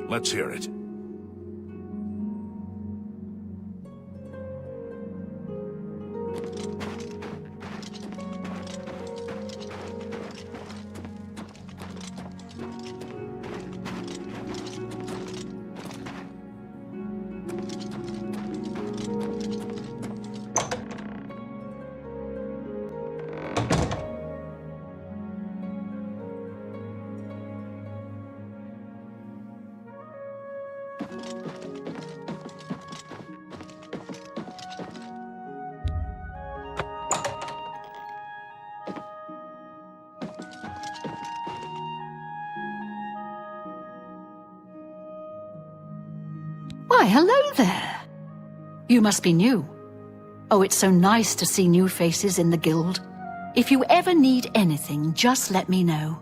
Let's hear it. Why, hello there. You must be new. Oh, it's so nice to see new faces in the guild. If you ever need anything, just let me know.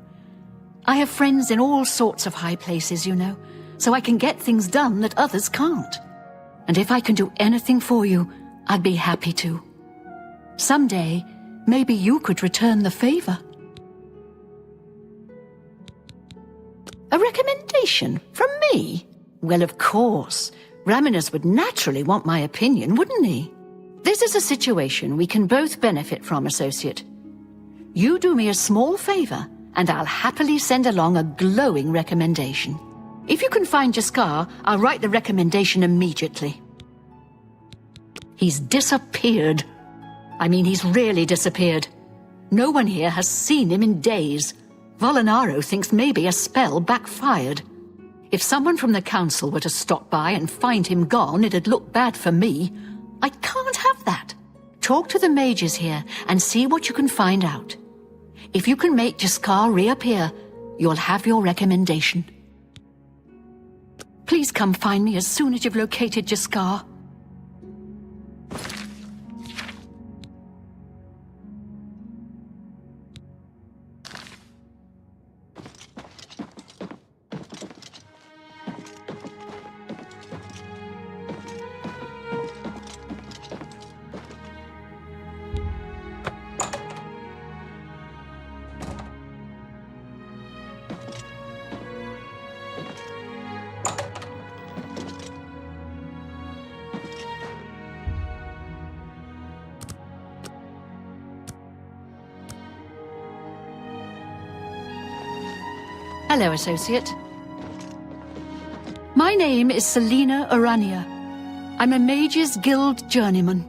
I have friends in all sorts of high places, you know, so I can get things done that others can't. And if I can do anything for you, I'd be happy to. Someday, maybe you could return the favor. A recommendation from me? Well, of course. Raminus would naturally want my opinion, wouldn't he? This is a situation we can both benefit from, associate. You do me a small favor, and I'll happily send along a glowing recommendation. If you can find Jaskar, I'll write the recommendation immediately. He's disappeared. I mean, he's really disappeared. No one here has seen him in days. Volinaro thinks maybe a spell backfired. If someone from the council were to stop by and find him gone, it'd look bad for me. I can't have that. Talk to the mages here and see what you can find out. If you can make Jaskar reappear, you'll have your recommendation. Please come find me as soon as you've located Jaskar. Hello, Associate. My name is Selina Urania. I'm a Mages Guild journeyman.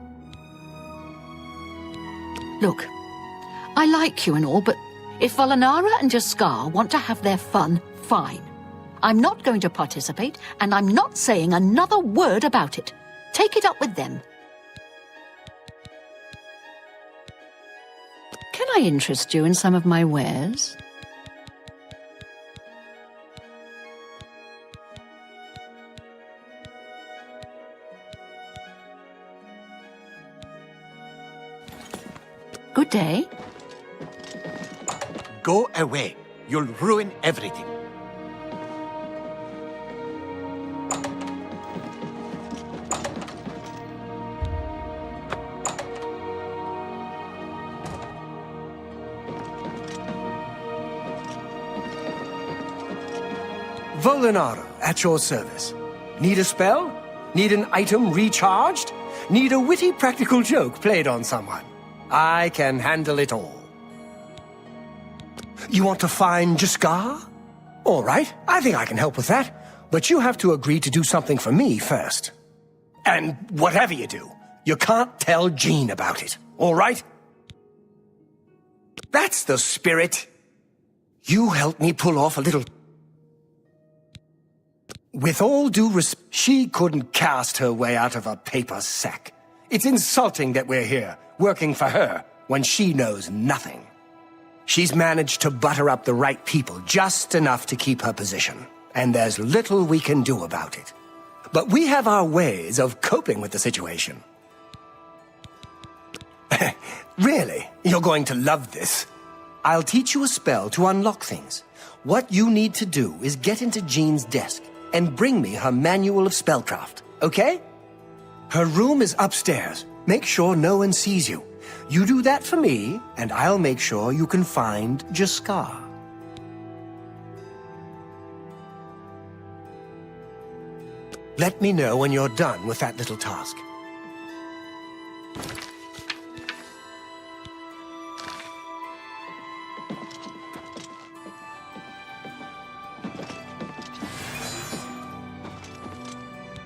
Look, I like you and all, but if Valinara and Jaskar want to have their fun, fine. I'm not going to participate, and I'm not saying another word about it. Take it up with them. Can I interest you in some of my wares? Good day. Go away. You'll ruin everything. Valinara, at your service. Need a spell? Need an item recharged? Need a witty practical joke played on someone? I can handle it all. You want to find Jaskar? All right, I think I can help with that. But you have to agree to do something for me first. And whatever you do, you can't tell Jean about it, all right? That's the spirit. You helped me pull off a little... With all due respect, she couldn't cast her way out of a paper sack. It's insulting that we're here, working for her, when she knows nothing. She's managed to butter up the right people just enough to keep her position, and there's little we can do about it. But we have our ways of coping with the situation. Really, you're going to love this. I'll teach you a spell to unlock things. What you need to do is get into Jean's desk and bring me her manual of spellcraft, okay? Her room is upstairs. Make sure no one sees you. You do that for me, and I'll make sure you can find Jaskar. Let me know when you're done with that little task.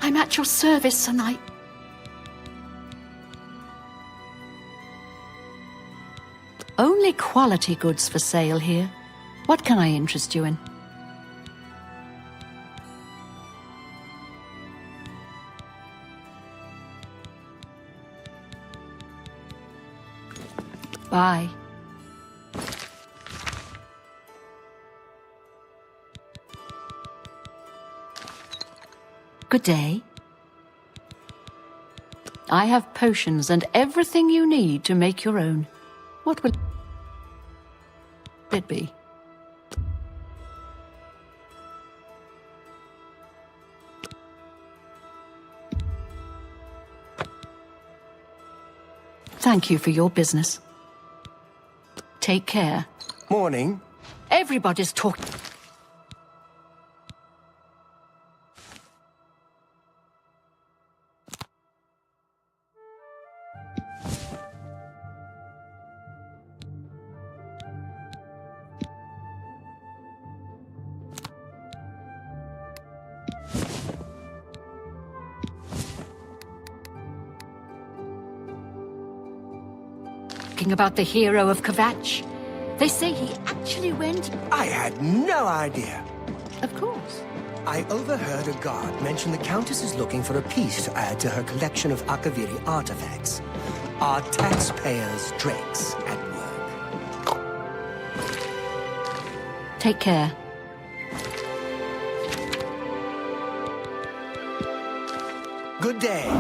I'm at your service, Sir Knight. Only quality goods for sale here. What can I interest you in? Bye. Good day. I have potions and everything you need to make your own. What will it be? Thank you for your business. Take care. Morning. Everybody's talking. About the hero of Kvatch. They say he actually went... I had no idea. Of course. I overheard a guard mention the Countess is looking for a piece to add to her collection of Akaviri artifacts. Our taxpayers' drakes at work. Take care. Good day.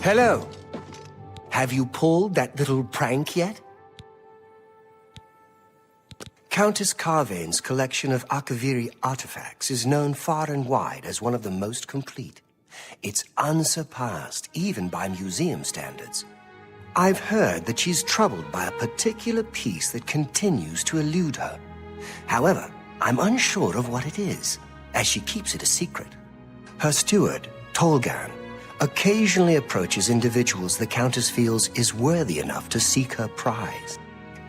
Hello. Have you pulled that little prank yet? Countess Carvane's collection of Akaviri artifacts is known far and wide as one of the most complete. It's unsurpassed, even by museum standards. I've heard that she's troubled by a particular piece that continues to elude her. However, I'm unsure of what it is, as she keeps it a secret. Her steward, Tolgan, occasionally approaches individuals the Countess feels is worthy enough to seek her prize.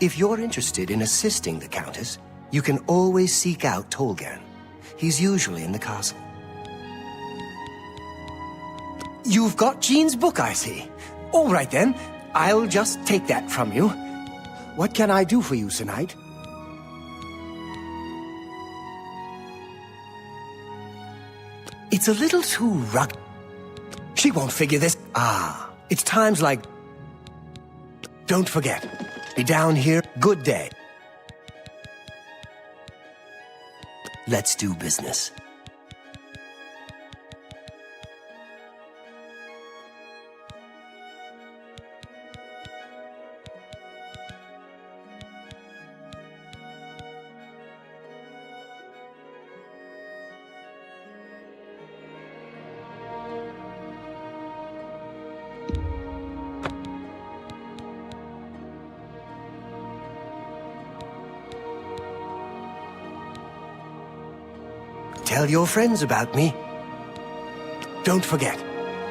If you're interested in assisting the Countess, you can always seek out Tolgan. He's usually in the castle. You've got Jean's book, I see. All right then, I'll just take that from you. What can I do for you tonight? It's a little too rugged. She won't figure this. It's times like... Don't forget, be down here. Good day. Let's do business. Tell your friends about me. Don't forget,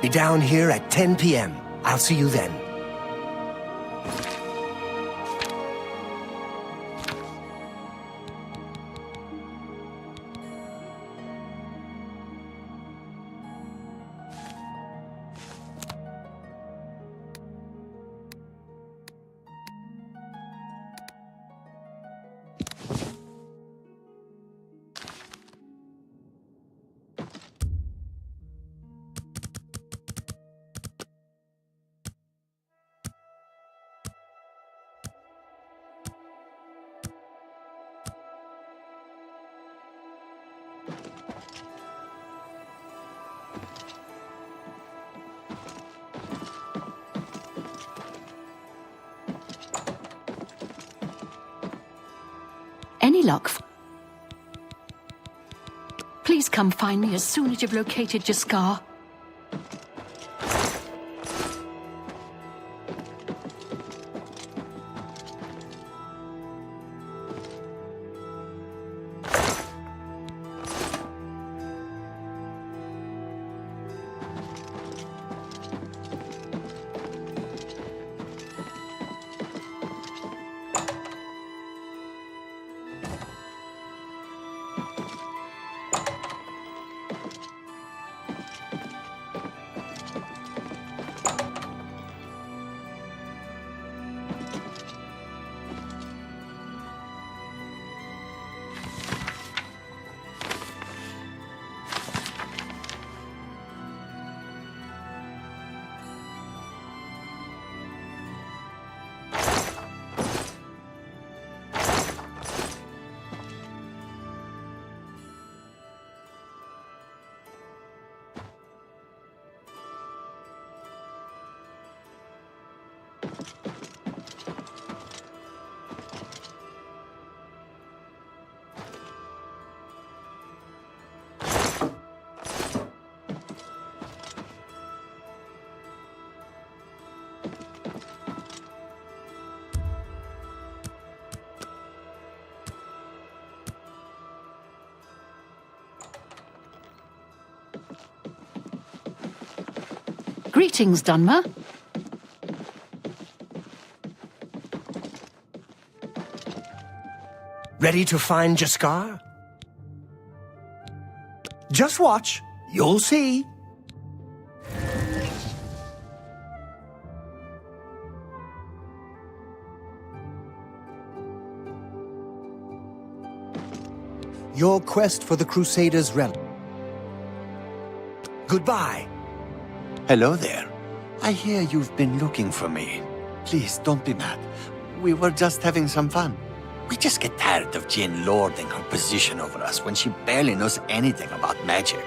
be down here at 10 p.m. I'll see you then. Any luck? Please come find me as soon as you've located Jaskar. Greetings, Dunmer. Ready to find Jaskar? Just watch. You'll see. Your quest for the Crusaders' relic. Goodbye. Hello there. I hear you've been looking for me. Please, don't be mad. We were just having some fun. We just get tired of Jin lording her position over us when she barely knows anything about magic.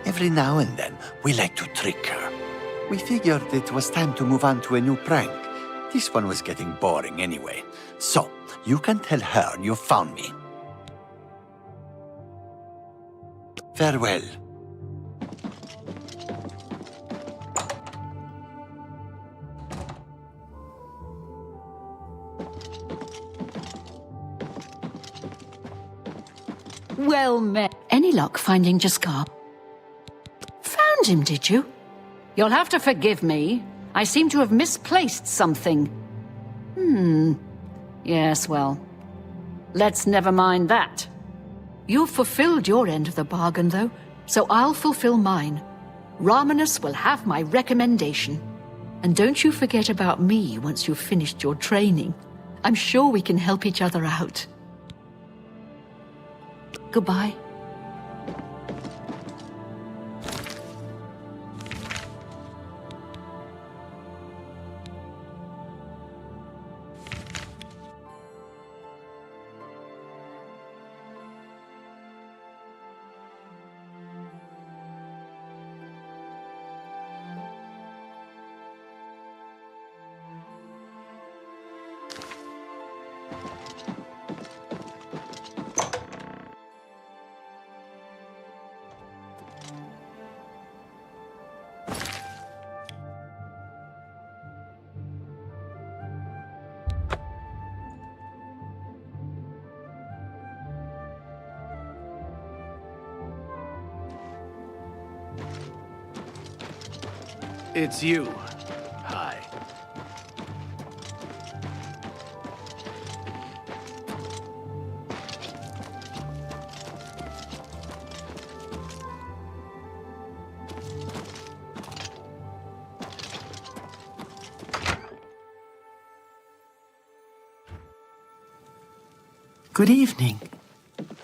Every now and then, we like to trick her. We figured it was time to move on to a new prank. This one was getting boring anyway. So, you can tell her you found me. Farewell. Well met. Any luck finding Jaskar? Found him, did you? You'll have to forgive me. I seem to have misplaced something. Yes, well, let's never mind that. You've fulfilled your end of the bargain, though, so I'll fulfill mine. Raminus will have my recommendation. And don't you forget about me once you've finished your training. I'm sure we can help each other out. Goodbye. It's you. Hi. Good evening.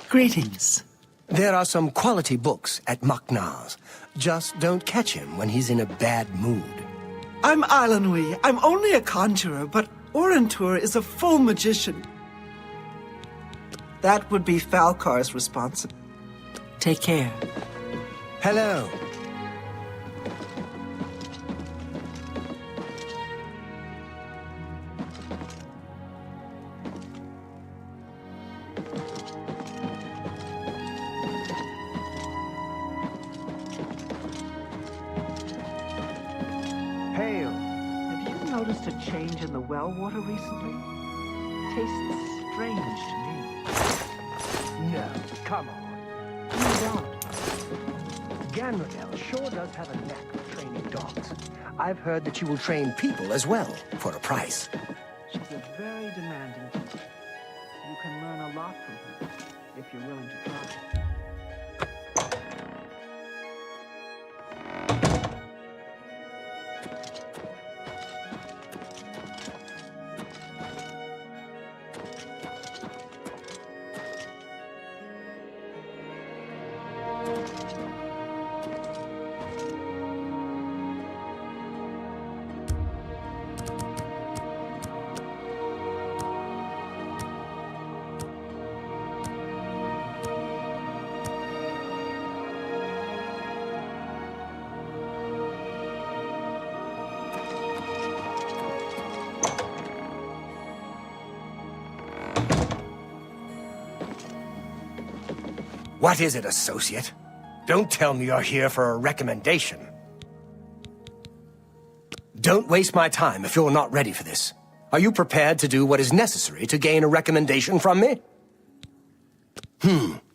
Greetings. There are some quality books at Maknar's. Just don't catch him when he's in a bad mood. I'm Ilanui. I'm only a conjurer, but Orentur is a full magician. That would be Falcar's responsibility. Take care. Hello. Have you noticed a change in the well water recently? Tastes strange to me. No, come on. You don't. Ganradel sure does have a knack for training dogs. I've heard that you will train people as well, for a price. She's a very demanding teacher. You can learn a lot from her, if you're willing to try. What is it, associate? Don't tell me you're here for a recommendation. Don't waste my time if you're not ready for this. Are you prepared to do what is necessary to gain a recommendation from me?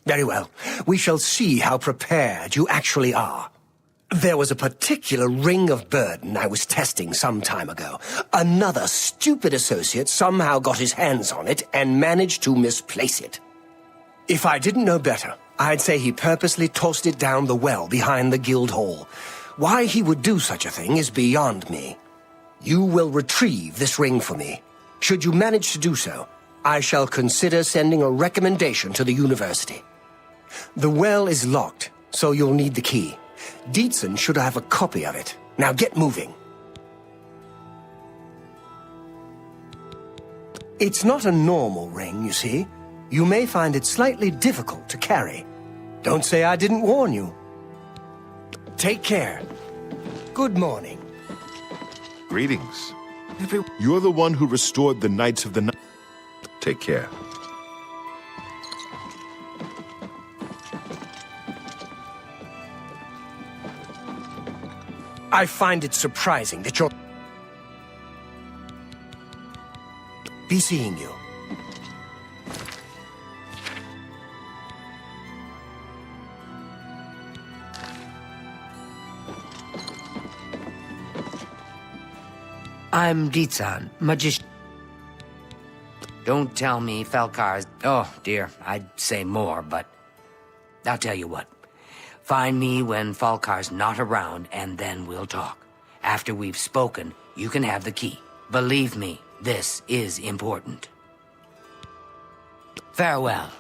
Very well. We shall see how prepared you actually are. There was a particular ring of burden I was testing some time ago. Another stupid associate somehow got his hands on it and managed to misplace it. If I didn't know better, I'd say he purposely tossed it down the well behind the guild hall. Why he would do such a thing is beyond me. You will retrieve this ring for me. Should you manage to do so, I shall consider sending a recommendation to the university. The well is locked, so you'll need the key. Dietzen should have a copy of it. Now get moving. It's not a normal ring, you see. You may find it slightly difficult to carry. Don't say I didn't warn you. Take care. Good morning. Greetings. Every You're the one who restored the Knights of the Night. Take care. I find it surprising that you're... Be seeing you. I'm Ditsan, magician. Don't tell me Felkar's... Oh, dear, I'd say more, but... I'll tell you what. Find me when Falkar's not around, and then we'll talk. After we've spoken, you can have the key. Believe me, this is important. Farewell.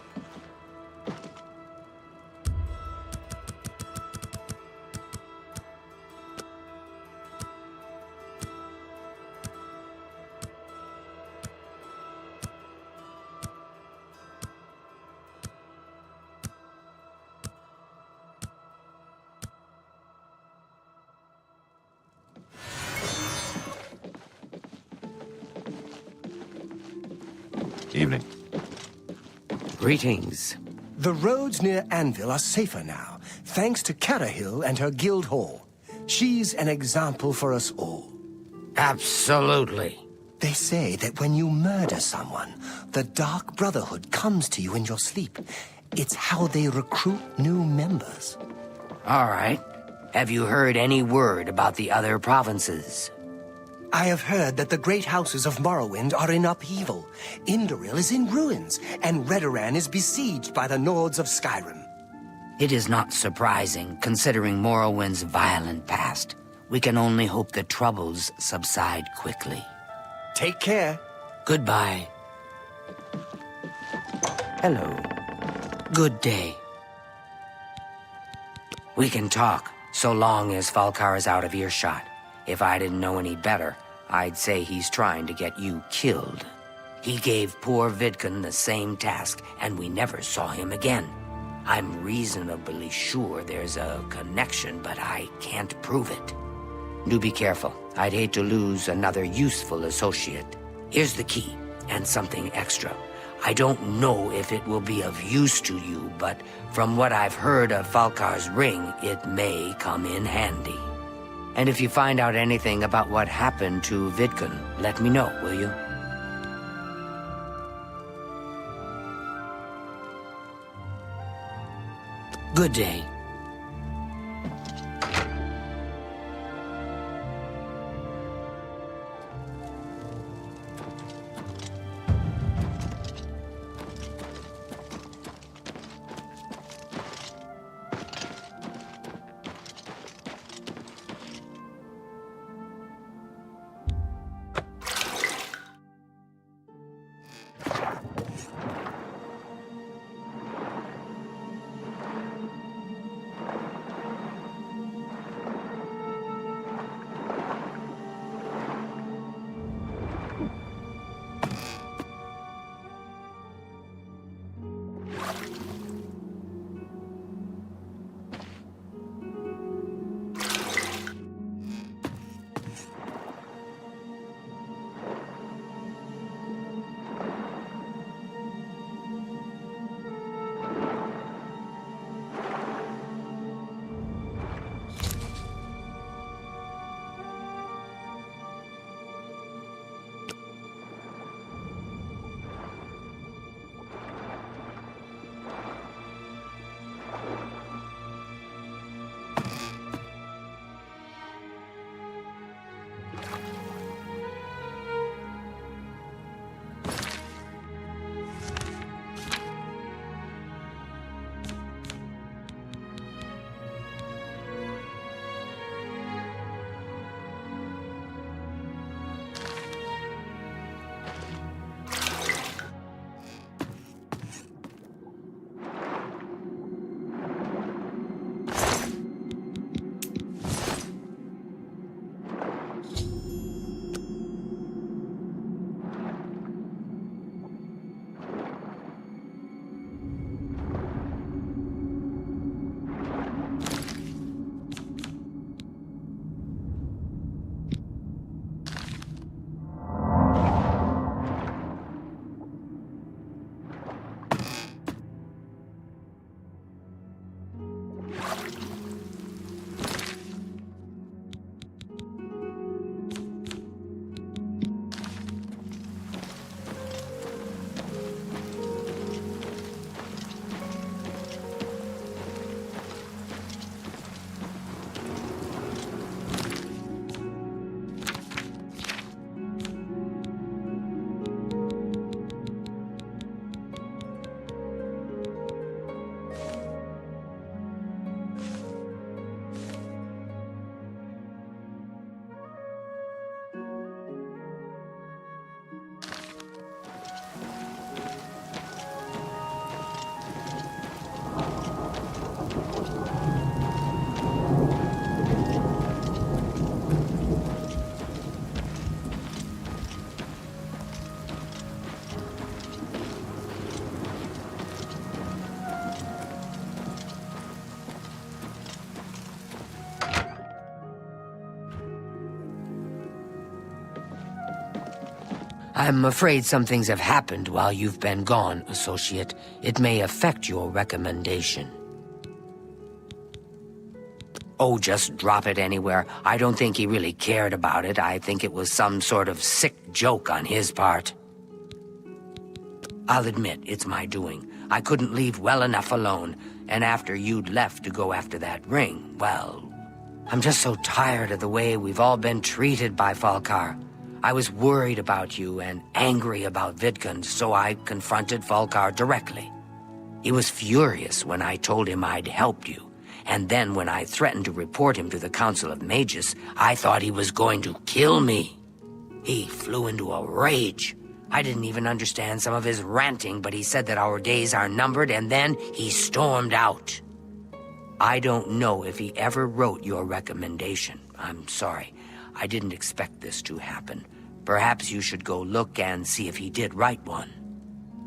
Evening. Greetings. The roads near Anvil are safer now, thanks to Carahill and her guild hall. She's an example for us all. Absolutely. They say that when you murder someone, the Dark Brotherhood comes to you in your sleep. It's how they recruit new members. All right. Have you heard any word about the other provinces? I have heard that the great houses of Morrowind are in upheaval. Indoril is in ruins, and Redoran is besieged by the Nords of Skyrim. It is not surprising, considering Morrowind's violent past. We can only hope the troubles subside quickly. Take care. Goodbye. Hello. Good day. We can talk, so long as Falkar is out of earshot. If I didn't know any better, I'd say he's trying to get you killed. He gave poor Vidkun the same task, and we never saw him again. I'm reasonably sure there's a connection, but I can't prove it. Do be careful. I'd hate to lose another useful associate. Here's the key, and something extra. I don't know if it will be of use to you, but from what I've heard of Falkar's ring, it may come in handy. And if you find out anything about what happened to Vidkun, let me know, will you? Good day. I'm afraid some things have happened while you've been gone, Associate. It may affect your recommendation. Oh, just drop it anywhere. I don't think he really cared about it. I think it was some sort of sick joke on his part. I'll admit, it's my doing. I couldn't leave well enough alone, and after you'd left to go after that ring, well... I'm just so tired of the way we've all been treated by Falkar. I was worried about you and angry about Vidkun, so I confronted Falkar directly. He was furious when I told him I'd helped you, and then when I threatened to report him to the Council of Mages, I thought he was going to kill me. He flew into a rage. I didn't even understand some of his ranting, but he said that our days are numbered, and then he stormed out. I don't know if he ever wrote your recommendation. I'm sorry. I didn't expect this to happen. Perhaps you should go look and see if he did write one.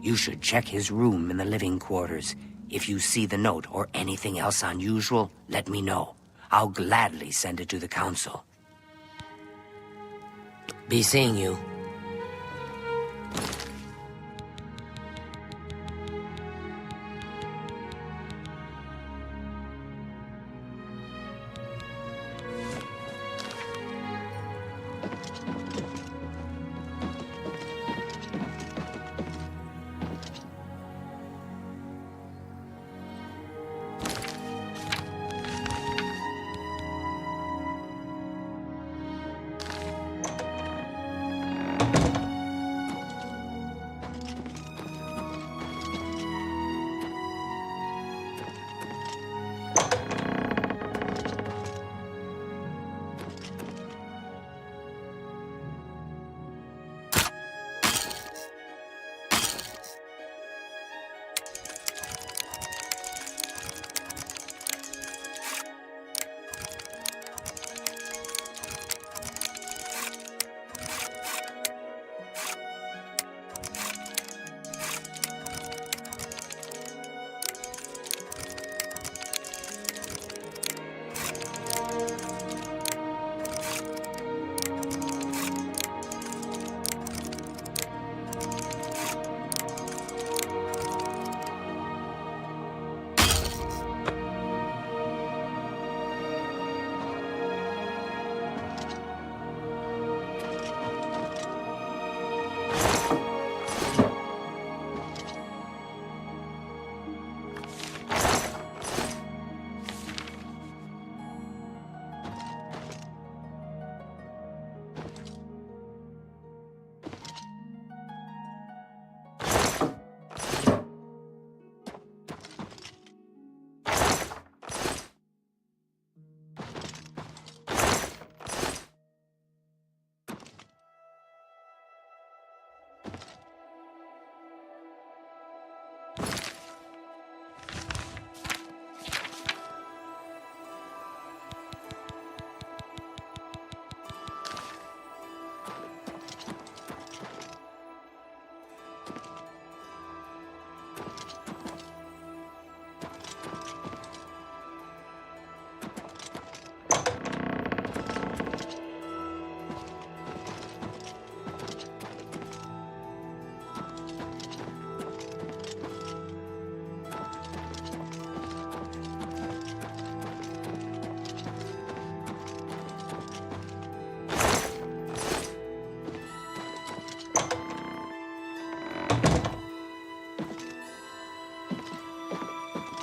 You should check his room in the living quarters. If you see the note or anything else unusual, let me know. I'll gladly send it to the council. Be seeing you.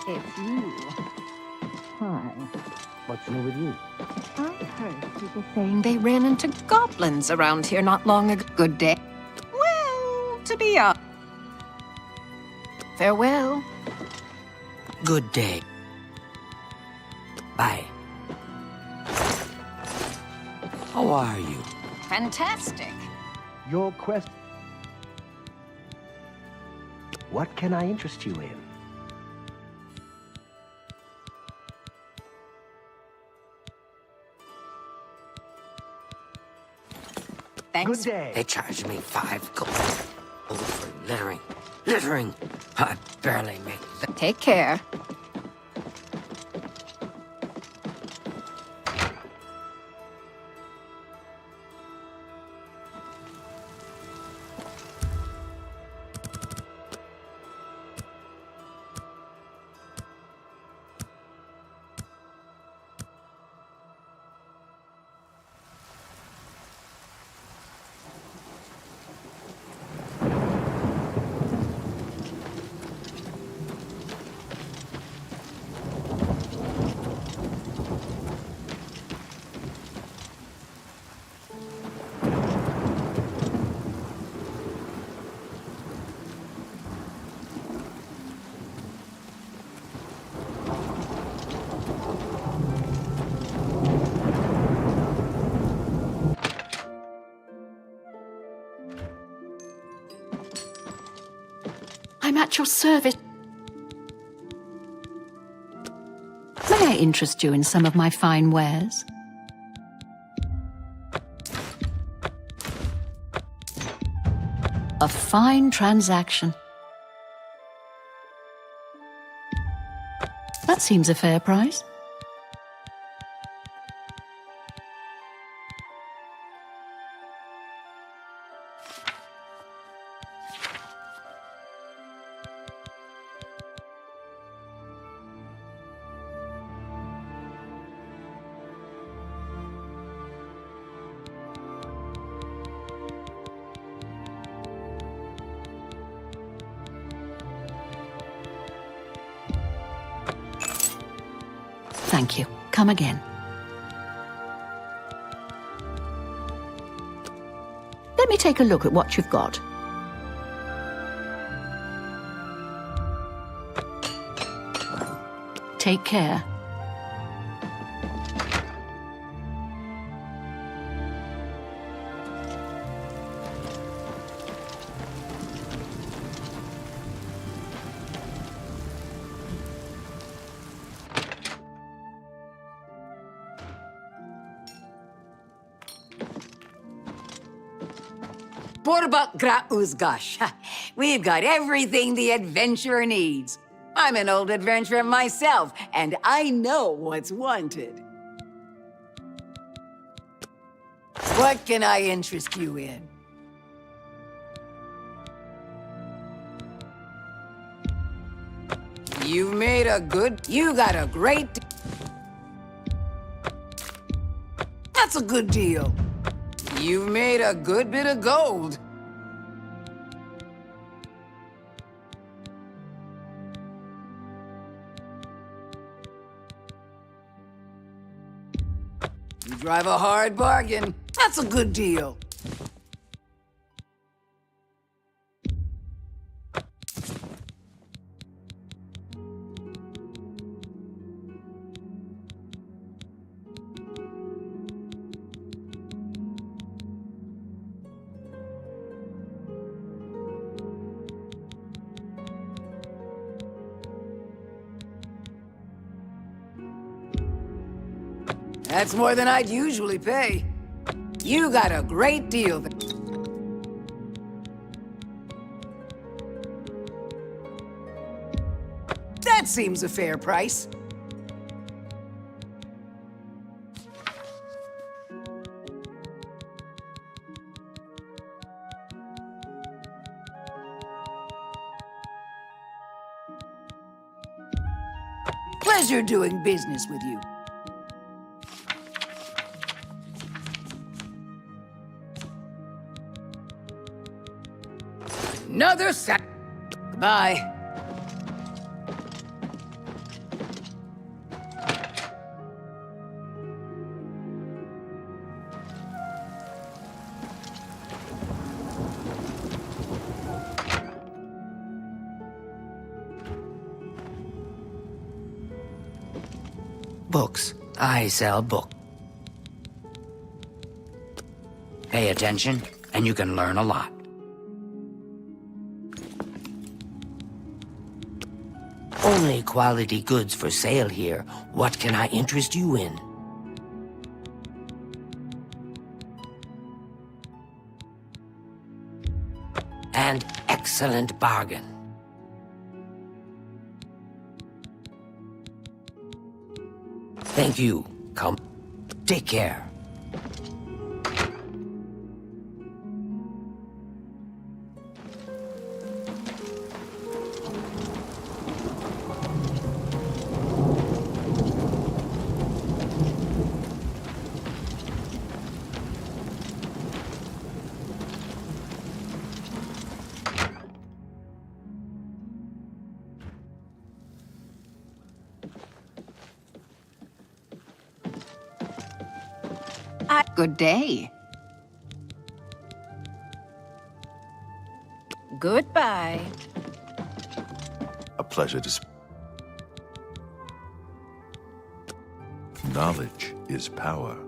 It's you. Hi. What's new with you? I heard people saying they ran into goblins around here not long ago. Good day. Well, to be honest. Farewell. Good day. Bye. How are you? Fantastic. Your quest... What can I interest you in? Thanks. Good day. They charged me 5 gold for littering. Littering! I barely make that. Take care. I'm at your service. May I interest you in some of my fine wares? A fine transaction. That seems a fair price. Thank you. Come again. Let me take a look at what you've got. Take care. Borbak gra uzgash. We've got everything the adventurer needs. I'm an old adventurer myself, and I know what's wanted. What can I interest you in? You made a good... You got a great... That's a good deal. You made a good bit of gold. You drive a hard bargain. That's a good deal. That's more than I'd usually pay. You got a great deal. That seems a fair price. Pleasure doing business with you. Another sack. Goodbye. Books. I sell books. Pay attention, and you can learn a lot. Only quality goods for sale here. What can I interest you in? An excellent bargain. Thank you. Come. Take care. Good day. Goodbye. A pleasure to Knowledge is power.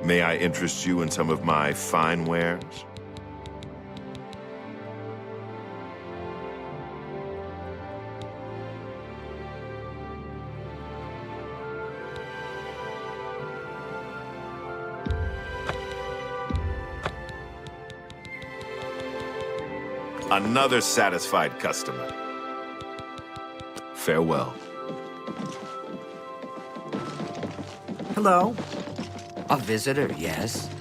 May I interest you in some of my fine wares? Another satisfied customer. Farewell. Hello? A visitor, yes.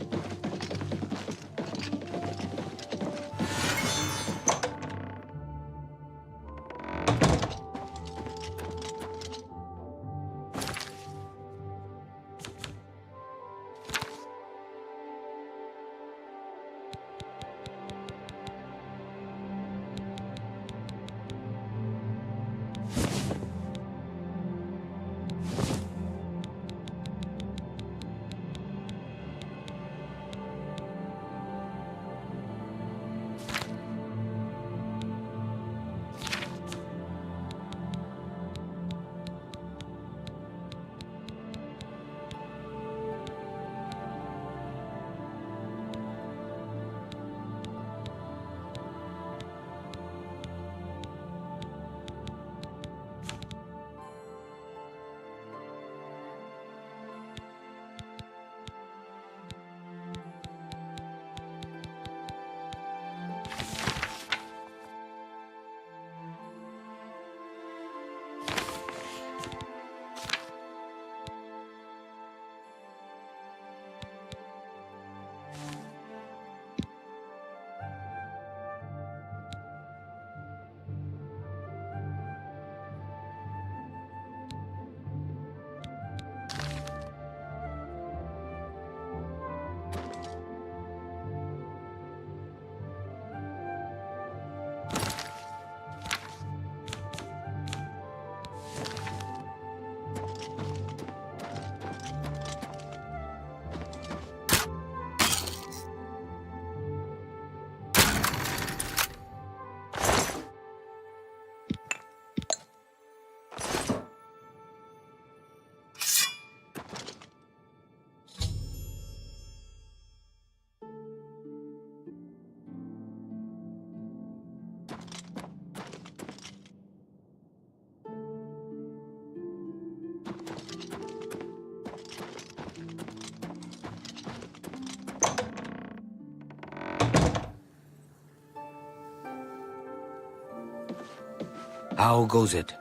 How goes it?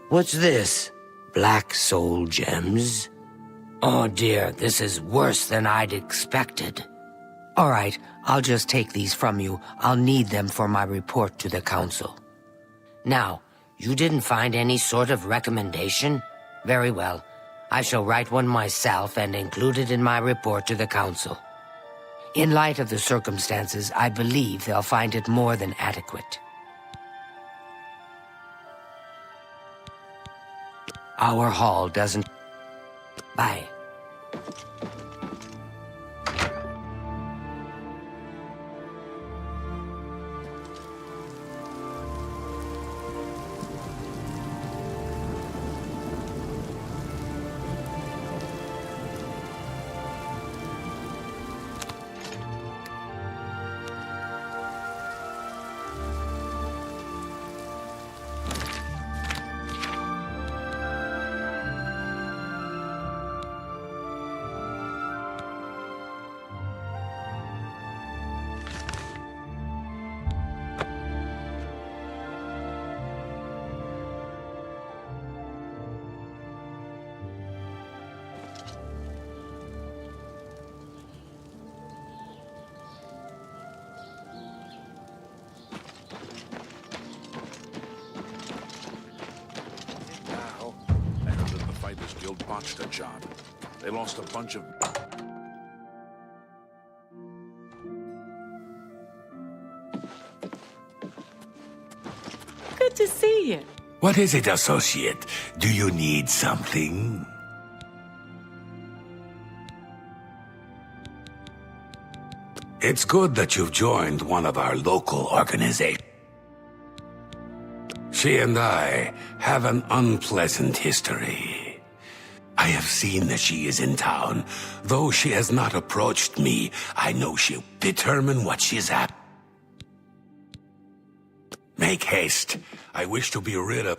What's this? Black soul gems? Oh dear, this is worse than I'd expected. All right, I'll just take these from you. I'll need them for my report to the council. Now, you didn't find any sort of recommendation? Very well. I shall write one myself and include it in my report to the council. In light of the circumstances, I believe they'll find it more than adequate. Our hall doesn't... Bye. Guild botched a job. They lost a bunch of... Good to see you. What is it, associate? Do you need something? It's good that you've joined one of our local organizations. She and I have an unpleasant history. I have seen that she is in town. Though she has not approached me, I know she'll determine what she's at. Make haste. I wish to be rid of...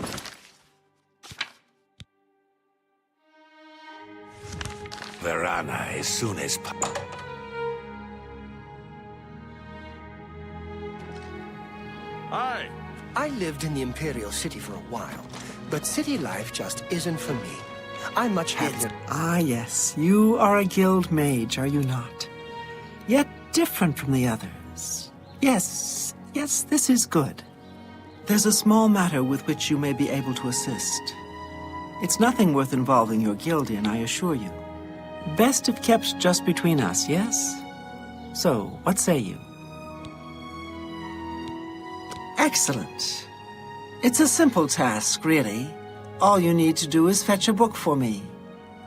Verana as soon as possible. I lived in the Imperial City for a while, but city life just isn't for me. I'm much happier. Ah, yes. You are a guild mage, are you not? Yet different from the others. Yes, this is good. There's a small matter with which you may be able to assist. It's nothing worth involving your guild in, I assure you. Best if kept just between us, yes? So, what say you? Excellent. It's a simple task, really. All you need to do is fetch a book for me.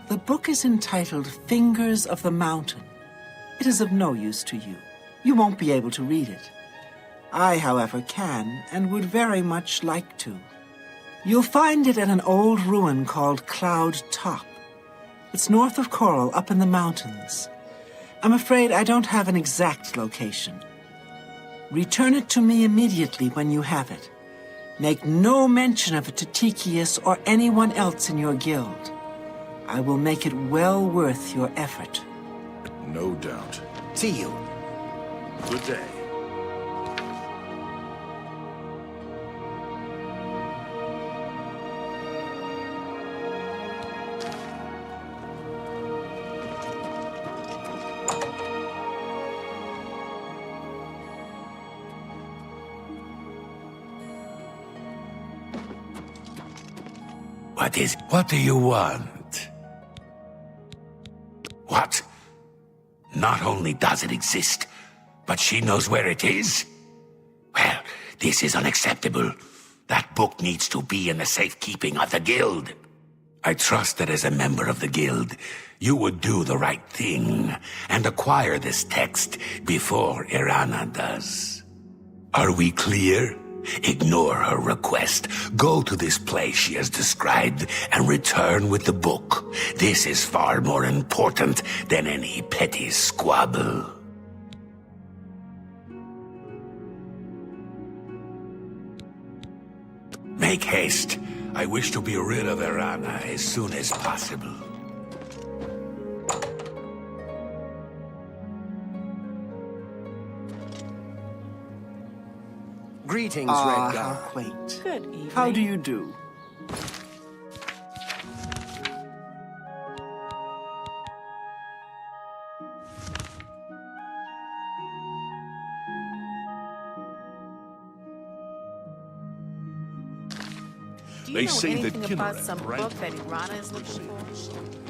The book is entitled Fingers of the Mountain. It is of no use to you. You won't be able to read it. I, however, can, and would very much like to. You'll find it at an old ruin called Cloud Top. It's north of Coral, up in the mountains. I'm afraid I don't have an exact location. Return it to me immediately when you have it. Make no mention of it to Tychius or anyone else in your guild. I will make it well worth your effort. No doubt. See you. Good day. What do you want? What? Not only does it exist, but she knows where it is? Well, this is unacceptable. That book needs to be in the safekeeping of the guild. I trust that as a member of the guild, you would do the right thing and acquire this text before Irana does. Are we clear? Ignore her request. Go to this place she has described and return with the book. This is far more important than any petty squabble. Make haste. I wish to be rid of Irana as soon as possible. Greetings, Ah, Redgar. how quaint. Good evening. How do you do? Do you They know say that anything about Kinnereth, some right? book that Irana is looking for?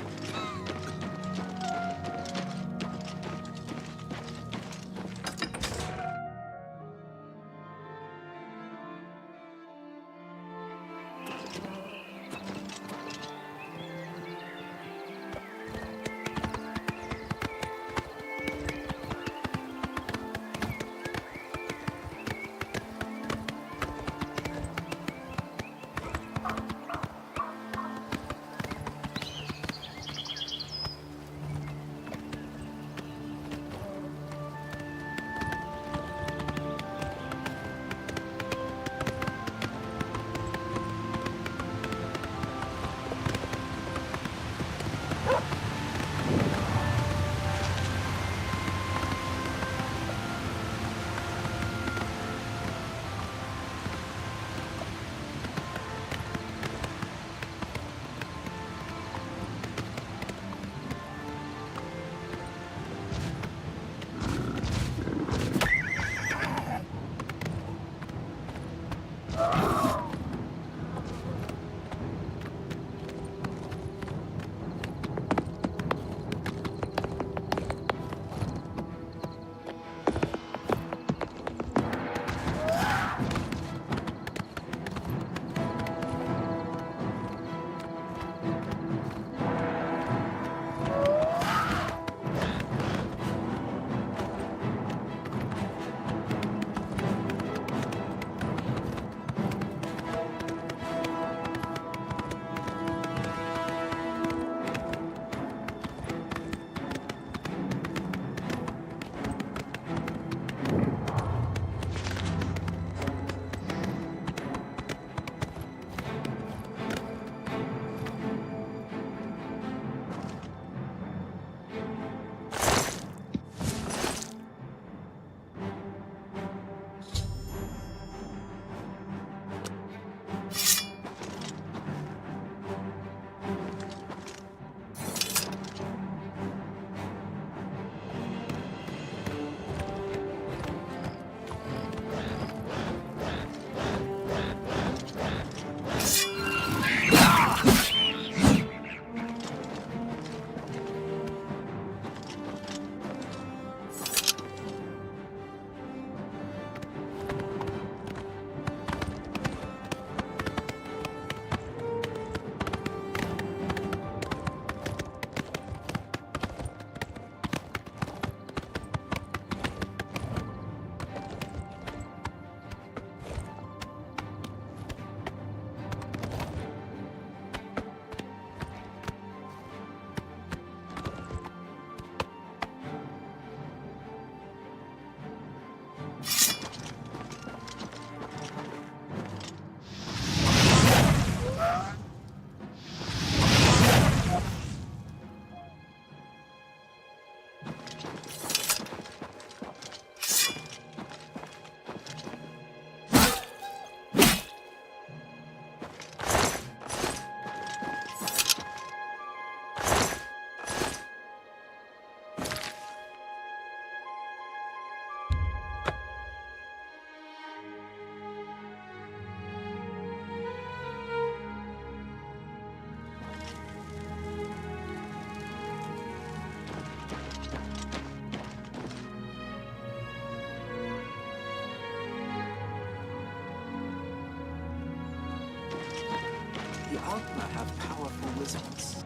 not have powerful wizards.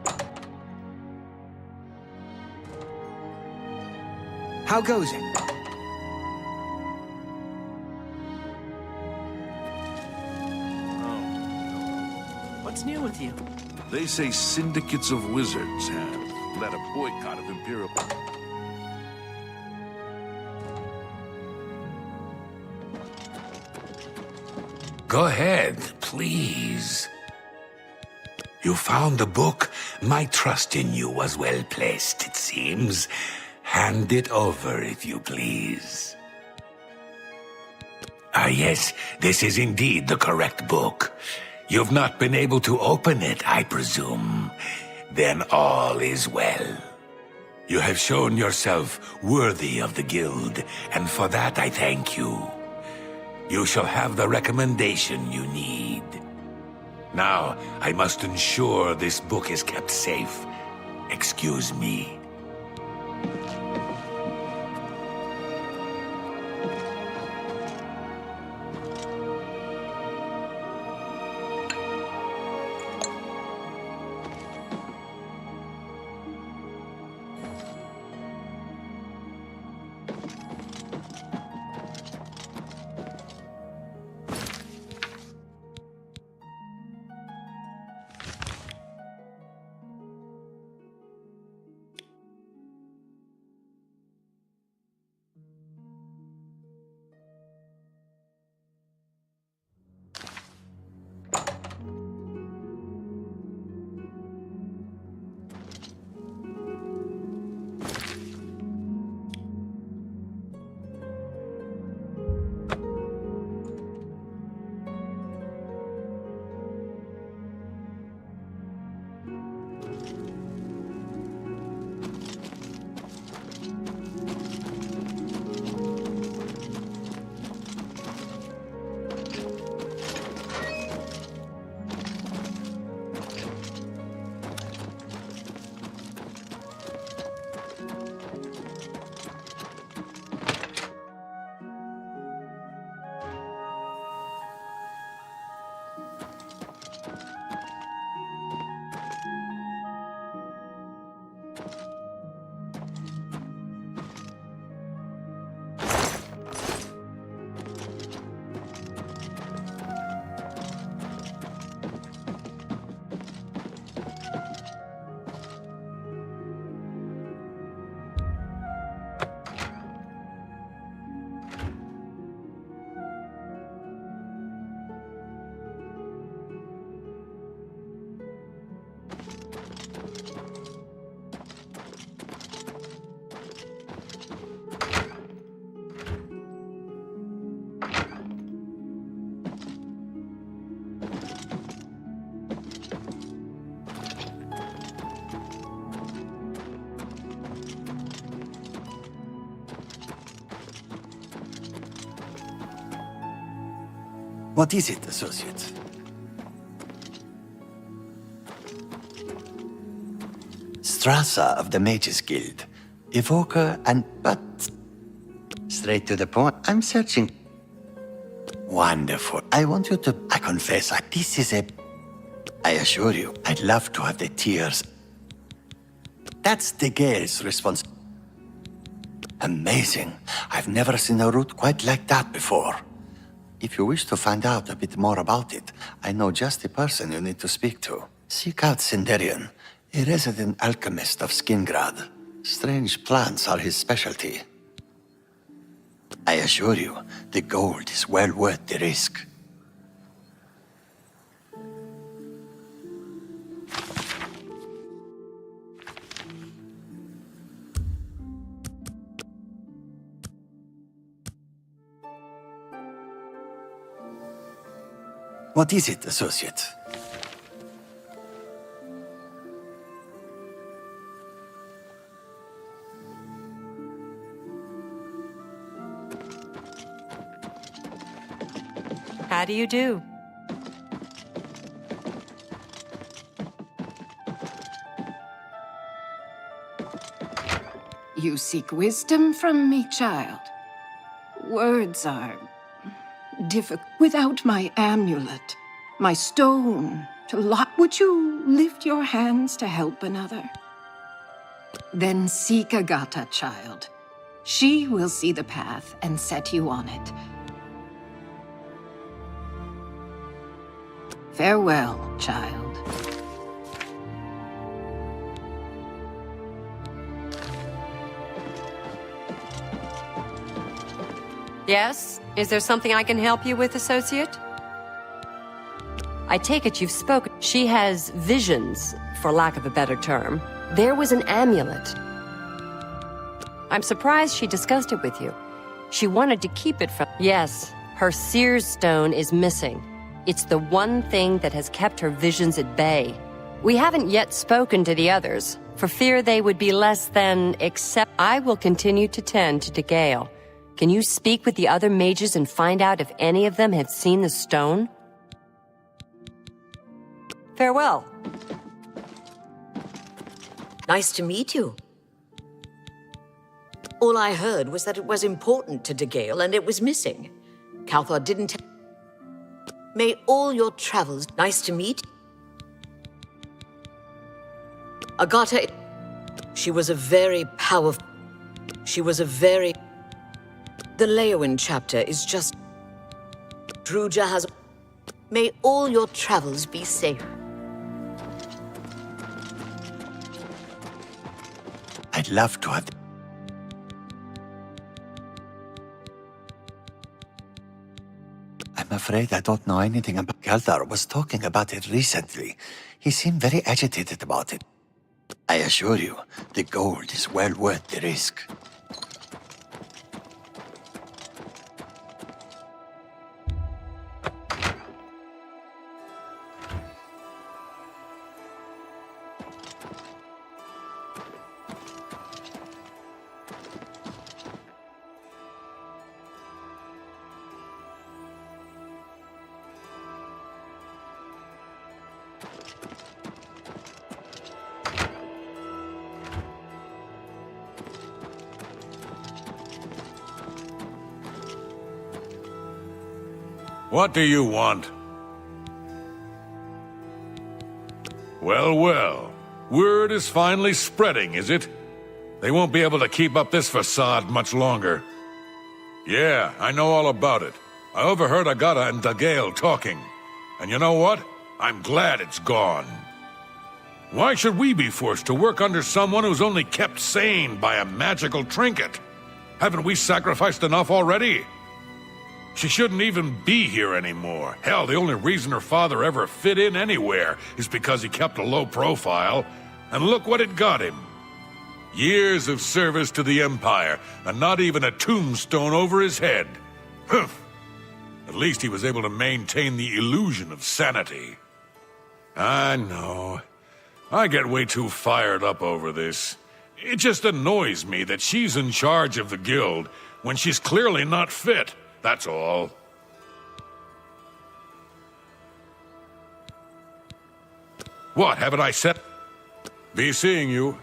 How goes it? What's new with you? They say syndicates of wizards have led a boycott of Imperial... Go ahead, please. You found the book? My trust in you was well placed, it seems. Hand it over, if you please. Ah, yes, this is indeed the correct book. You've not been able to open it, I presume. Then all is well. You have shown yourself worthy of the guild, and for that I thank you. You shall have the recommendation you need. Now, I must ensure this book is kept safe. Excuse me. What is it, associate? Strasser of the Mages Guild. Evoker and... but... Straight to the point. I'm searching... Wonderful. I want you to... I confess, this is a... I assure you, I'd love to have the tears. That's the girl's response. Amazing. I've never seen a route quite like that before. If you wish to find out a bit more about it, I know just the person you need to speak to. Seek out Sinderian, a resident alchemist of Skingrad. Strange plants are his specialty. I assure you, the gold is well worth the risk. What is it, associate? How do you do? You seek wisdom from me, child. Words are difficult. Without my amulet, my stone, Would you lift your hands to help another? Then seek Agata, child. She will see the path and set you on it. Farewell, child. Yes? Is there something I can help you with, associate? I take it you've spoken. She has visions, for lack of a better term. There was an amulet. I'm surprised she discussed it with you. She wanted to keep it from... Yes, her seer's stone is missing. It's the one thing that has kept her visions at bay. We haven't yet spoken to the others, for fear they would be less than accept... I will continue to tend to Gale. Can you speak with the other mages and find out if any of them have seen the stone? Farewell. Nice to meet you. All I heard was that it was important to Gale and it was missing. Calthar didn't... May all your travels... Nice to meet... Agata... She was a very powerful... She was a very... The Leowin chapter is just... Druja has... May all your travels be safe. I'd love to have... I'm afraid I don't know anything about... Calthar was talking about it recently. He seemed very agitated about it. I assure you, the gold is well worth the risk. What do you want? Well, well. Word is finally spreading, is it? They won't be able to keep up this facade much longer. Yeah, I know all about it. I overheard Agata and Dagale talking. And you know what? I'm glad it's gone. Why should we be forced to work under someone who's only kept sane by a magical trinket? Haven't we sacrificed enough already? She shouldn't even be here anymore. Hell, the only reason her father ever fit in anywhere is because he kept a low profile. And look what it got him. Years of service to the Empire, and not even a tombstone over his head. Humph. At least he was able to maintain the illusion of sanity. I know. I get way too fired up over this. It just annoys me that she's in charge of the guild when she's clearly not fit. That's all. What, haven't I said? Be seeing you.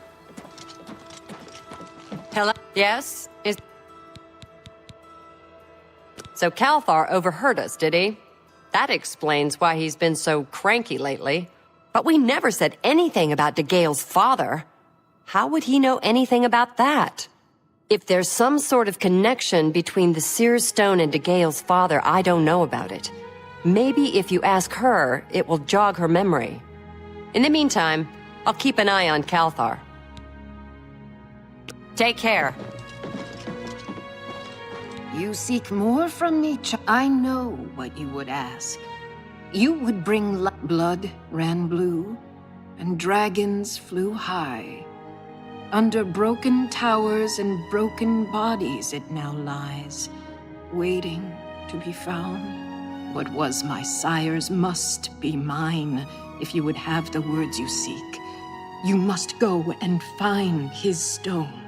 Hello? Yes? So Calthar overheard us, did he? That explains why he's been so cranky lately. But we never said anything about Dagale's father. How would he know anything about that? If there's some sort of connection between the Seer Stone and Dagale's father, I don't know about it. Maybe if you ask her, it will jog her memory. In the meantime, I'll keep an eye on Calthar. Take care. You seek more from me, I know what you would ask. You would bring blood ran blue, and dragons flew high. Under broken towers and broken bodies it now lies, waiting to be found. What was my sire's must be mine, if you would have the words you seek. You must go and find his stone.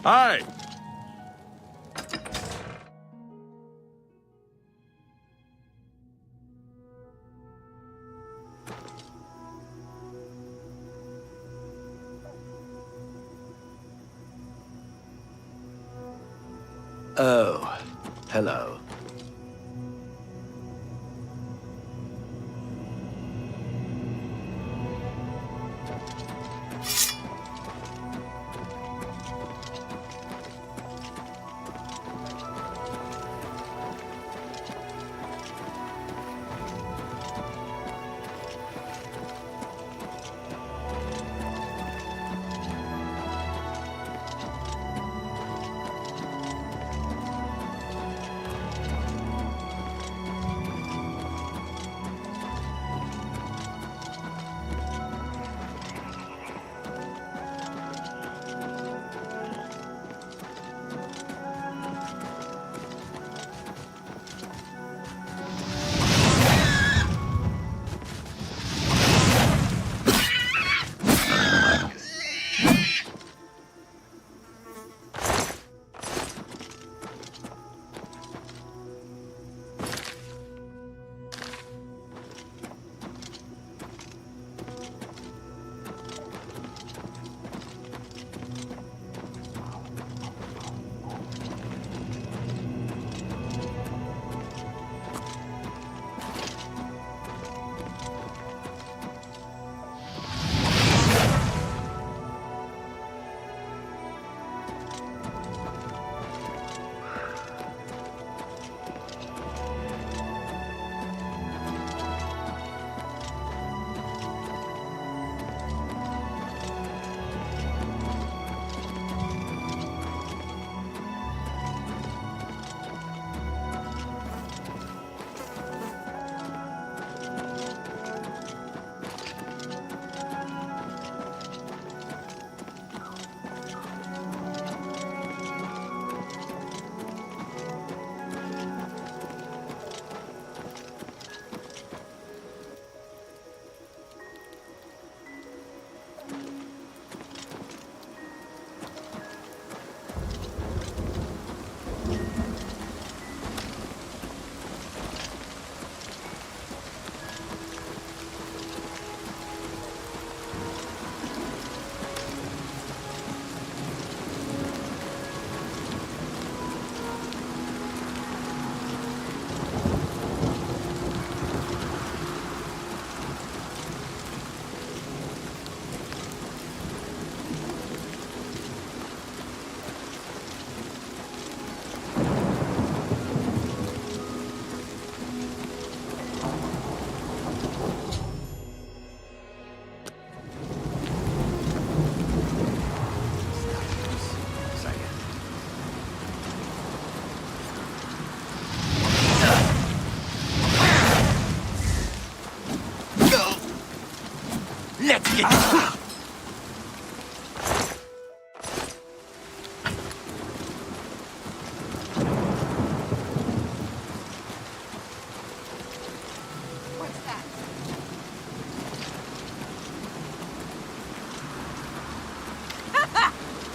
Hi. Oh, hello. Let's get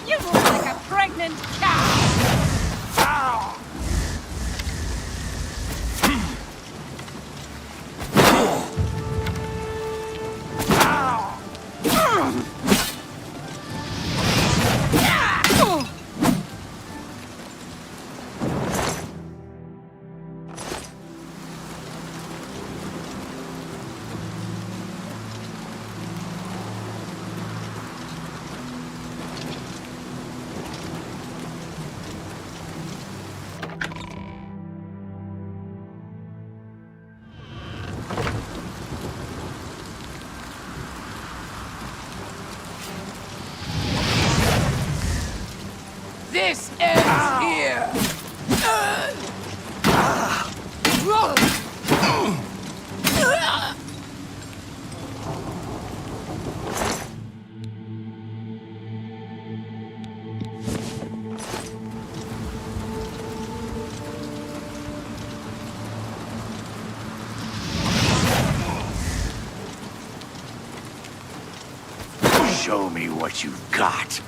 You look like a pregnant cow! This ends here! Show me what you've got.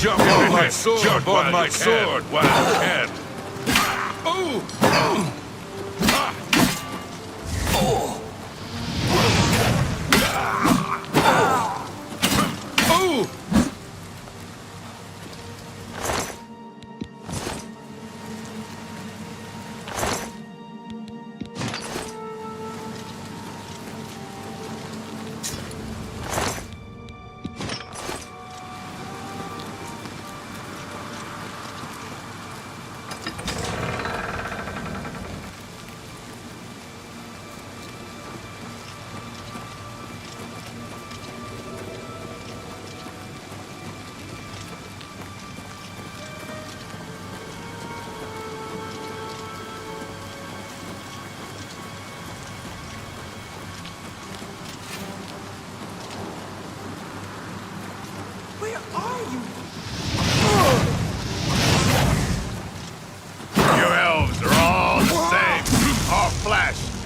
Jump on my sword! Jump on my sword while you can! Ooh! Ooh!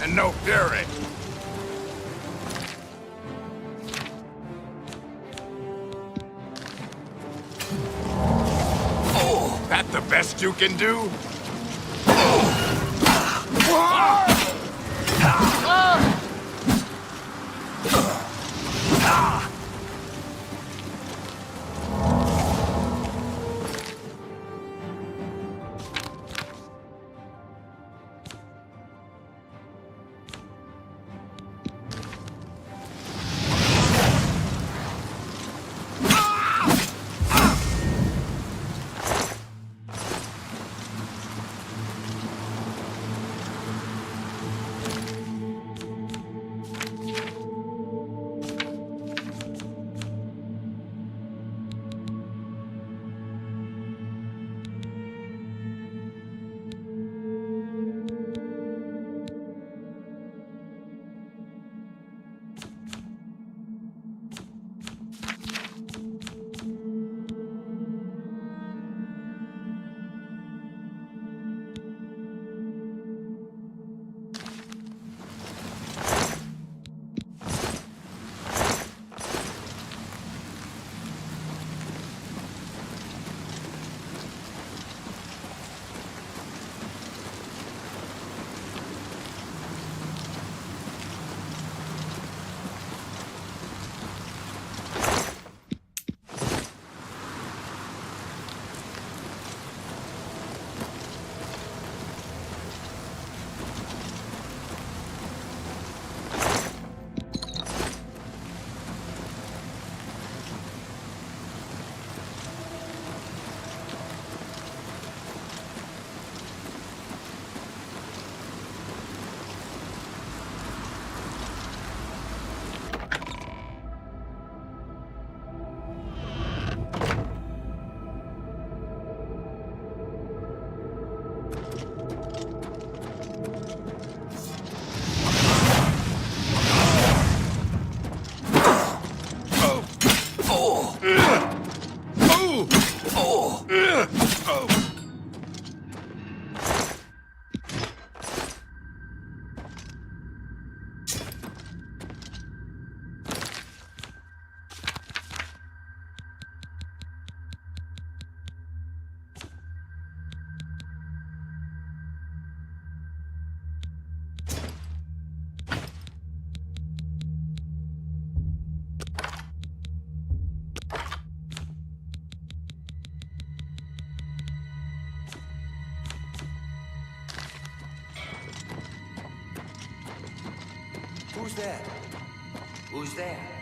And no fury. Oh, that the best you can do? Who's there? Who's there?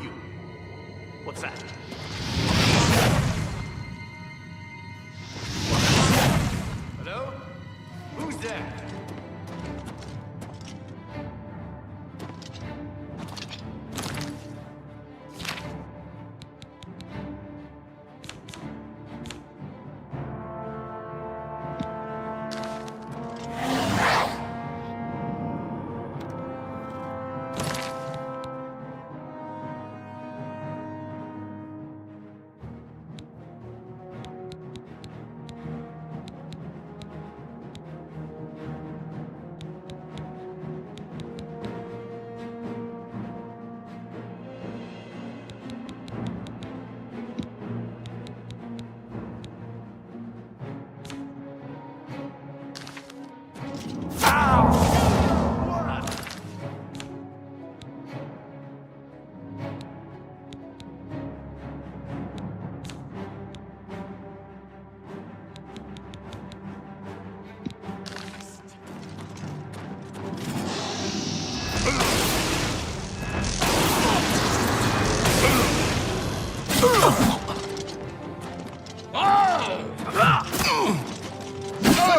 you? What's that? Hello? Who's there?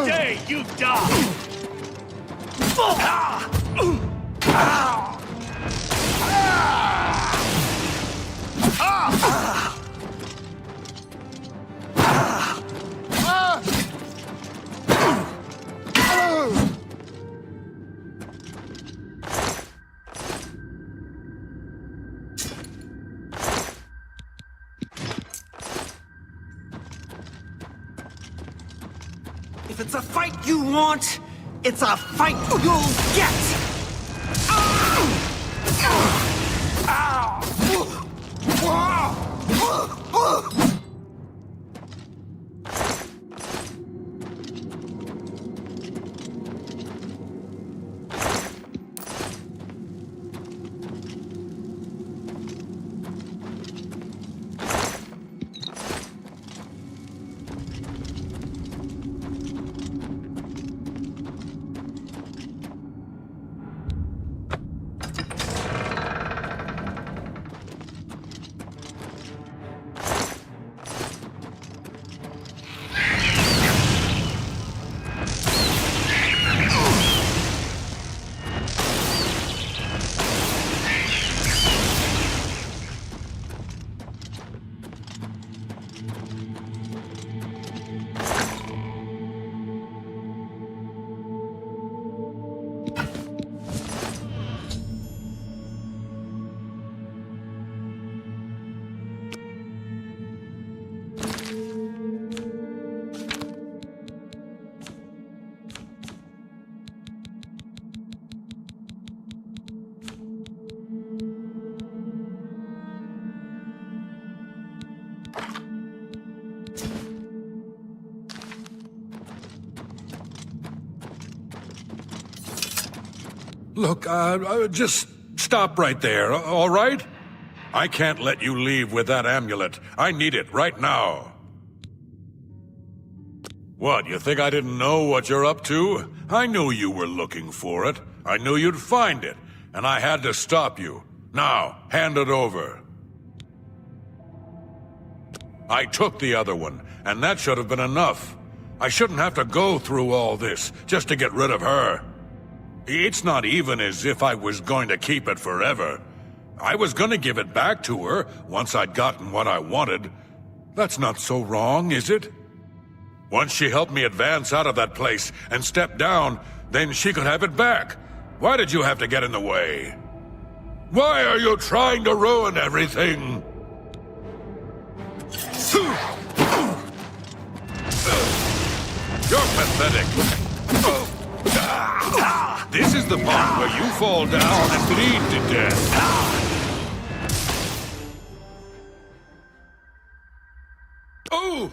Today you die! If it's a fight you want, it's a fight you'll get! Look, just stop right there, all right? I can't let you leave with that amulet. I need it right now. What, you think I didn't know what you're up to? I knew you were looking for it. I knew you'd find it, and I had to stop you. Now, hand it over. I took the other one, and that should have been enough. I shouldn't have to go through all this just to get rid of her. It's not even as if I was going to keep it forever. I was going to give it back to her once I'd gotten what I wanted. That's not so wrong, is it? Once she helped me advance out of that place and step down, then she could have it back. Why did you have to get in the way? Why are you trying to ruin everything? You're pathetic. This is the part where you fall down and bleed to death. Oh!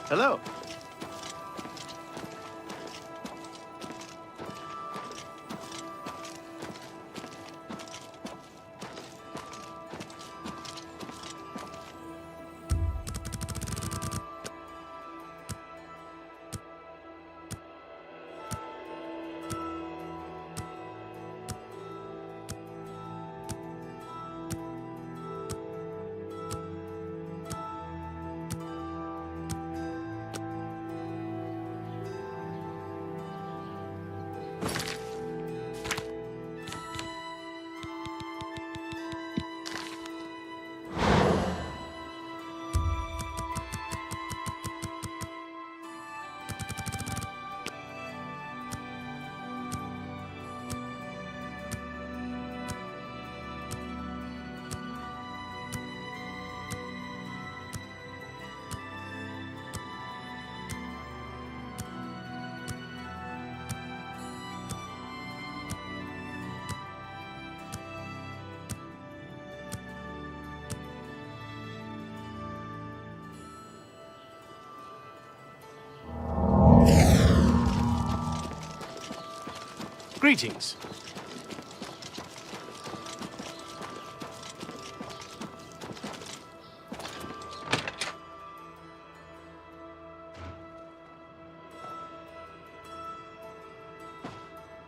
Hello. Greetings.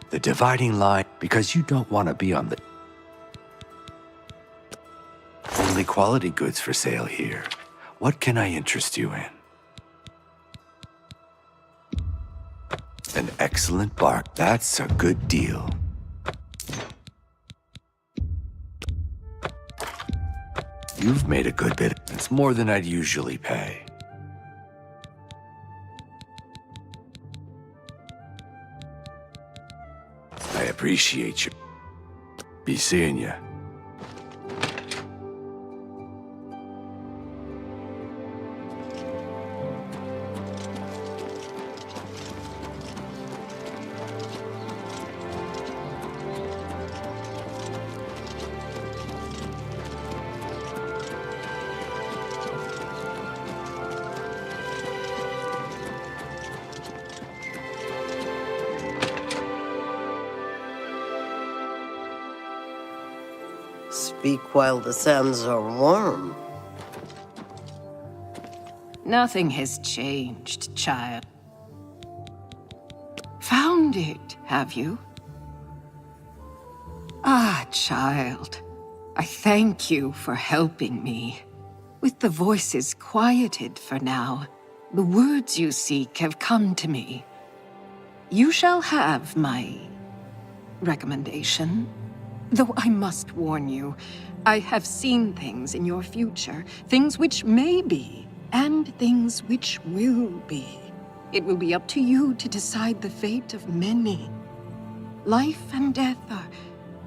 The dividing line, because you don't want to be on the... Only quality goods for sale here. What can I interest you in? An excellent bark. That's a good deal. You've made a good bit. It's more than I'd usually pay. I appreciate you. Be seeing ya. Speak while the sands are warm. Nothing has changed, child. Found it, have you? Ah, child. I thank you for helping me. With the voices quieted for now, the words you seek have come to me. You shall have my recommendation. Though I must warn you, I have seen things in your future, things which may be, and things which will be. It will be up to you to decide the fate of many. Life and death are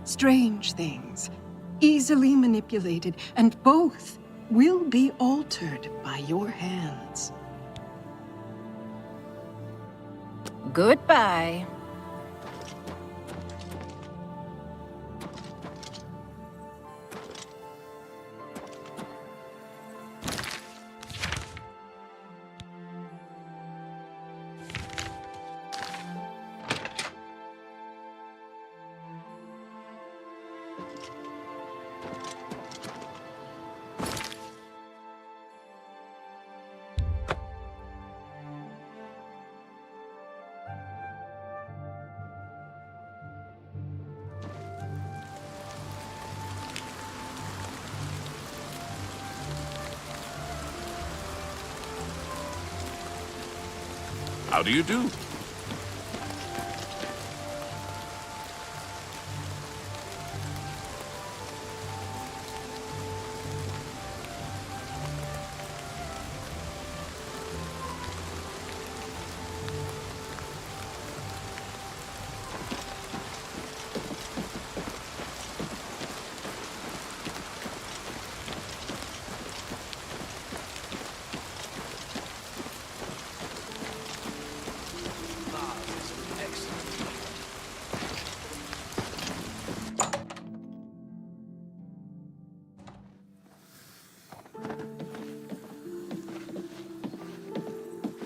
strange things, easily manipulated, and both will be altered by your hands. Goodbye. How do you do?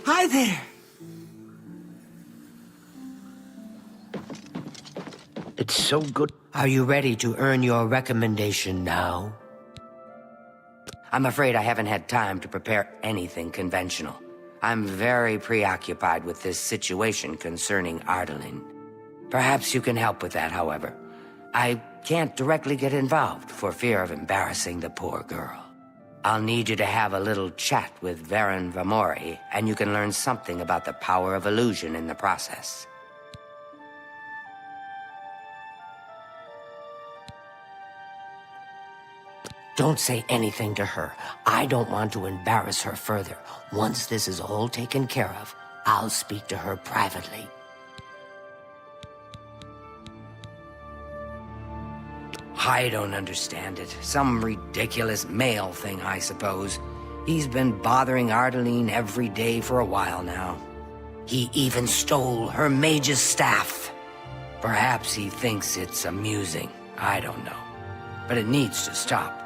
Hi there. It's so good. Are you ready to earn your recommendation now? I'm afraid I haven't had time to prepare anything conventional. I'm very preoccupied with this situation concerning Ardaline. Perhaps you can help with that, however. I can't directly get involved for fear of embarrassing the poor girl. I'll need you to have a little chat with Varen Vamori, and you can learn something about the power of illusion in the process. Don't say anything to her. I don't want to embarrass her further. Once this is all taken care of, I'll speak to her privately. I don't understand it. Some ridiculous male thing, I suppose. He's been bothering Ardaline every day for a while now. He even stole her mage's staff. Perhaps he thinks it's amusing. I don't know. But it needs to stop.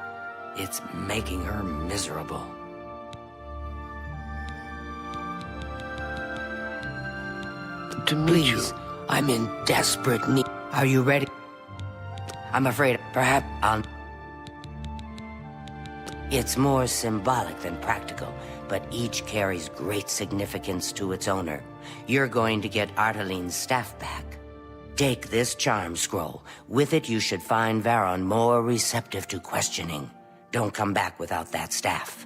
It's making her miserable. Please, I'm in desperate need. Are you ready? I'm afraid perhaps I'll... It's more symbolic than practical, but each carries great significance to its owner. You're going to get Ardaline's staff back. Take this charm scroll. With it, you should find Varen more receptive to questioning. Don't come back without that staff.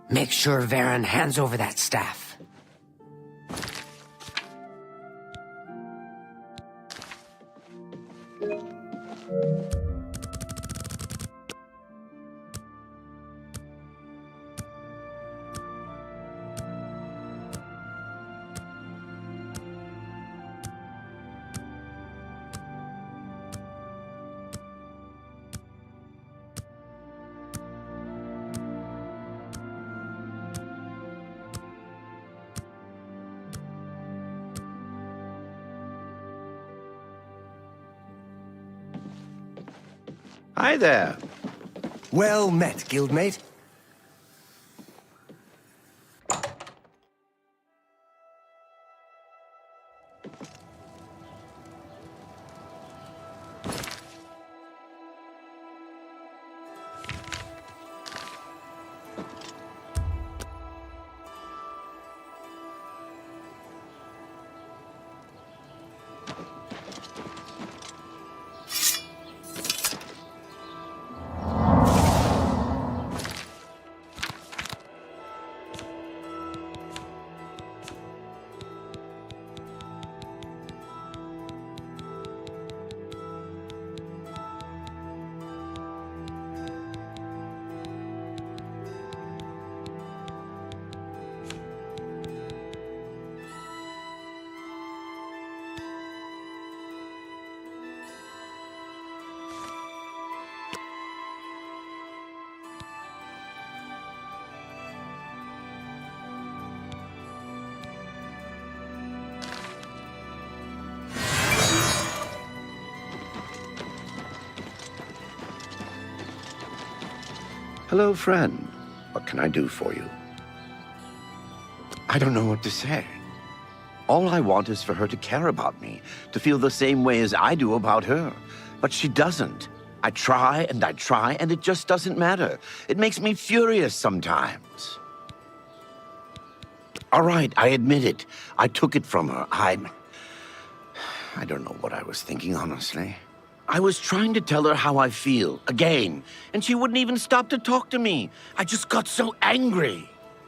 Make sure Varen hands over that staff. Hi there. Well met, guildmate. Hello, friend. What can I do for you? I don't know what to say. All I want is for her to care about me, to feel the same way as I do about her. But she doesn't. I try, and it just doesn't matter. It makes me furious sometimes. All right, I admit it. I took it from her. I don't know what I was thinking, honestly. I was trying to tell her how I feel, again, and she wouldn't even stop to talk to me. I just got so angry.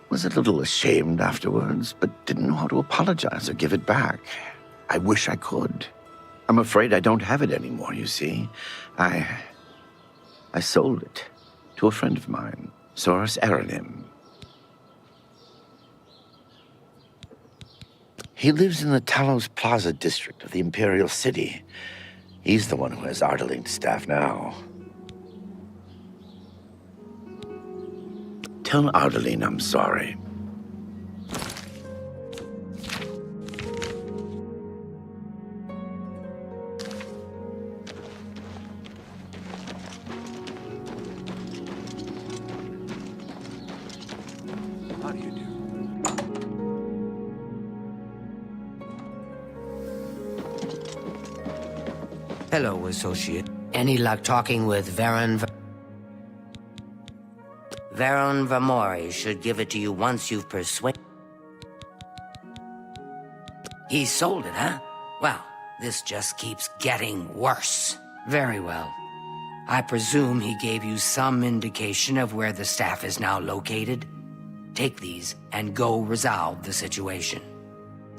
Was a little ashamed afterwards, but didn't know how to apologize or give it back. I wish I could. I'm afraid I don't have it anymore, you see. I sold it to a friend of mine, Soros Aranim. He lives in the Talos Plaza district of the Imperial City. He's the one who has Ardaline's staff now. Tell Ardaline I'm sorry. How do you do? Hello, associate. Any luck talking with Varon Vamori should give it to you once you've persuaded. He sold it, huh? Well, this just keeps getting worse. Very well. I presume he gave you some indication of where the staff is now located? Take these and go resolve the situation.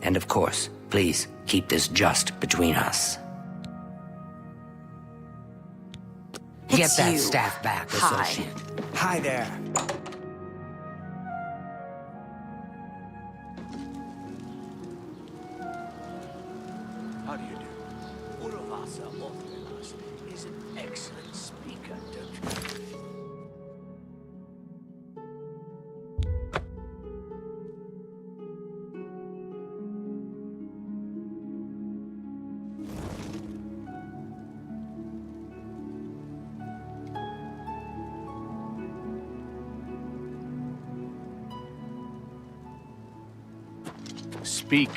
And of course, please keep this just between us. Get that you. staff back, Hi. associate. Hi there. How do you do? Uravasa Othrelas is an excellent speaker, don't you? Speak.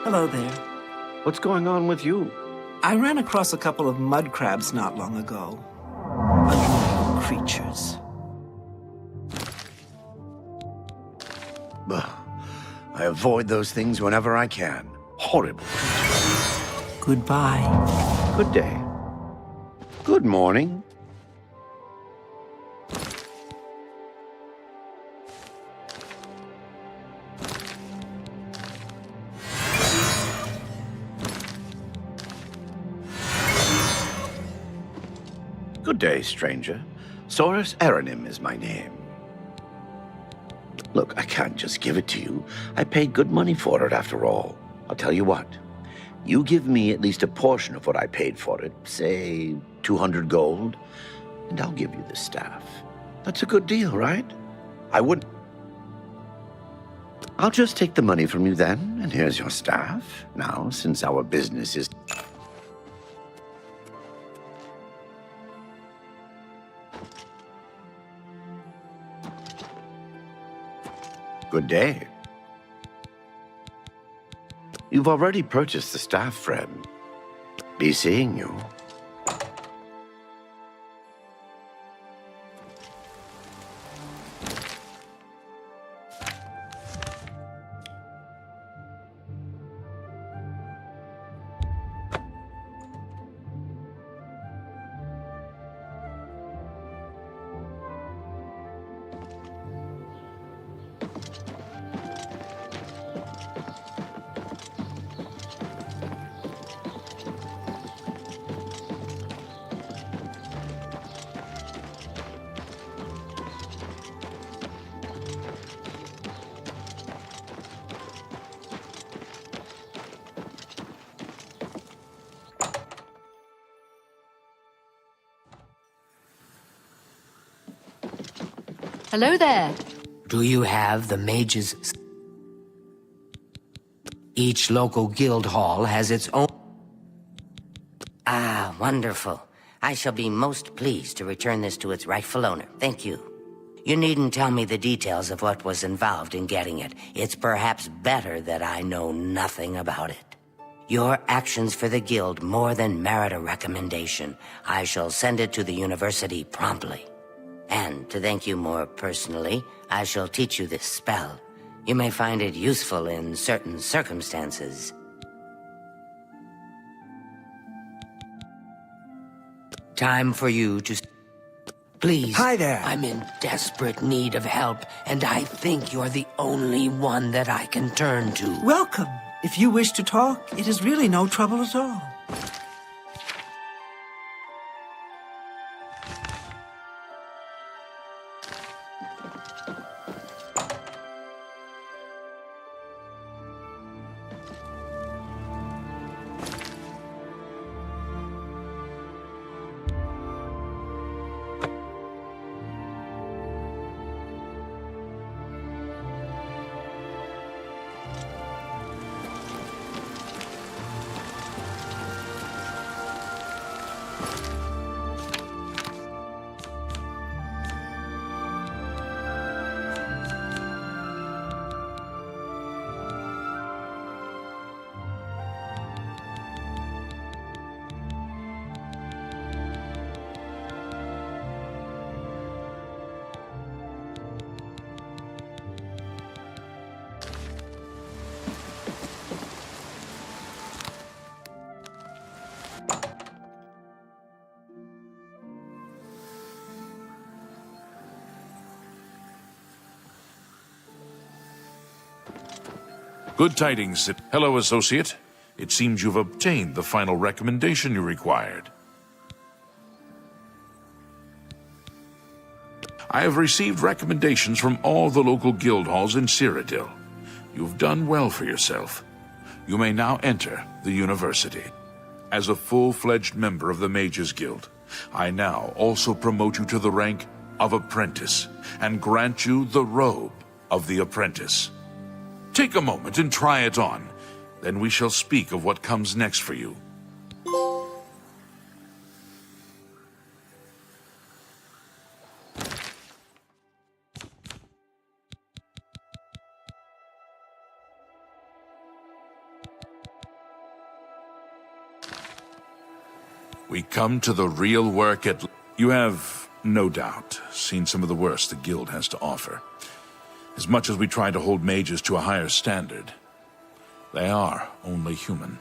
Hello there. What's going on with you? I ran across a couple of mud crabs not long ago. Unusual creatures. I avoid those things whenever I can. Horrible. Goodbye. Good day. Good morning. Good day, stranger. Saurus Aranim is my name. Look, I can't just give it to you. I paid good money for it, after all. I'll tell you what. You give me at least a portion of what I paid for it, say 200 gold, and I'll give you the staff. That's a good deal, right? I wouldn't... I'll just take the money from you then, and here's your staff. Now, since our business is... Good day. You've already purchased the staff, friend. Be seeing you. Hello there. Do you have the mages? Each local guild hall has its own... Ah, wonderful. I shall be most pleased to return this to its rightful owner. Thank you. You needn't tell me the details of what was involved in getting it. It's perhaps better that I know nothing about it. Your actions for the Guild more than merit a recommendation. I shall send it to the university promptly. And to thank you more personally, I shall teach you this spell. You may find it useful in certain circumstances. Time for you to... Please. Hi there. I'm in desperate need of help, and I think you're the only one that I can turn to. Welcome. If you wish to talk, it is really no trouble at all. Good tidings. Hello, Associate. It seems you've obtained the final recommendation you required. I have received recommendations from all the local guild halls in Cyrodiil. You've done well for yourself. You may now enter the university. As a full-fledged member of the Mages Guild, I now also promote you to the rank of Apprentice and grant you the robe of the Apprentice. Take a moment and try it on. Then we shall speak of what comes next for you. We come to the real work at... You have, no doubt, seen some of the worst the Guild has to offer. As much as we try to hold mages to a higher standard, they are only human.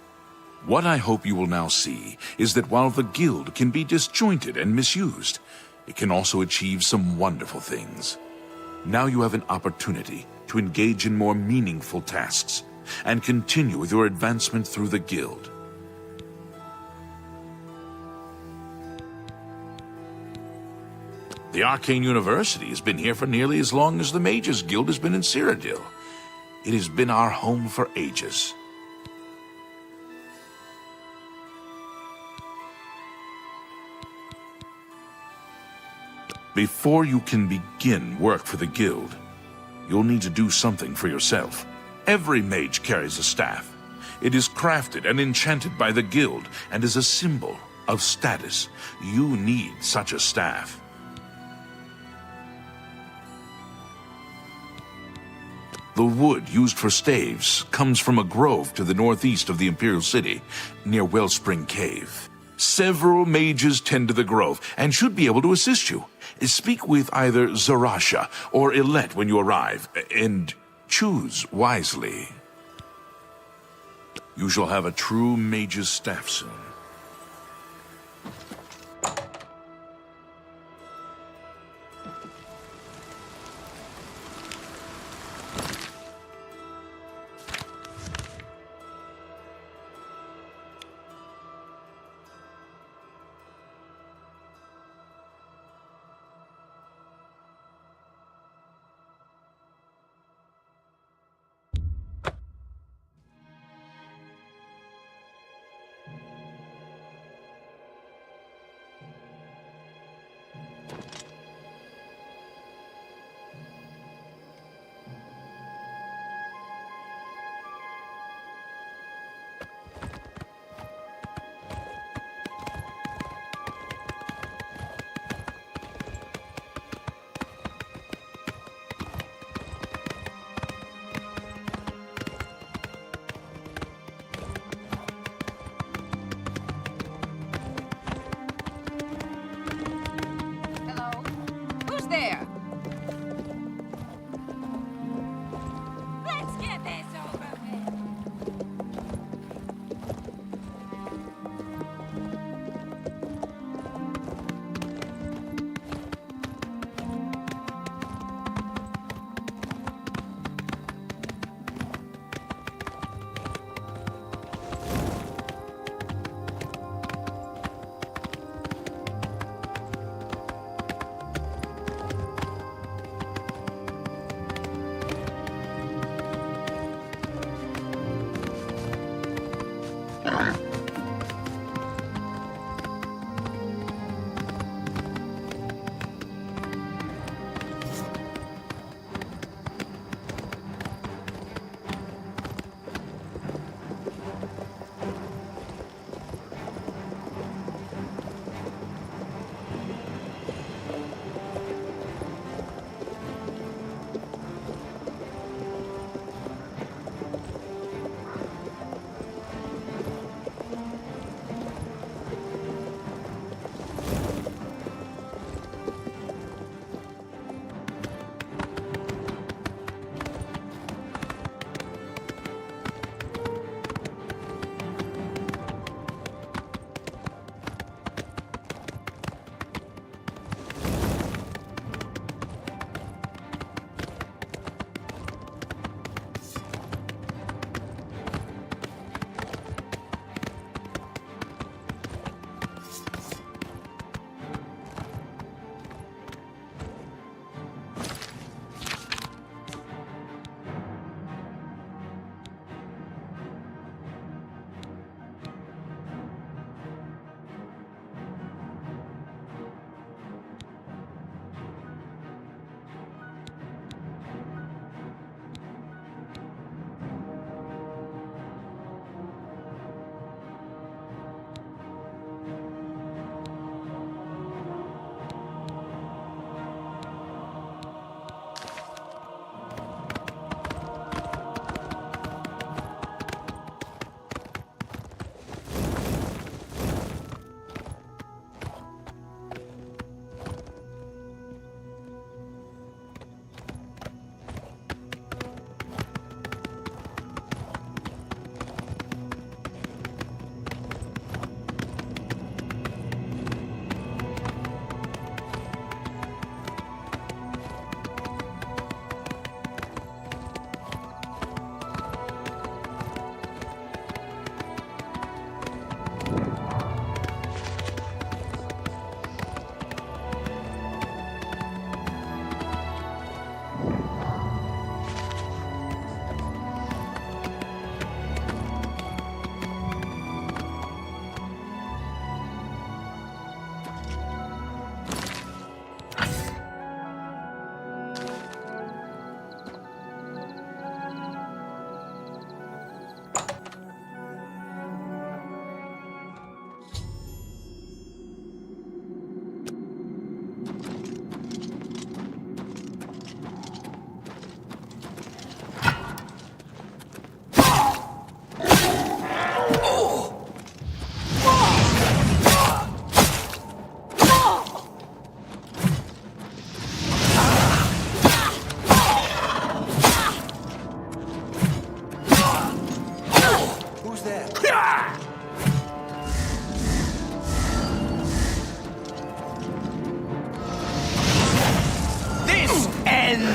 What I hope you will now see is that while the Guild can be disjointed and misused, it can also achieve some wonderful things. Now you have an opportunity to engage in more meaningful tasks and continue with your advancement through the Guild. The Arcane University has been here for nearly as long as the Mages Guild has been in Cyrodiil. It has been our home for ages. Before you can begin work for the Guild, you'll need to do something for yourself. Every mage carries a staff. It is crafted and enchanted by the Guild and is a symbol of status. You need such a staff. The wood used for staves comes from a grove to the northeast of the Imperial City, near Wellspring Cave. Several mages tend to the grove and should be able to assist you. Speak with either Zarasha or Ilette when you arrive, and choose wisely. You shall have a true mage's staff soon.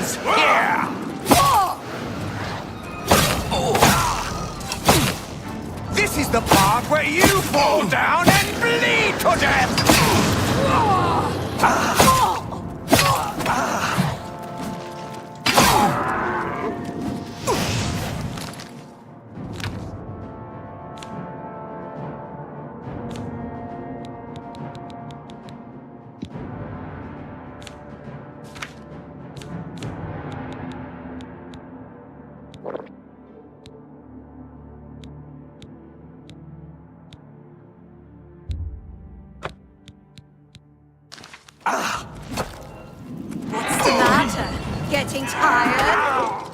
ends here! This is the part where you fall down and bleed to death! What's the matter? Getting tired?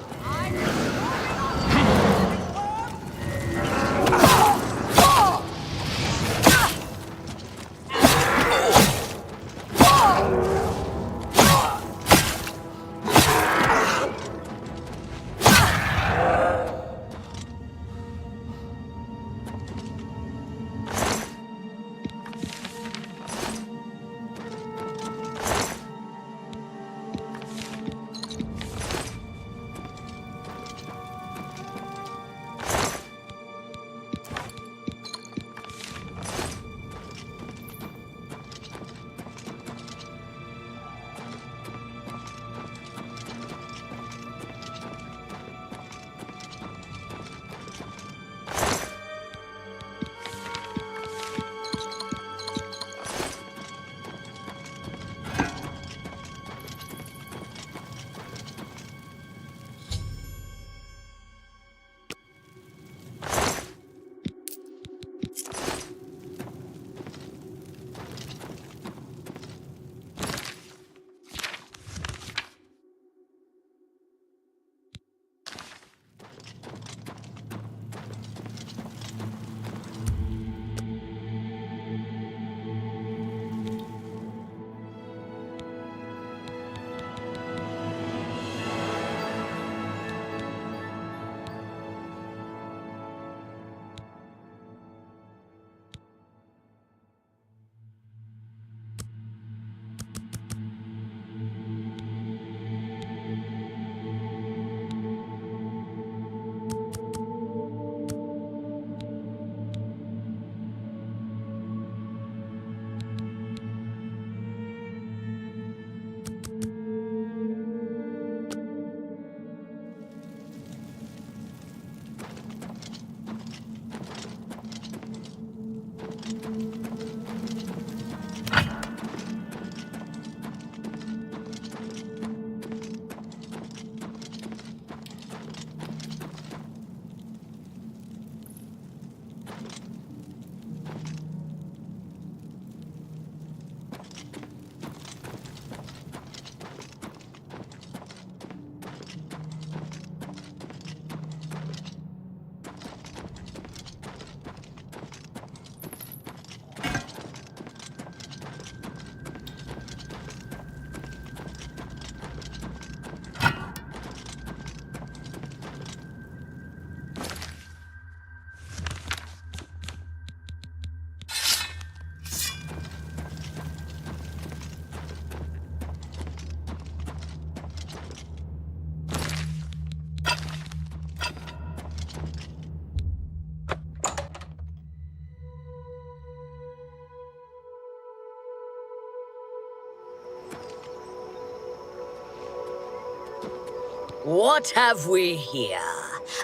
What have we here?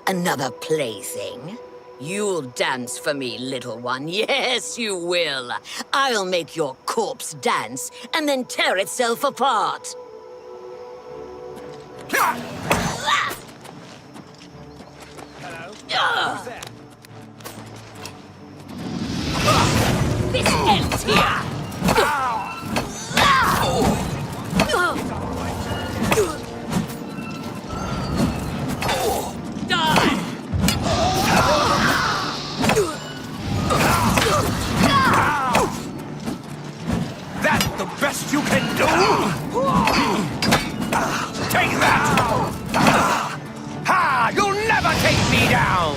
Another plaything? You'll dance for me, little one. Yes, you will. I'll make your corpse dance and then tear itself apart. Hello? Who's there? This ends here! That's the best you can do? Take that! Ha! You'll never take me down!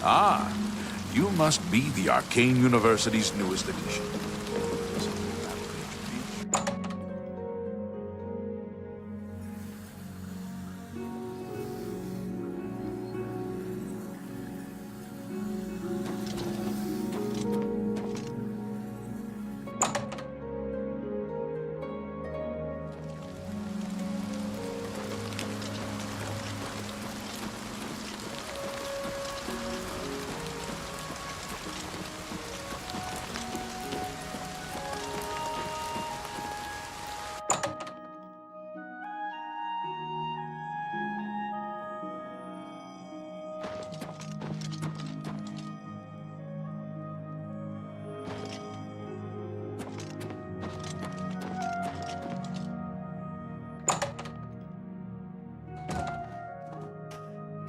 Ah, you must be the Arcane University's newest edition.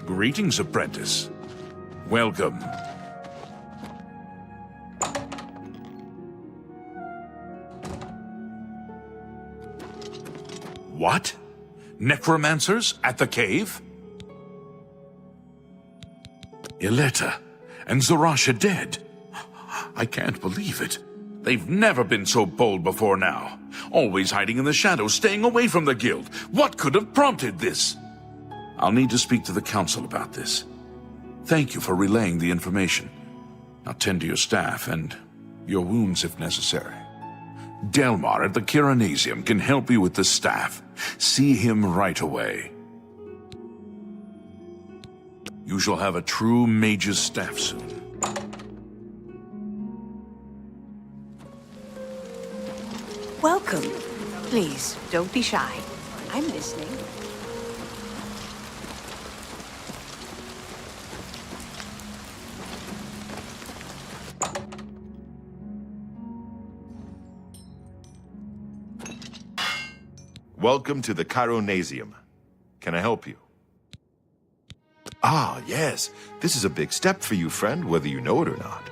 Greetings, apprentice. Welcome. What? Necromancers at the cave? Ileta and Zarasha dead. I can't believe it. They've never been so bold before now. Always hiding in the shadows, staying away from the guild. What could have prompted this? I'll need to speak to the council about this. Thank you for relaying the information. Now tend to your staff and your wounds if necessary. Delmar at the Kiranasium can help you with the staff. See him right away. You shall have a true mage's staff soon. Welcome. Please, don't be shy. I'm listening. Welcome to the Chironasium. Can I help you? Ah, yes. This is a big step for you, friend, whether you know it or not.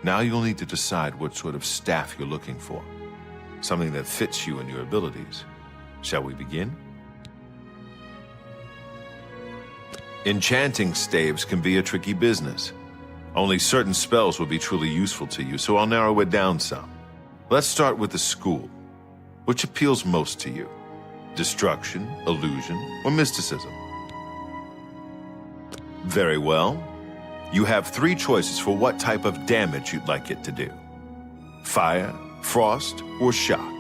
Now you'll need to decide what sort of staff you're looking for. Something that fits you and your abilities. Shall we begin? Enchanting staves can be a tricky business. Only certain spells will be truly useful to you, so I'll narrow it down some. Let's start with the school. Which appeals most to you? Destruction, illusion, or mysticism? Very well. You have 3 choices for what type of damage you'd like it to do. Fire, frost, or shock.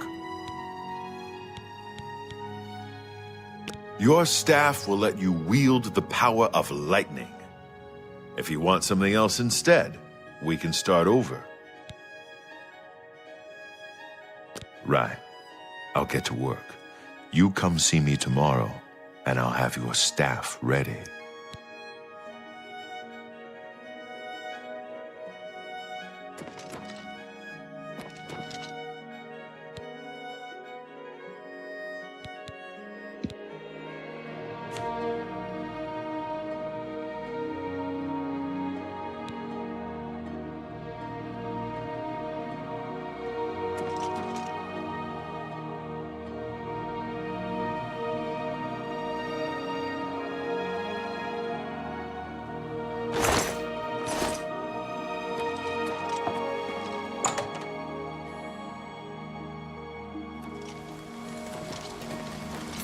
Your staff will let you wield the power of lightning. If you want something else instead, we can start over. Right. I'll get to work. You come see me tomorrow, and I'll have your staff ready.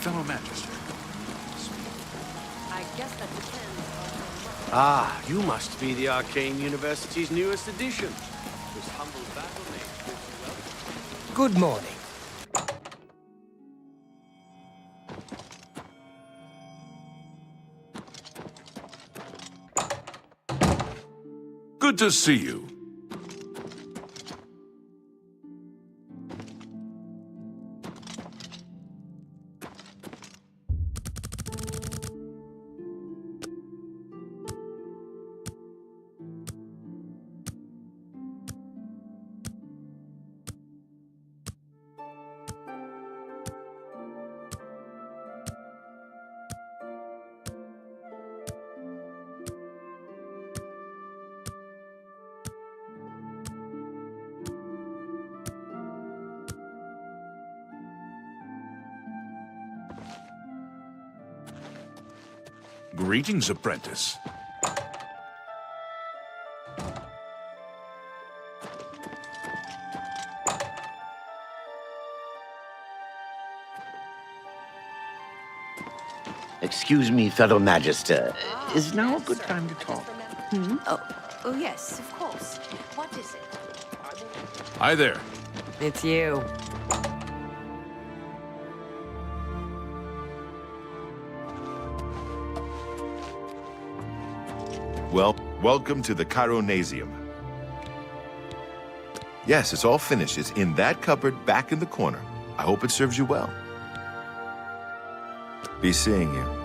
Fellow Magister. I guess that depends on... Ah, you must be the Arcane University's newest edition. This humble battle mage gives you welcome. Good morning. Good to see you. Greetings, apprentice. Excuse me, fellow Magister. Is now a good time to talk? Oh, yes, of course. What is it? Hi there. It's you. Well, welcome to the Chironasium. Yes, it's all finished. It's in that cupboard back in the corner. I hope it serves you well. Be seeing you.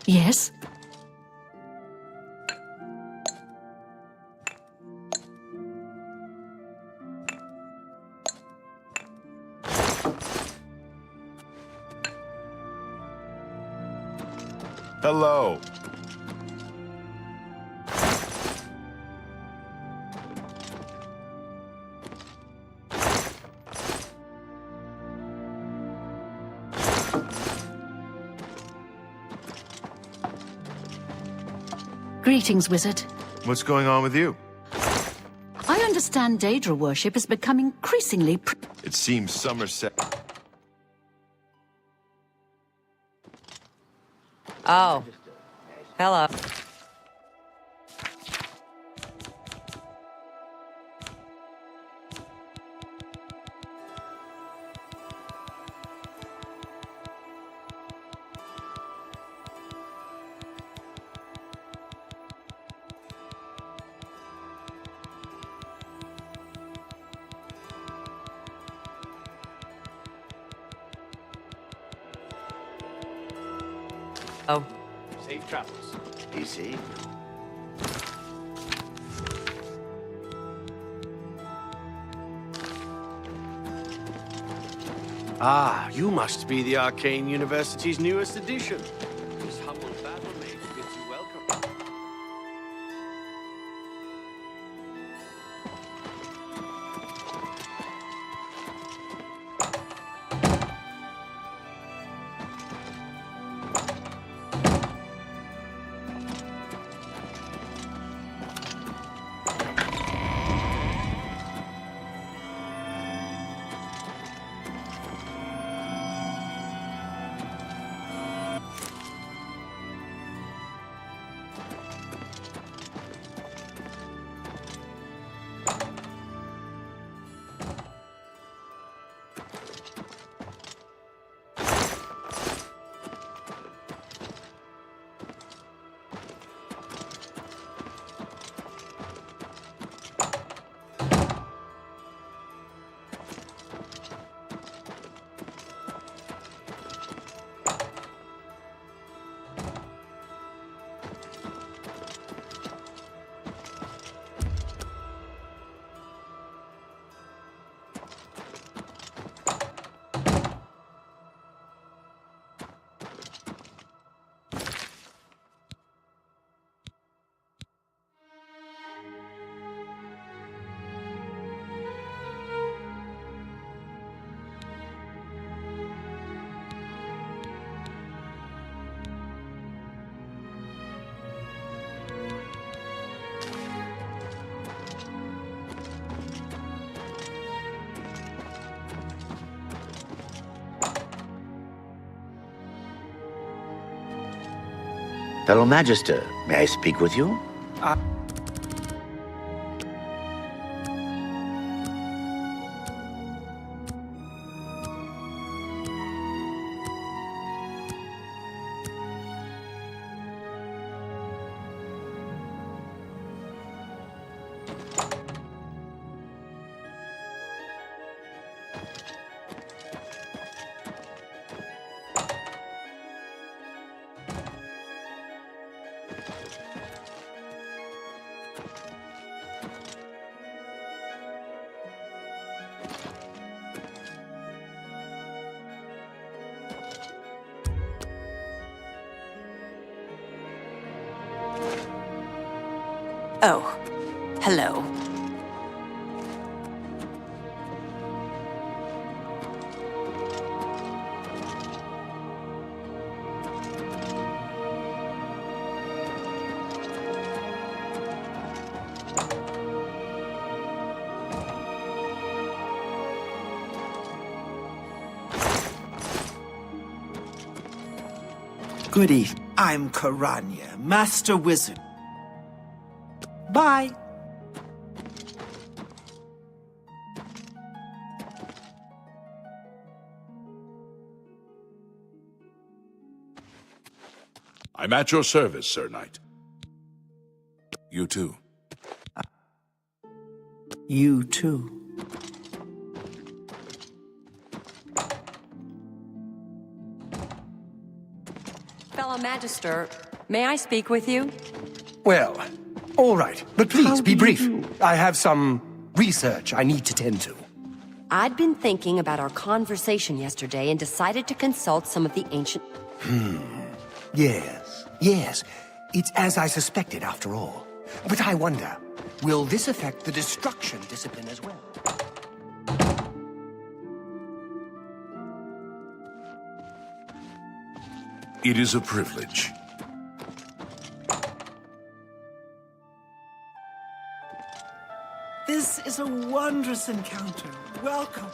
Yes? Hello. Greetings, wizard. What's going on with you? I understand Daedra worship is becoming increasingly... It seems Somerset... Oh. Hello. Oh. Safe travels. You see? Ah, you must be the Arcane University's newest addition. This humble battle-mate bids you welcome. Fellow Magister, may I speak with you? Oh, hello. Good evening. I'm Karanya, Master Wizard. Bye. I'm at your service, Sir Knight. You too. You too. Fellow Magister, may I speak with you? Well, all right, but please be brief. I have some research I need to tend to. I'd been thinking about our conversation yesterday and decided to consult some of the ancient... Yes. It's as I suspected after all. But I wonder, will this affect the destruction discipline as well? It is a privilege. This is a wondrous encounter. Welcome.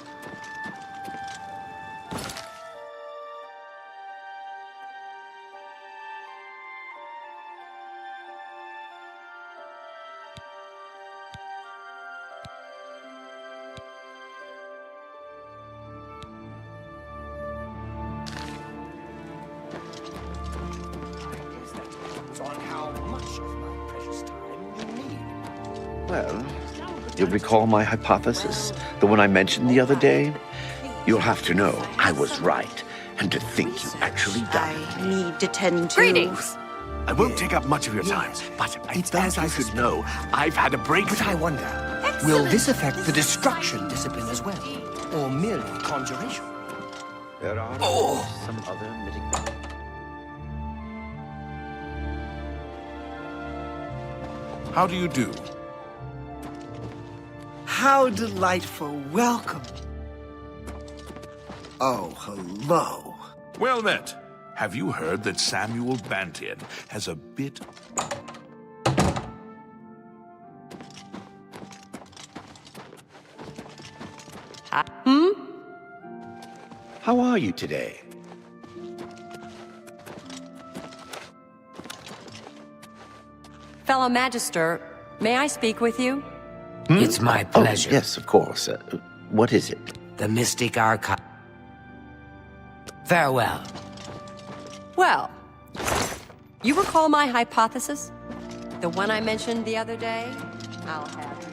On how much of my precious time you need. Well, you'll recall my hypothesis, the one I mentioned the other day? You'll have to know I was right, and to think you actually died. I need to tend to... Greetings. I won't take up much of your time, but I thought you should know I've had a breakthrough. But I wonder, will this affect the destruction discipline as well? Or merely conjuration? There are some other mitigating... How do you do? How delightful. Welcome. Oh, hello. Well met. Have you heard that Samuel Bantian has a bit... How are you today? Fellow Magister, may I speak with you? It's my pleasure. Oh, yes, of course. What is it? The Mystic Archive. Farewell. Well, you recall my hypothesis? The one I mentioned the other day? I'll have you.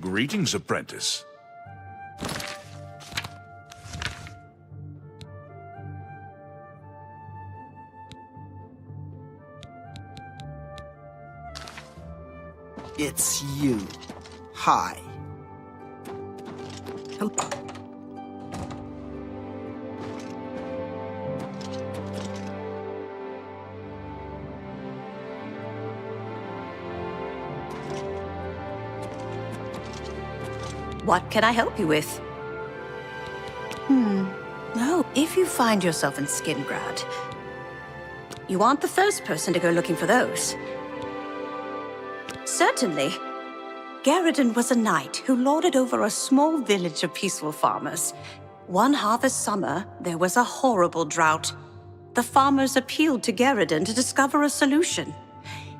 Greetings, apprentice. It's you. Hi. What can I help you with? No, if you find yourself in Skingrad, you aren't the first person to go looking for those. Certainly. Garridan was a knight who lorded over a small village of peaceful farmers. One harvest summer, there was a horrible drought. The farmers appealed to Garridan to discover a solution.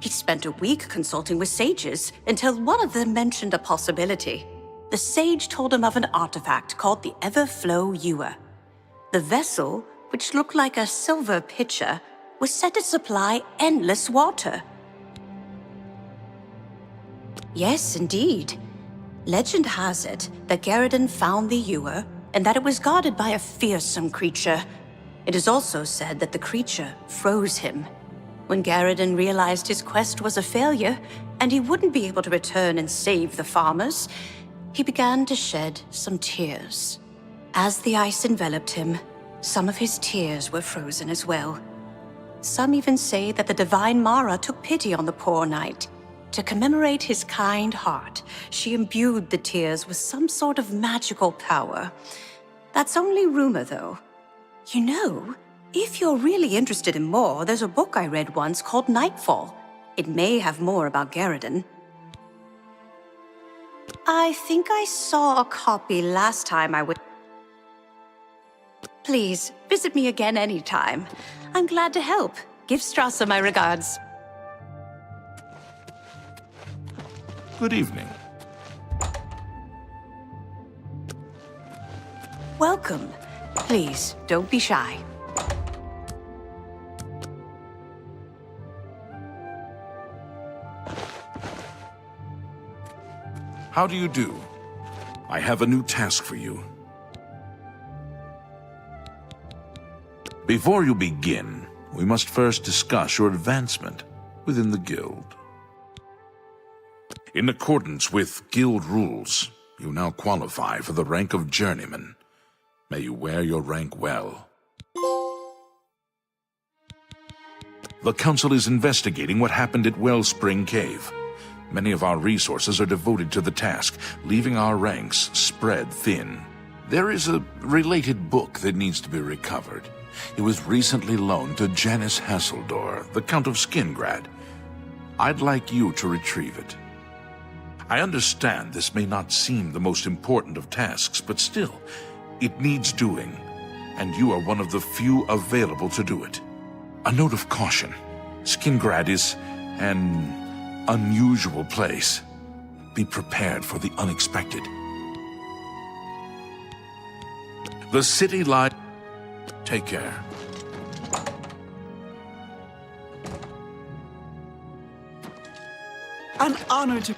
He spent a week consulting with sages until one of them mentioned a possibility. The sage told him of an artifact called the Everflow Ewer. The vessel, which looked like a silver pitcher, was said to supply endless water. Yes, indeed. Legend has it that Garridan found the ewer and that it was guarded by a fearsome creature. It is also said that the creature froze him. When Garridan realized his quest was a failure, and he wouldn't be able to return and save the farmers, he began to shed some tears. As the ice enveloped him, some of his tears were frozen as well. Some even say that the divine Mara took pity on the poor knight. To commemorate his kind heart, she imbued the tears with some sort of magical power. That's only rumor, though. You know, if you're really interested in more, there's a book I read once called Nightfall. It may have more about Garridan. I think I saw a copy last time I would... Please, visit me again anytime. I'm glad to help. Give Strasser my regards. Good evening. Welcome. Please, don't be shy. How do you do? I have a new task for you. Before you begin, we must first discuss your advancement within the guild. In accordance with guild rules, you now qualify for the rank of journeyman. May you wear your rank well. The council is investigating what happened at Wellspring Cave. Many of our resources are devoted to the task, leaving our ranks spread thin. There is a related book that needs to be recovered. It was recently loaned to Janice Hasseldor, the Count of Skingrad. I'd like you to retrieve it. I understand this may not seem the most important of tasks, but still, it needs doing, and you are one of the few available to do it. A note of caution. Skingrad is an unusual place. Be prepared for the unexpected. The city lies... Take care. An honor to...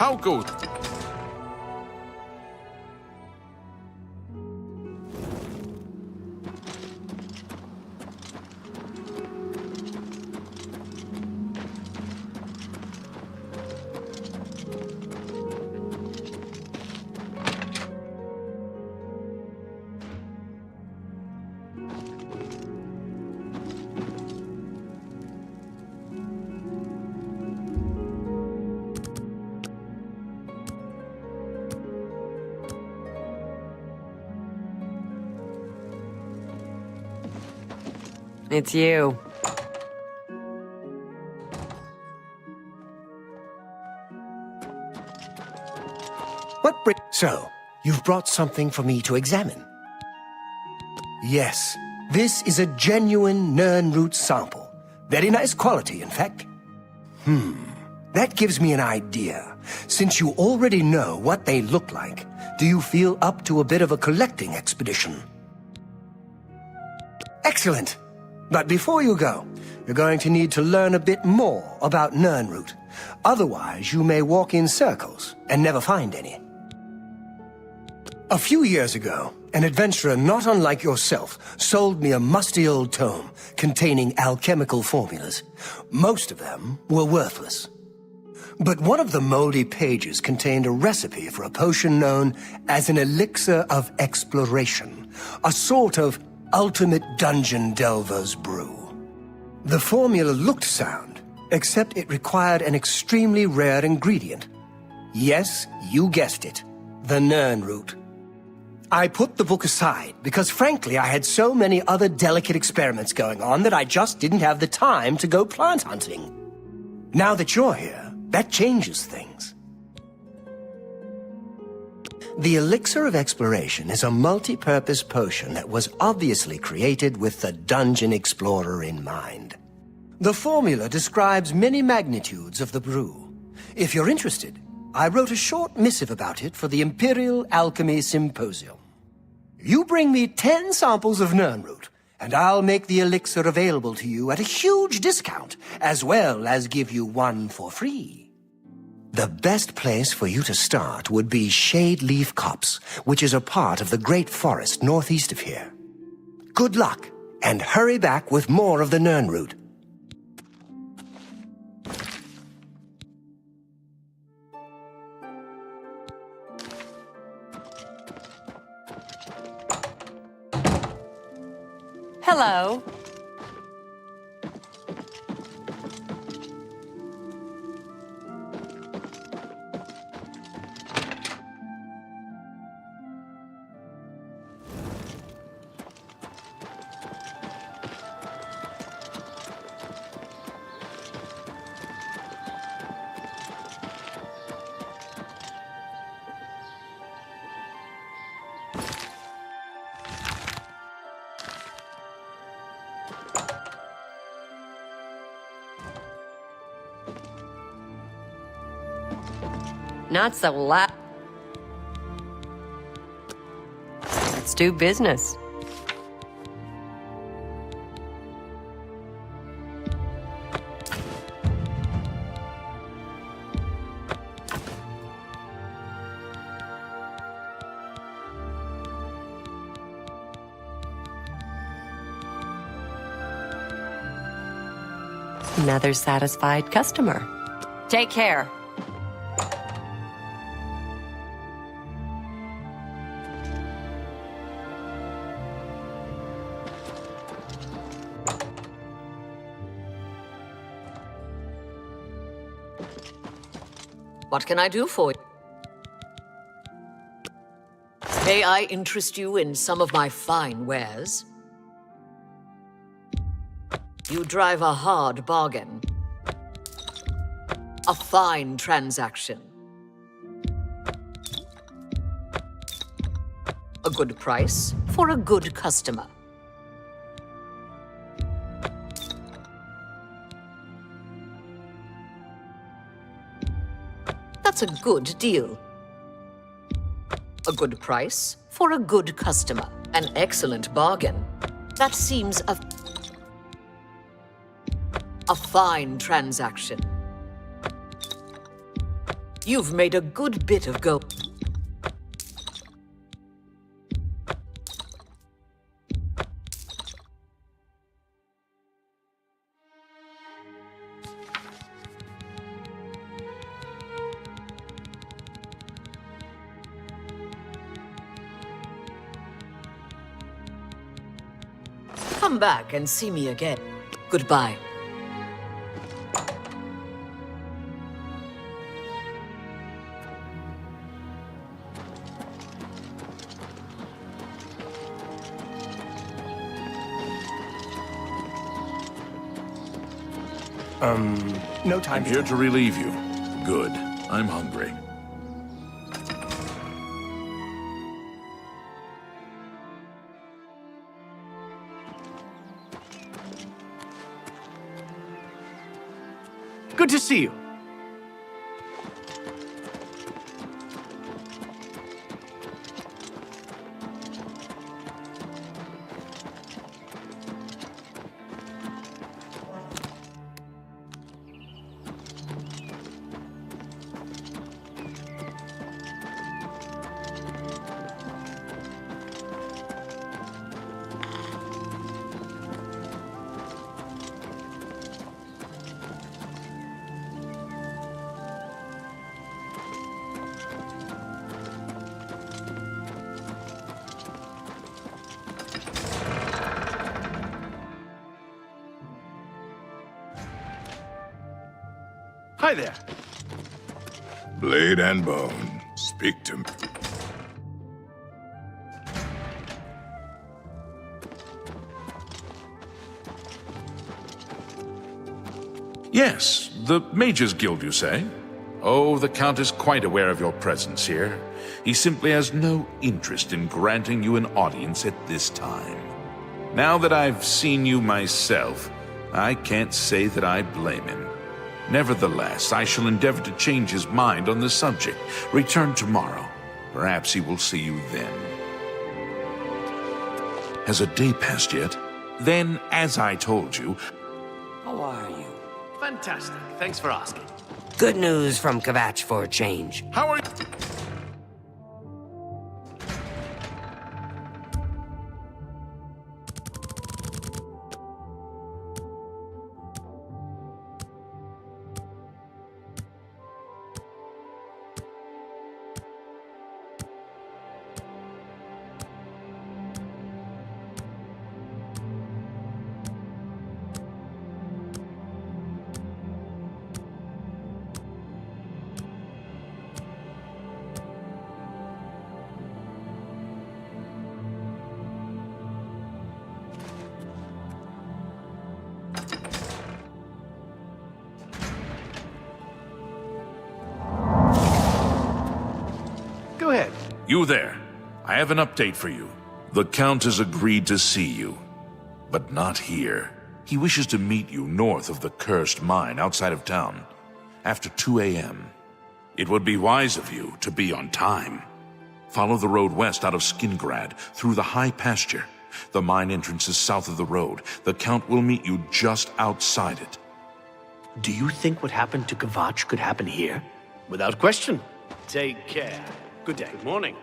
How goes... It's you. So, you've brought something for me to examine? Yes, this is a genuine Nirnroot sample. Very nice quality, in fact. That gives me an idea. Since you already know what they look like, do you feel up to a bit of a collecting expedition? Excellent! But before you go, you're going to need to learn a bit more about Nirnroot. Otherwise, you may walk in circles and never find any. A few years ago, an adventurer not unlike yourself sold me a musty old tome containing alchemical formulas. Most of them were worthless. But one of the moldy pages contained a recipe for a potion known as an elixir of exploration, a sort of ultimate dungeon delver's brew. The formula looked sound, except it required an extremely rare ingredient. Yes, you guessed it, the Nirnroot. I put the book aside because, frankly, I had so many other delicate experiments going on that I just didn't have the time to go plant hunting. Now that you're here, that changes things. The Elixir of Exploration is a multi-purpose potion that was obviously created with the Dungeon Explorer in mind. The formula describes many magnitudes of the brew. If you're interested, I wrote a short missive about it for the Imperial Alchemy Symposium. You bring me 10 samples of Nirnroot, and I'll make the elixir available to you at a huge discount, as well as give you one for free. The best place for you to start would be Shade Leaf Copse, which is a part of the Great Forest northeast of here. Good luck, and hurry back with more of the Nirnroot. Hello. Not so loud. Let's do business. Another satisfied customer. Take care. What can I do for you? May I interest you in some of my fine wares? You drive a hard bargain. A fine transaction. A good price for a good customer. That's a good deal. A good price for a good customer. An excellent bargain. That seems a fine transaction. You've made a good bit of gold. Come back and see me again. Goodbye. No time. I'm here to relieve you. Good. I'm hungry. Good to see you. Hi there. Blade and bone, speak to me. Yes, the Mages Guild, you say? Oh, the Count is quite aware of your presence here. He simply has no interest in granting you an audience at this time. Now that I've seen you myself, I can't say that I blame him. Nevertheless, I shall endeavor to change his mind on the subject. Return tomorrow. Perhaps he will see you then. Has a day passed yet? Then, as I told you... How are you? Fantastic. Thanks for asking. Good news from Kvatch for a change. How are you? Go ahead. You there. I have an update for you. The Count has agreed to see you, but not here. He wishes to meet you north of the cursed mine outside of town, after 2 a.m. It would be wise of you to be on time. Follow the road west out of Skingrad, through the high pasture. The mine entrance is south of the road. The Count will meet you just outside it. Do you think what happened to Kvatch could happen here? Without question. Take care. Good day. Good morning.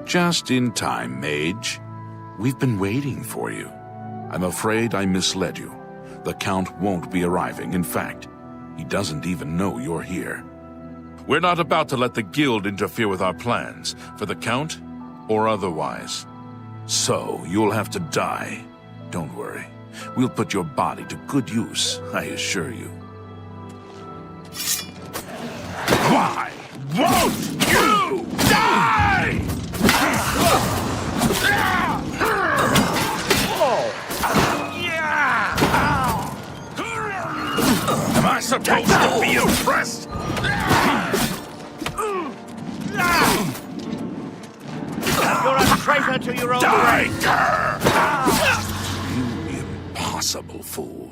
Just in time, Mage. We've been waiting for you. I'm afraid I misled you. The Count won't be arriving. In fact, he doesn't even know you're here. We're not about to let the Guild interfere with our plans, for the Count or otherwise. So, you'll have to die. Don't worry. We'll put your body to good use, I assure you. Why won't you die? Am I supposed to be impressed? You're a traitor to your own Die, race! You impossible fool.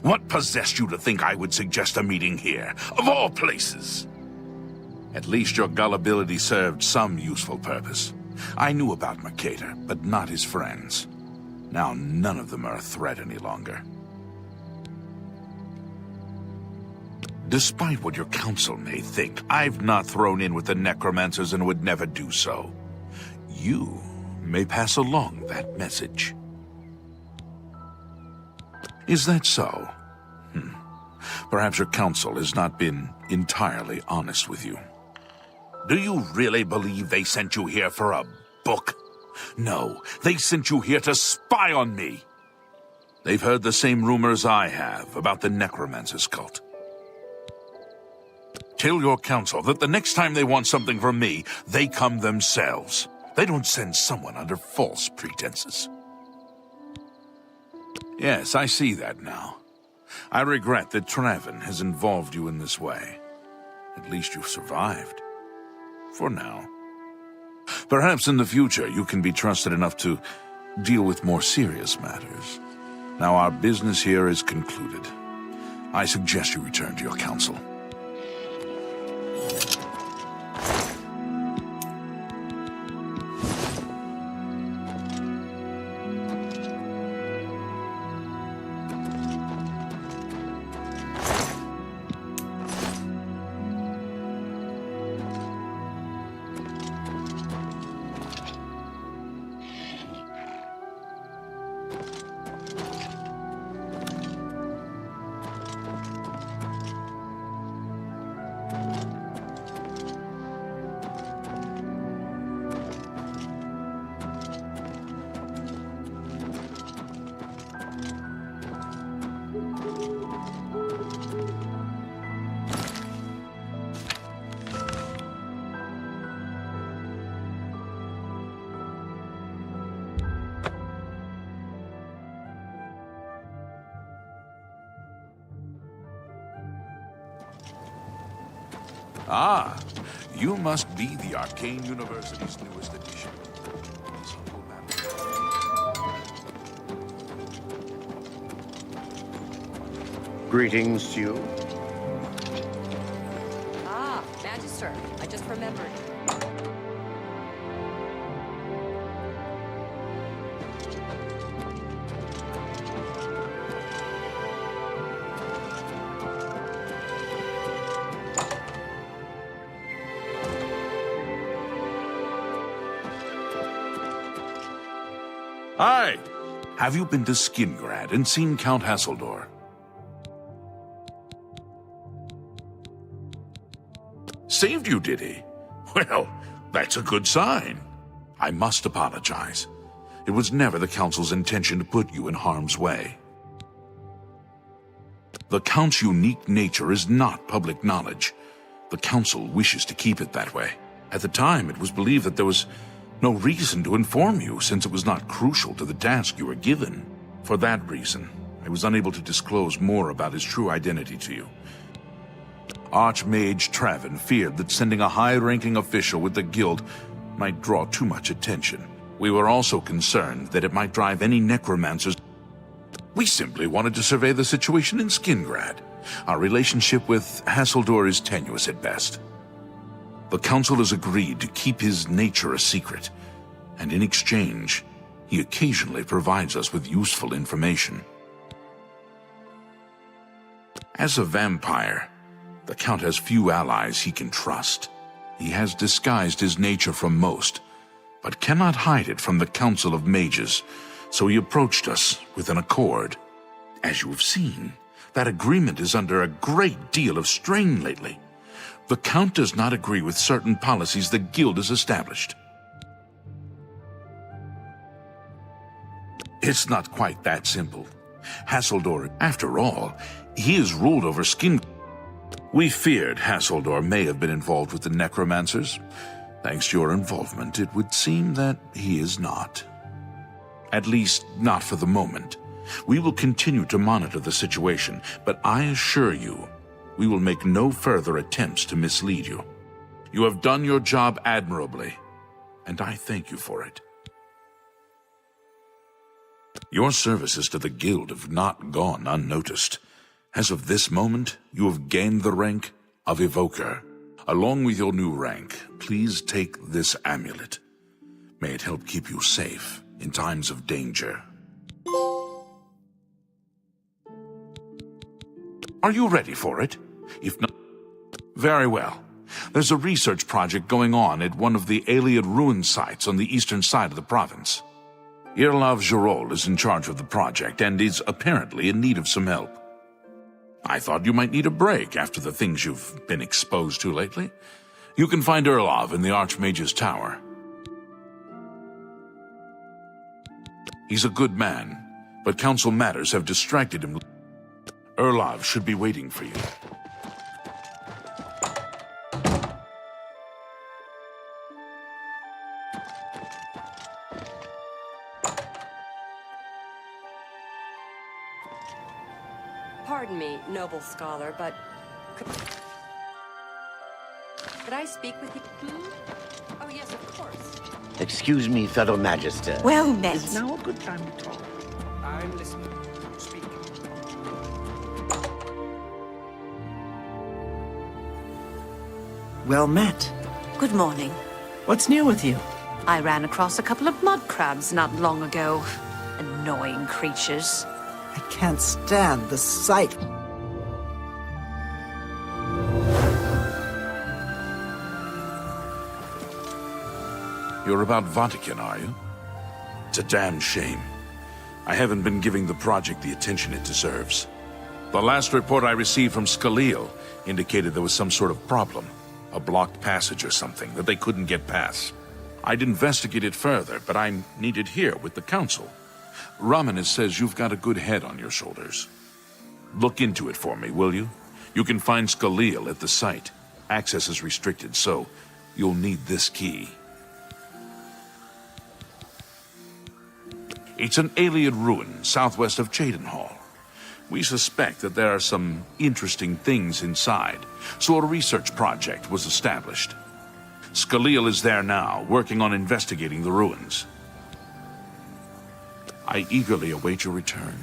What possessed you to think I would suggest a meeting here, of all places? At least your gullibility served some useful purpose. I knew about Mercator, but not his friends. Now none of them are a threat any longer. Despite what your council may think, I've not thrown in with the necromancers and would never do so. You may pass along that message. Is that so? Perhaps your council has not been entirely honest with you. Do you really believe they sent you here for a book? No, they sent you here to spy on me. They've heard the same rumors I have about the necromancer's cult. Tell your council that the next time they want something from me, they come themselves. They don't send someone under false pretenses. Yes, I see that now. I regret that Traven has involved you in this way. At least you've survived. For now. Perhaps in the future you can be trusted enough to deal with more serious matters. Now our business here is concluded. I suggest you return to your council. Ah, you must be the Arcane University's newest addition. Greetings to you. Ah, Magister, I just remembered. Hi! Have you been to Skingrad and seen Count Hasseldor? Saved you, did he? Well, that's a good sign. I must apologize. It was never the Council's intention to put you in harm's way. The Count's unique nature is not public knowledge. The Council wishes to keep it that way. At the time, it was believed that there was no reason to inform you, since it was not crucial to the task you were given. For that reason, I was unable to disclose more about his true identity to you. Archmage Traven feared that sending a high-ranking official with the guild might draw too much attention. We were also concerned that it might drive any necromancers. We simply wanted to survey the situation in Skingrad. Our relationship with Hasseldor is tenuous at best. The Council has agreed to keep his nature a secret, and in exchange, he occasionally provides us with useful information. As a vampire, the Count has few allies he can trust. He has disguised his nature from most, but cannot hide it from the Council of Mages, so he approached us with an accord. As you have seen, that agreement is under a great deal of strain lately. The Count does not agree with certain policies the Guild has established. It's not quite that simple. Hasseldor, after all, he is ruled over Skin. We feared Hasseldor may have been involved with the necromancers. Thanks to your involvement, it would seem that he is not. At least, not for the moment. We will continue to monitor the situation, but I assure you, we will make no further attempts to mislead you. You have done your job admirably, and I thank you for it. Your services to the Guild have not gone unnoticed. As of this moment, you have gained the rank of Evoker. Along with your new rank, please take this amulet. May it help keep you safe in times of danger. Are you ready for it? If not, very well. There's a research project going on at one of the Iliad ruin sites on the eastern side of the province. Irlav Jirol is in charge of the project and is apparently in need of some help. I thought you might need a break after the things you've been exposed to lately. You can find Irlav in the Archmage's Tower. He's a good man, but council matters have distracted him. Irlav should be waiting for you. Pardon me, noble scholar, but... Could I speak with you? Oh, yes, of course. Excuse me, fellow Magister. Well met. Is now a good time to talk? I'm listening. Speak. Well met. Good morning. What's new with you? I ran across a couple of mud crabs not long ago. Annoying creatures. I can't stand the sight. You're about Vatican, are you? It's a damn shame. I haven't been giving the project the attention it deserves. The last report I received from Scalil indicated there was some sort of problem. A blocked passage or something that they couldn't get past. I'd investigate it further, but I'm needed here with the council. Ramanis says you've got a good head on your shoulders. Look into it for me, will you? You can find Scalil at the site. Access is restricted, so you'll need this key. It's an Iliad ruin southwest of Cheydinhall. We suspect that there are some interesting things inside, so a research project was established. Scalil is there now, working on investigating the ruins. I eagerly await your return.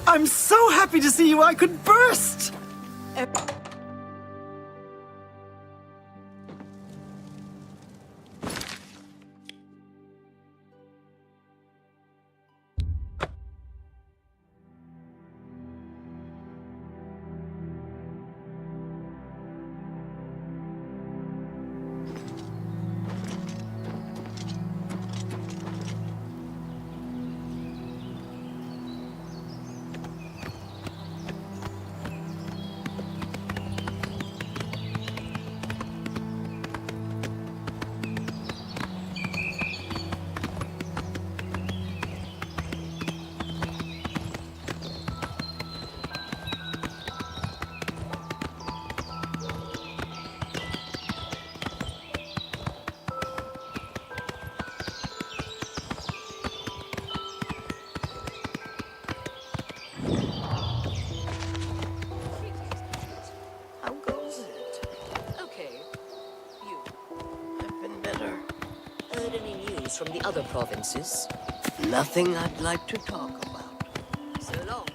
I'm so happy to see you I could burst! From the other provinces? Nothing I'd like to talk about. So long.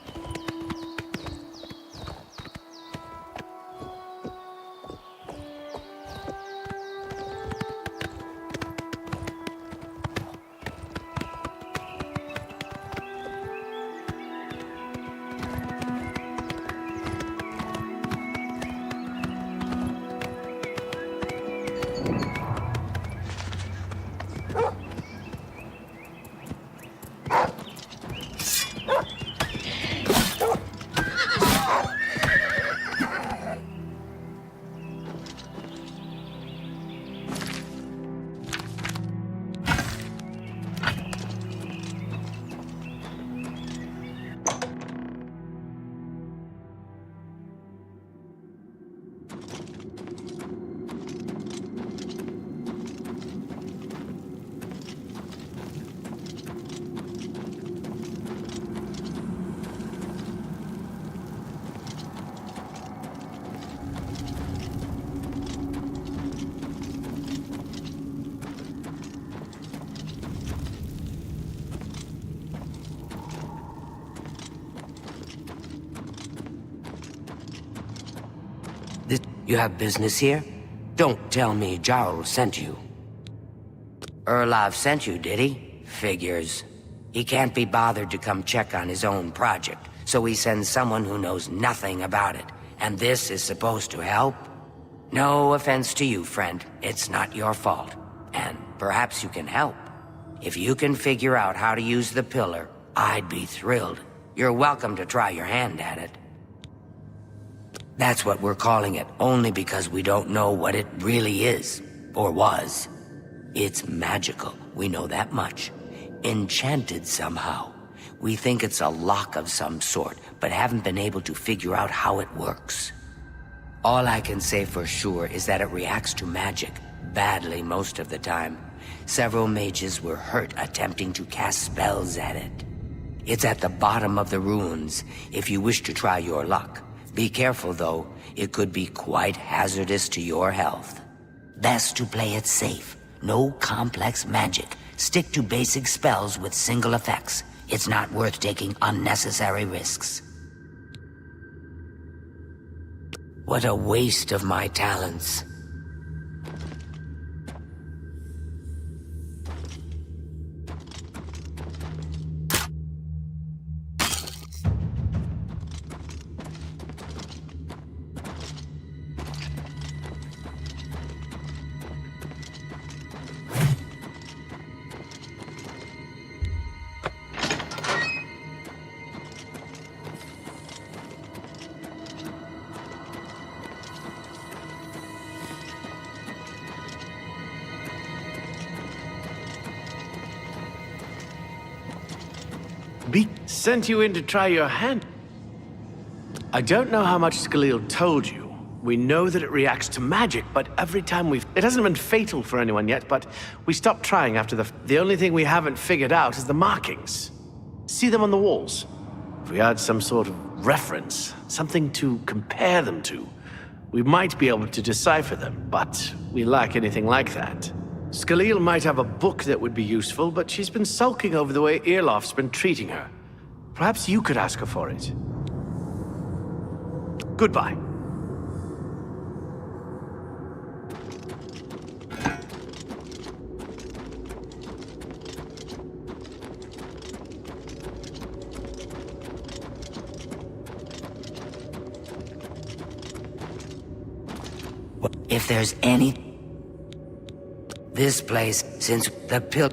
You have business here? Don't tell me Jarl sent you. Erlov sent you, did he? Figures. He can't be bothered to come check on his own project, so he sends someone who knows nothing about it. And this is supposed to help? No offense to you, friend. It's not your fault. And perhaps you can help. If you can figure out how to use the pillar, I'd be thrilled. You're welcome to try your hand at it. That's what we're calling it, only because we don't know what it really is, or was. It's magical, we know that much. Enchanted somehow. We think it's a lock of some sort, but haven't been able to figure out how it works. All I can say for sure is that it reacts to magic, badly most of the time. Several mages were hurt attempting to cast spells at it. It's at the bottom of the ruins, if you wish to try your luck. Be careful, though. It could be quite hazardous to your health. Best to play it safe. No complex magic. Stick to basic spells with single effects. It's not worth taking unnecessary risks. What a waste of my talents. Sent you in to try your hand. I don't know how much Skalil told you. We know that it reacts to magic, but every time it hasn't been fatal for anyone yet, but we stopped trying after the only thing we haven't figured out is the markings. See them on the walls? If we had some sort of reference, something to compare them to, we might be able to decipher them, but we lack anything like that. Skalil might have a book that would be useful, but she's been sulking over the way Irlof's been treating her. Perhaps you could ask her for it. Goodbye. If there's any... This place, since the pill...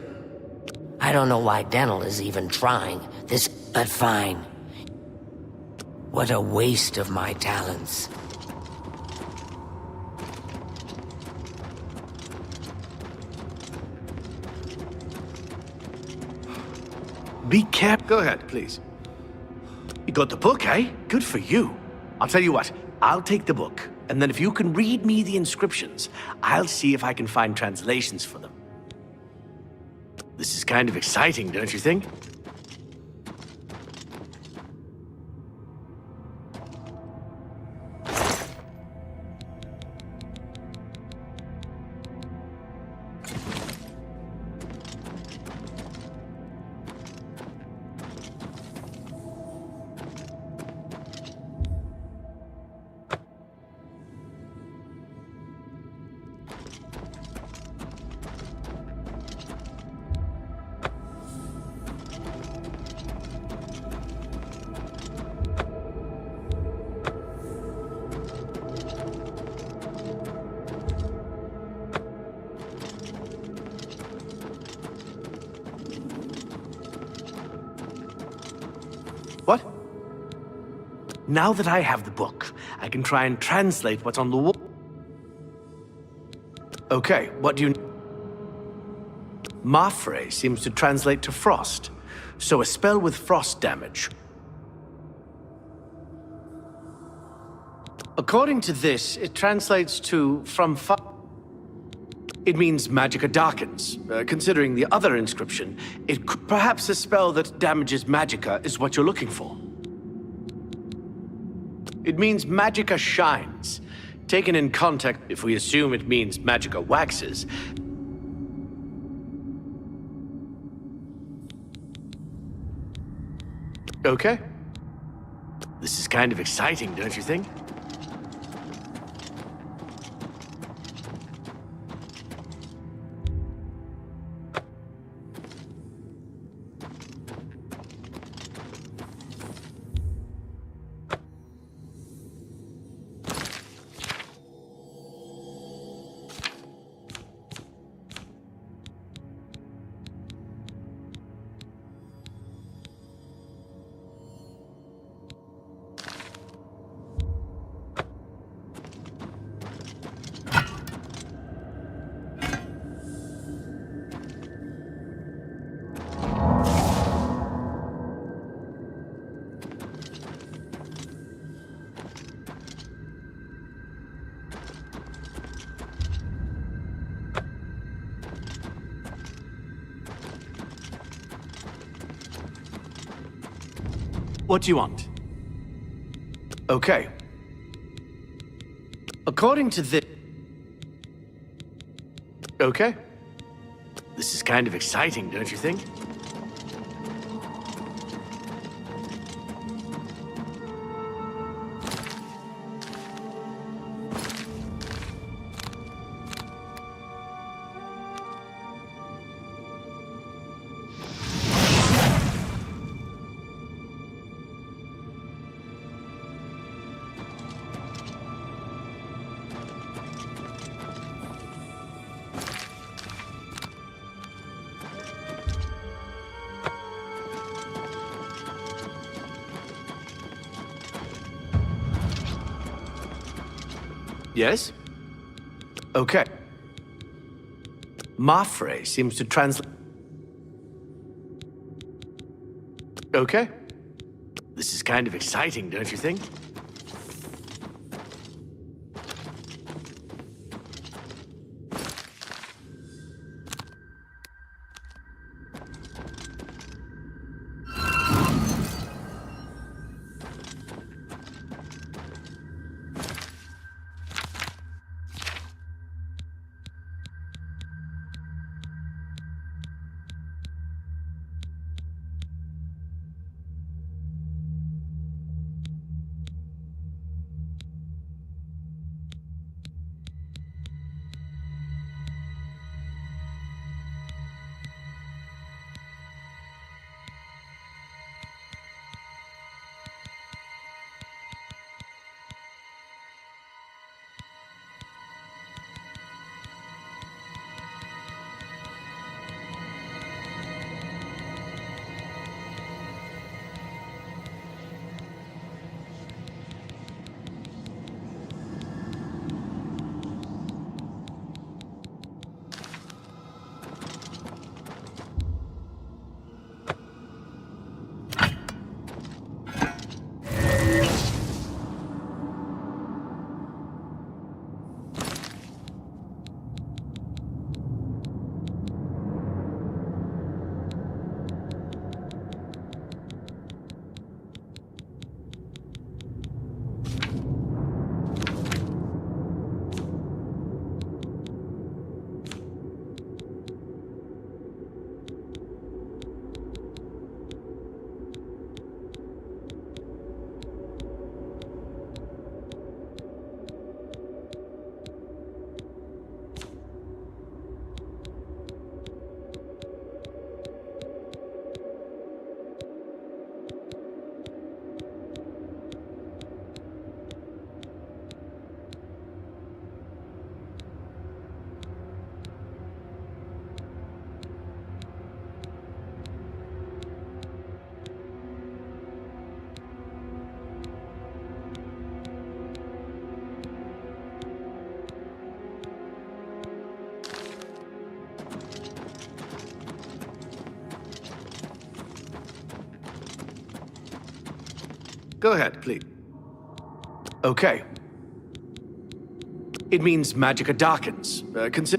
I don't know why Dental is even trying this, but fine. What a waste of my talents. Be careful. Go ahead, please. You got the book, eh? Good for you. I'll tell you what, I'll take the book, and then if you can read me the inscriptions, I'll see if I can find translations for them. This is kind of exciting, don't you think? What? Now that I have the book, I can try and translate what's on the wall. Okay, what do you... Mafre seems to translate to frost, so a spell with frost damage. According to this, it translates to from fire. It means magicka darkens. Considering the other inscription, perhaps a spell that damages magicka is what you're looking for. It means magicka shines. Taken in context, if we assume it means magicka waxes. Okay. This is kind of exciting, don't you think? What do you want? Okay. According to this... Okay. This is kind of exciting, don't you think? Yes? Okay. Mafre seems to translate... Okay. This is kind of exciting, don't you think? Go ahead, please. Okay. It means Magicka darkens.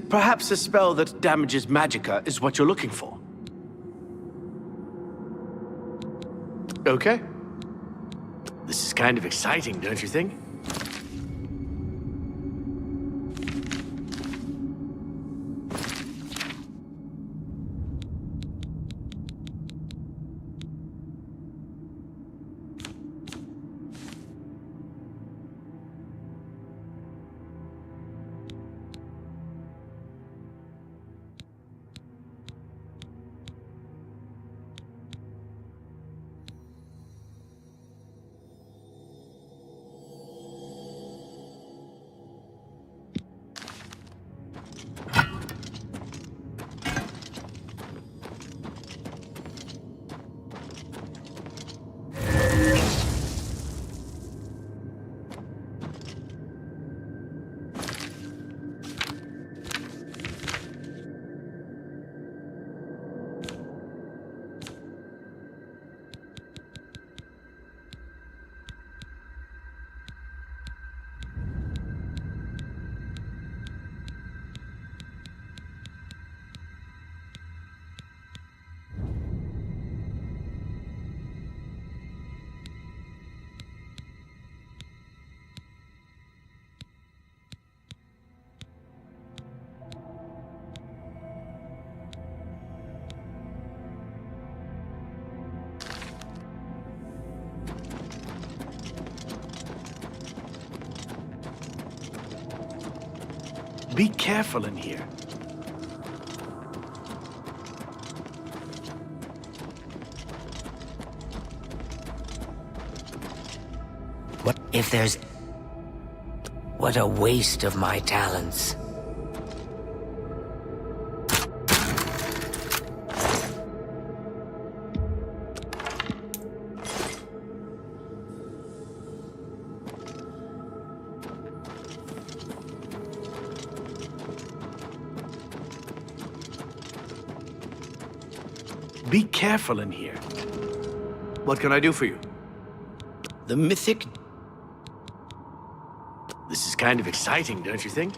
Perhaps a spell that damages Magicka is what you're looking for. Okay. This is kind of exciting, don't you think? Be careful in here. What if there's... What a waste of my talents. Be careful in here. What can I do for you? The mythic... This is kind of exciting, don't you think?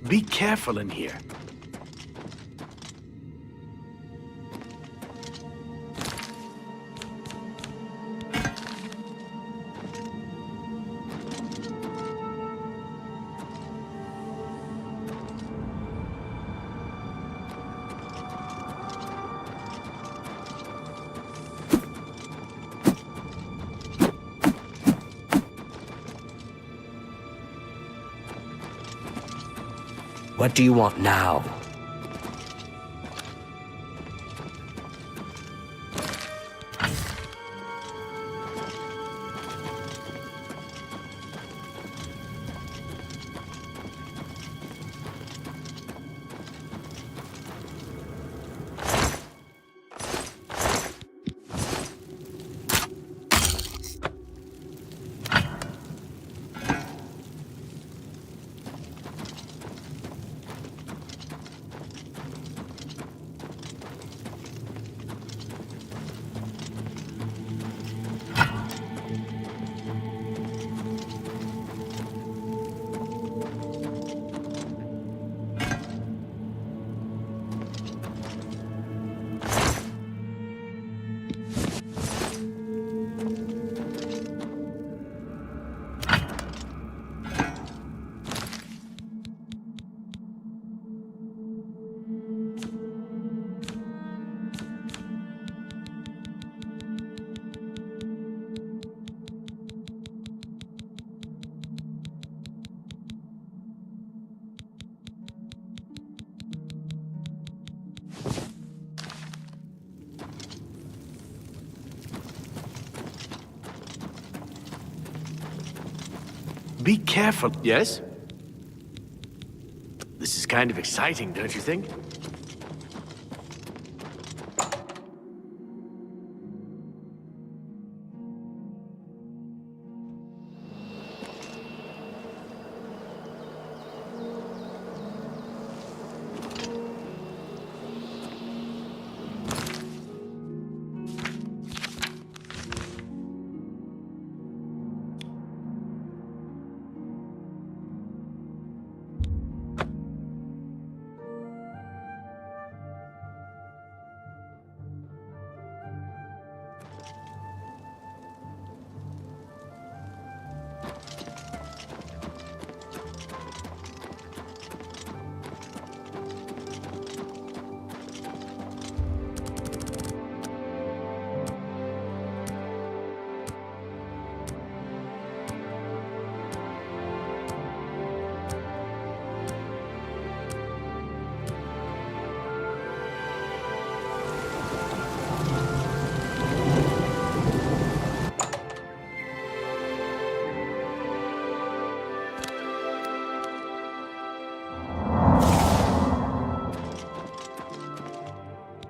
Be careful in here. What do you want now? Be careful. Yes? This is kind of exciting, don't you think?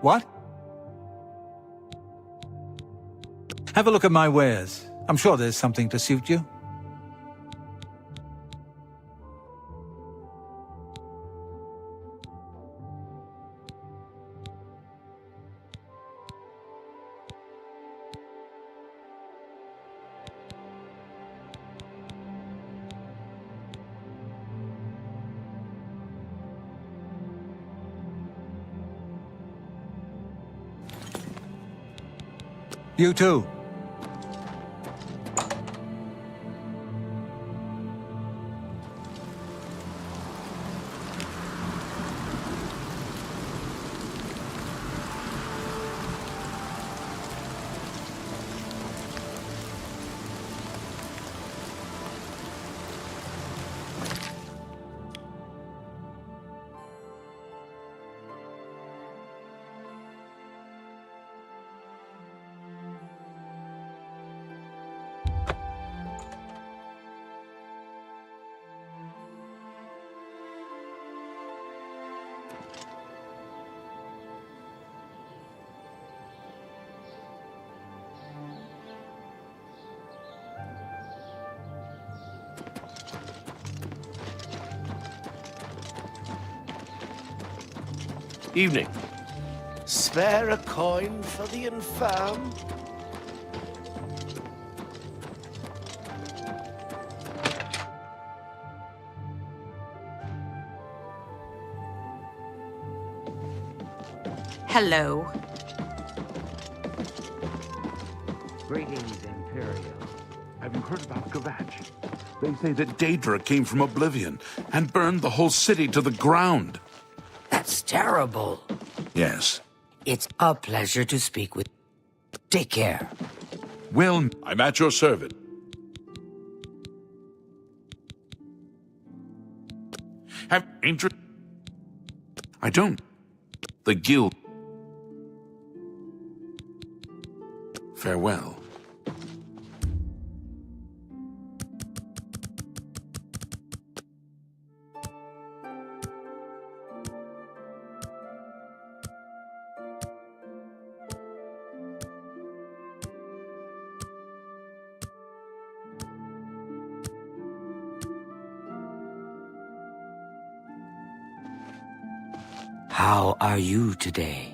What? Have a look at my wares. I'm sure there's something to suit you. You too. Evening. Spare a coin for the infirm? Hello. Greetings, Imperial. Have you heard about Gavach? They say that Daedra came from Oblivion and burned the whole city to the ground. That's terrible. Yes. It's a pleasure to speak with. Take care. Well, I'm at your service. Have interest. I don't. The guild. Farewell. How are you today?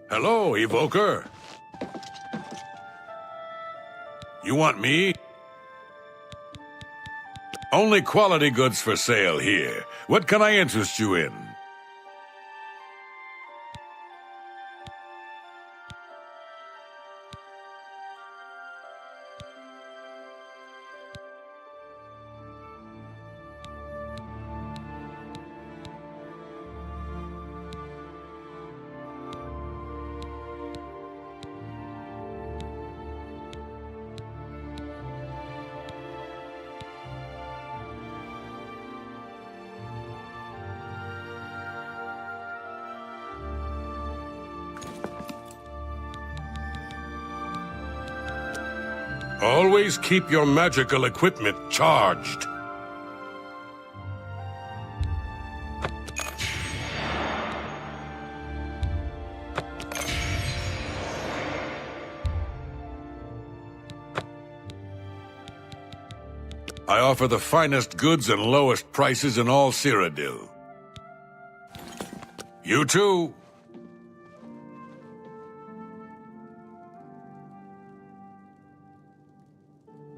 Hello, Evoker. You want me? Only quality goods for sale here. What can I interest you in? Always keep your magical equipment charged. I offer the finest goods and lowest prices in all Cyrodiil. You too.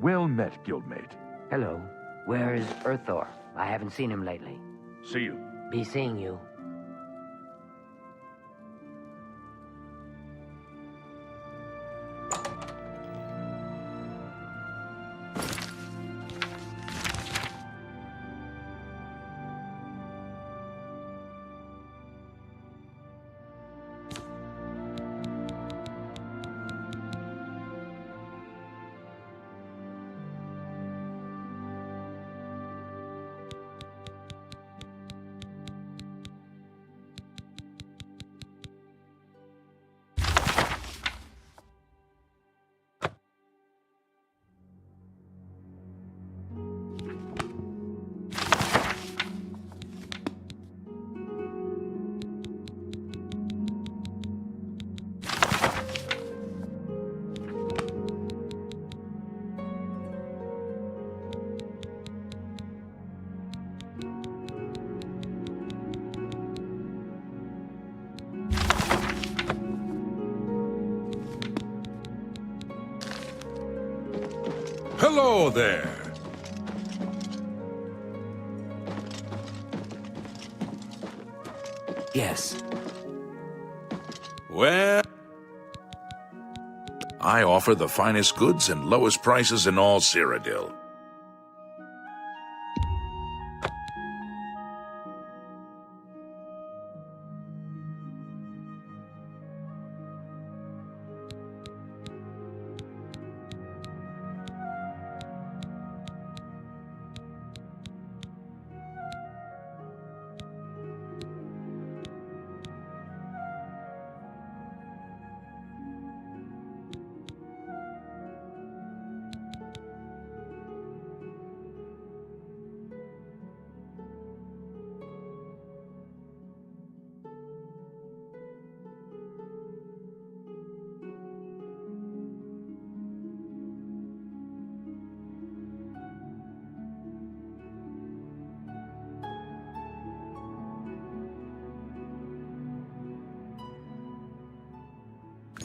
Well met, guildmate. Hello. Where is Earthor? I haven't seen him lately. See you. Be seeing you. Hello there. Yes. Well, I offer the finest goods and lowest prices in all Cyrodiil.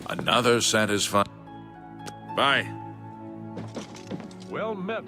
Another satisfying. Bye. Well met.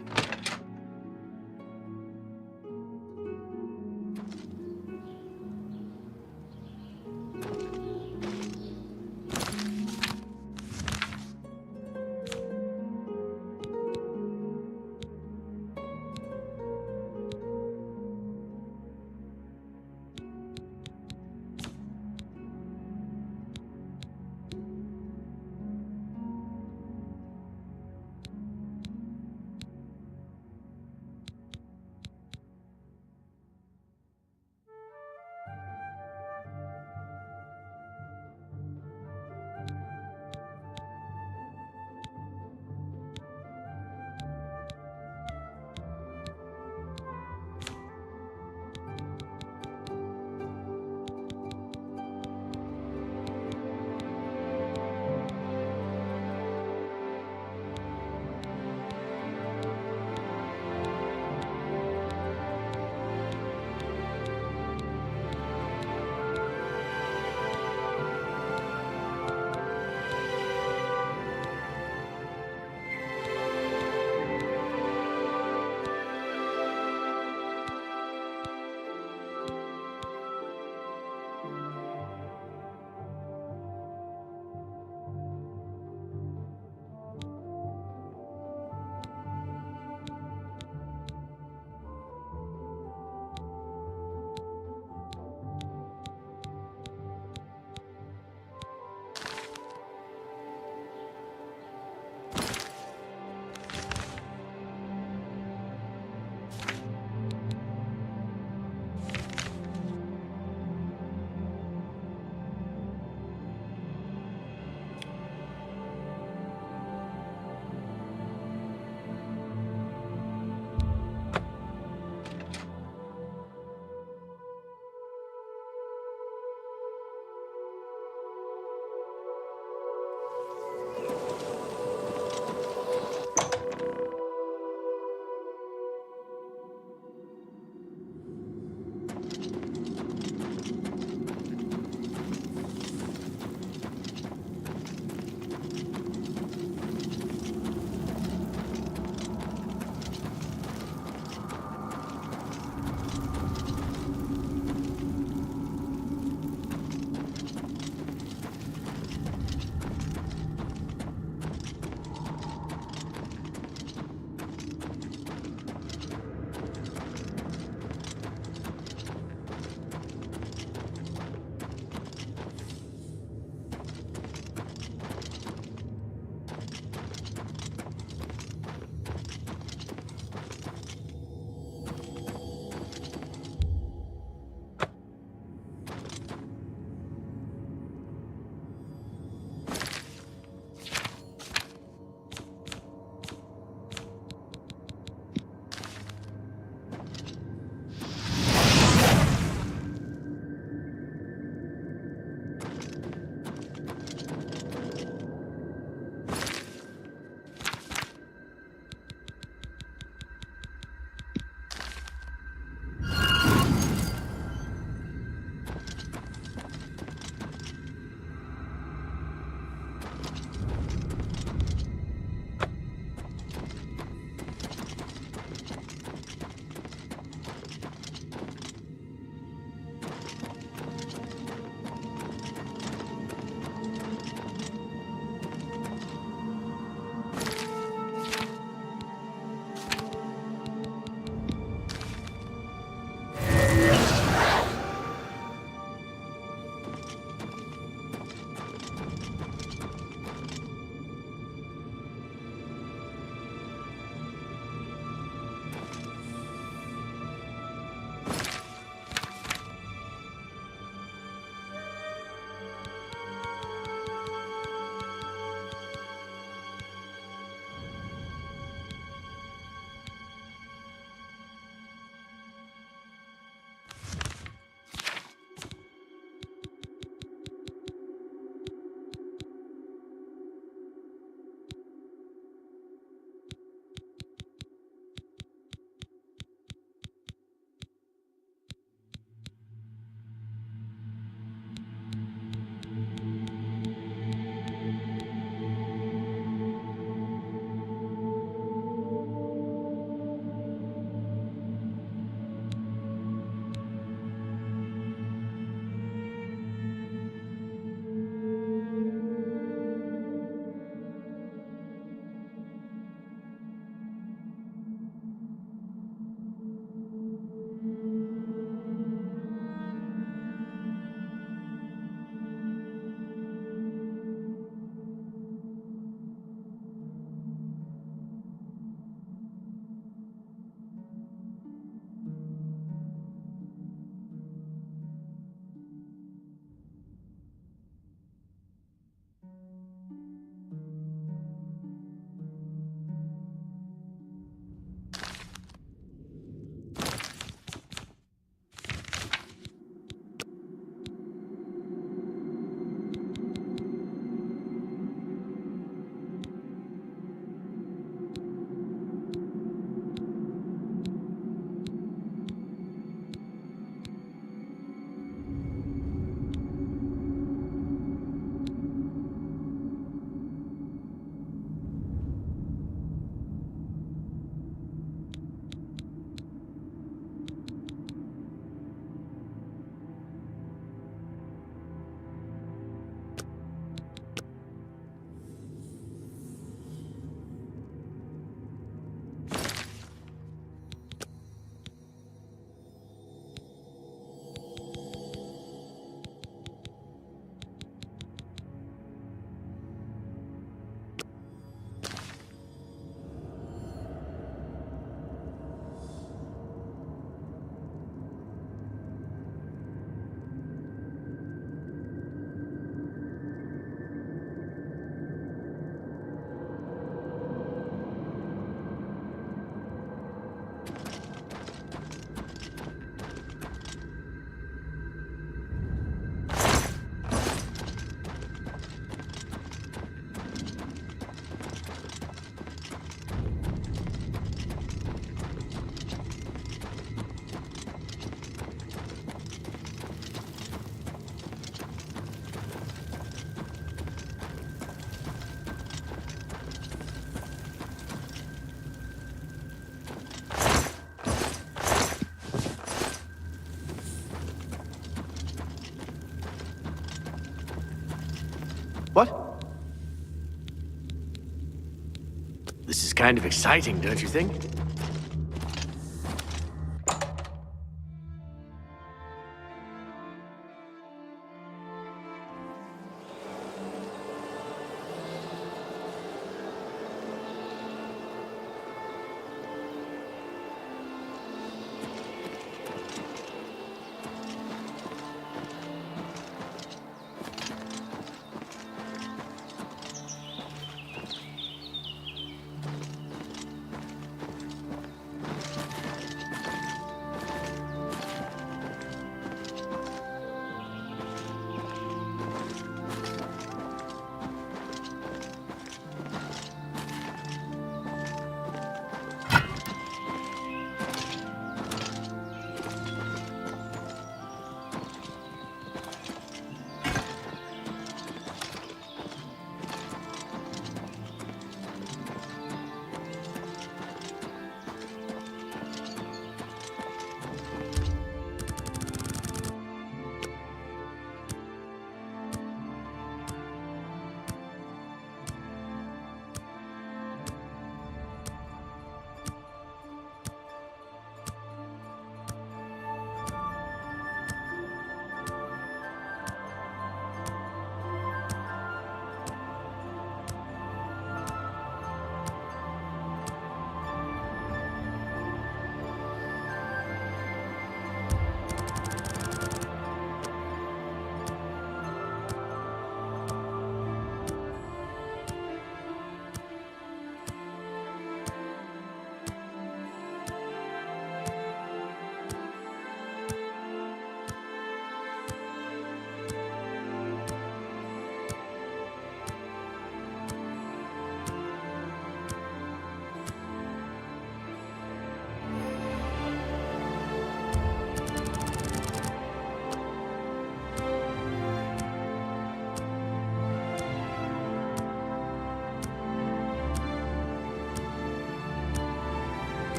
kind of exciting, don't you think?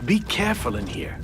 Be careful in here.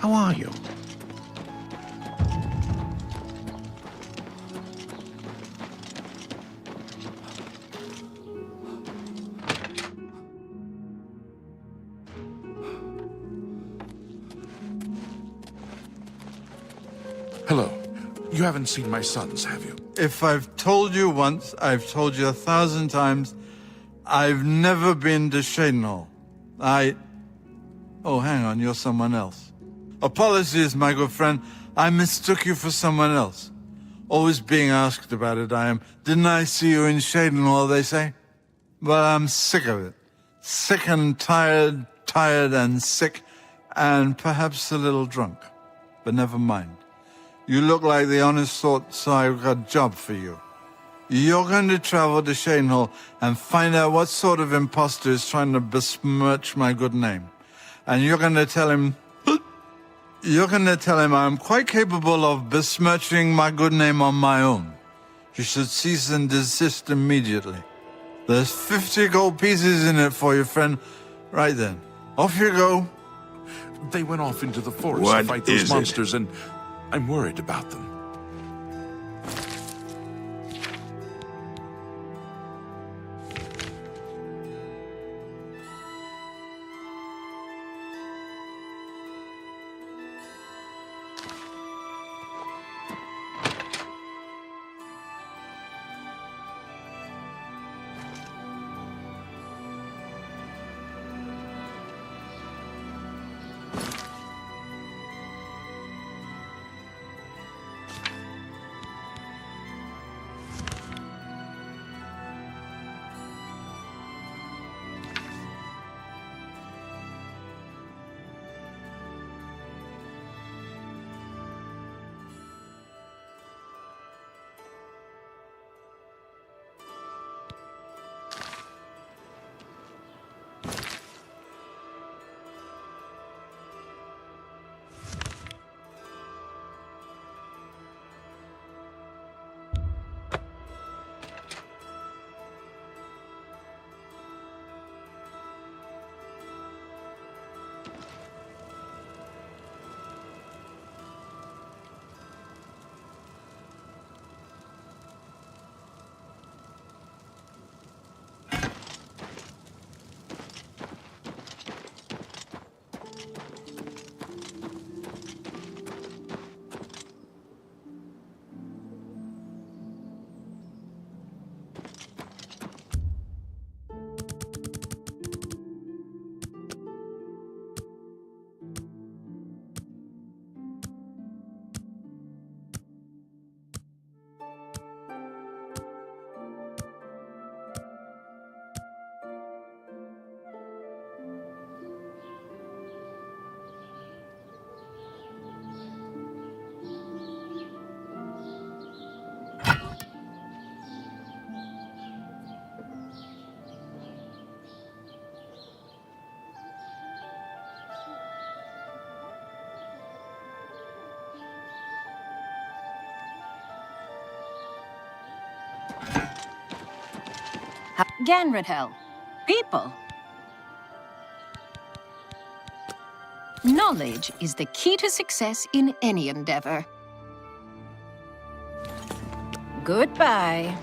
How are you? Hello. You haven't seen my sons, have you? If I've told you once, I've told you 1,000 times, I've never been to Shadenhall. Oh, hang on, you're someone else. Apologies, my good friend. I mistook you for someone else. Always being asked about it, I am. Didn't I see you in Shadenhall, they say? But I'm sick of it. Sick and tired, tired and sick, and perhaps a little drunk. But never mind. You look like the honest sort, so I've got a job for you. You're going to travel to Shadenhall and find out what sort of impostor is trying to besmirch my good name. And you're going to tell him... You're going to tell him I'm quite capable of besmirching my good name on my own. You should cease and desist immediately. There's 50 gold pieces in it for you, friend. Right then. Off you go. They went off into the forest What to fight those is it? monsters, and I'm worried about them. Ganradhel. People. Knowledge is the key to success in any endeavor. Goodbye.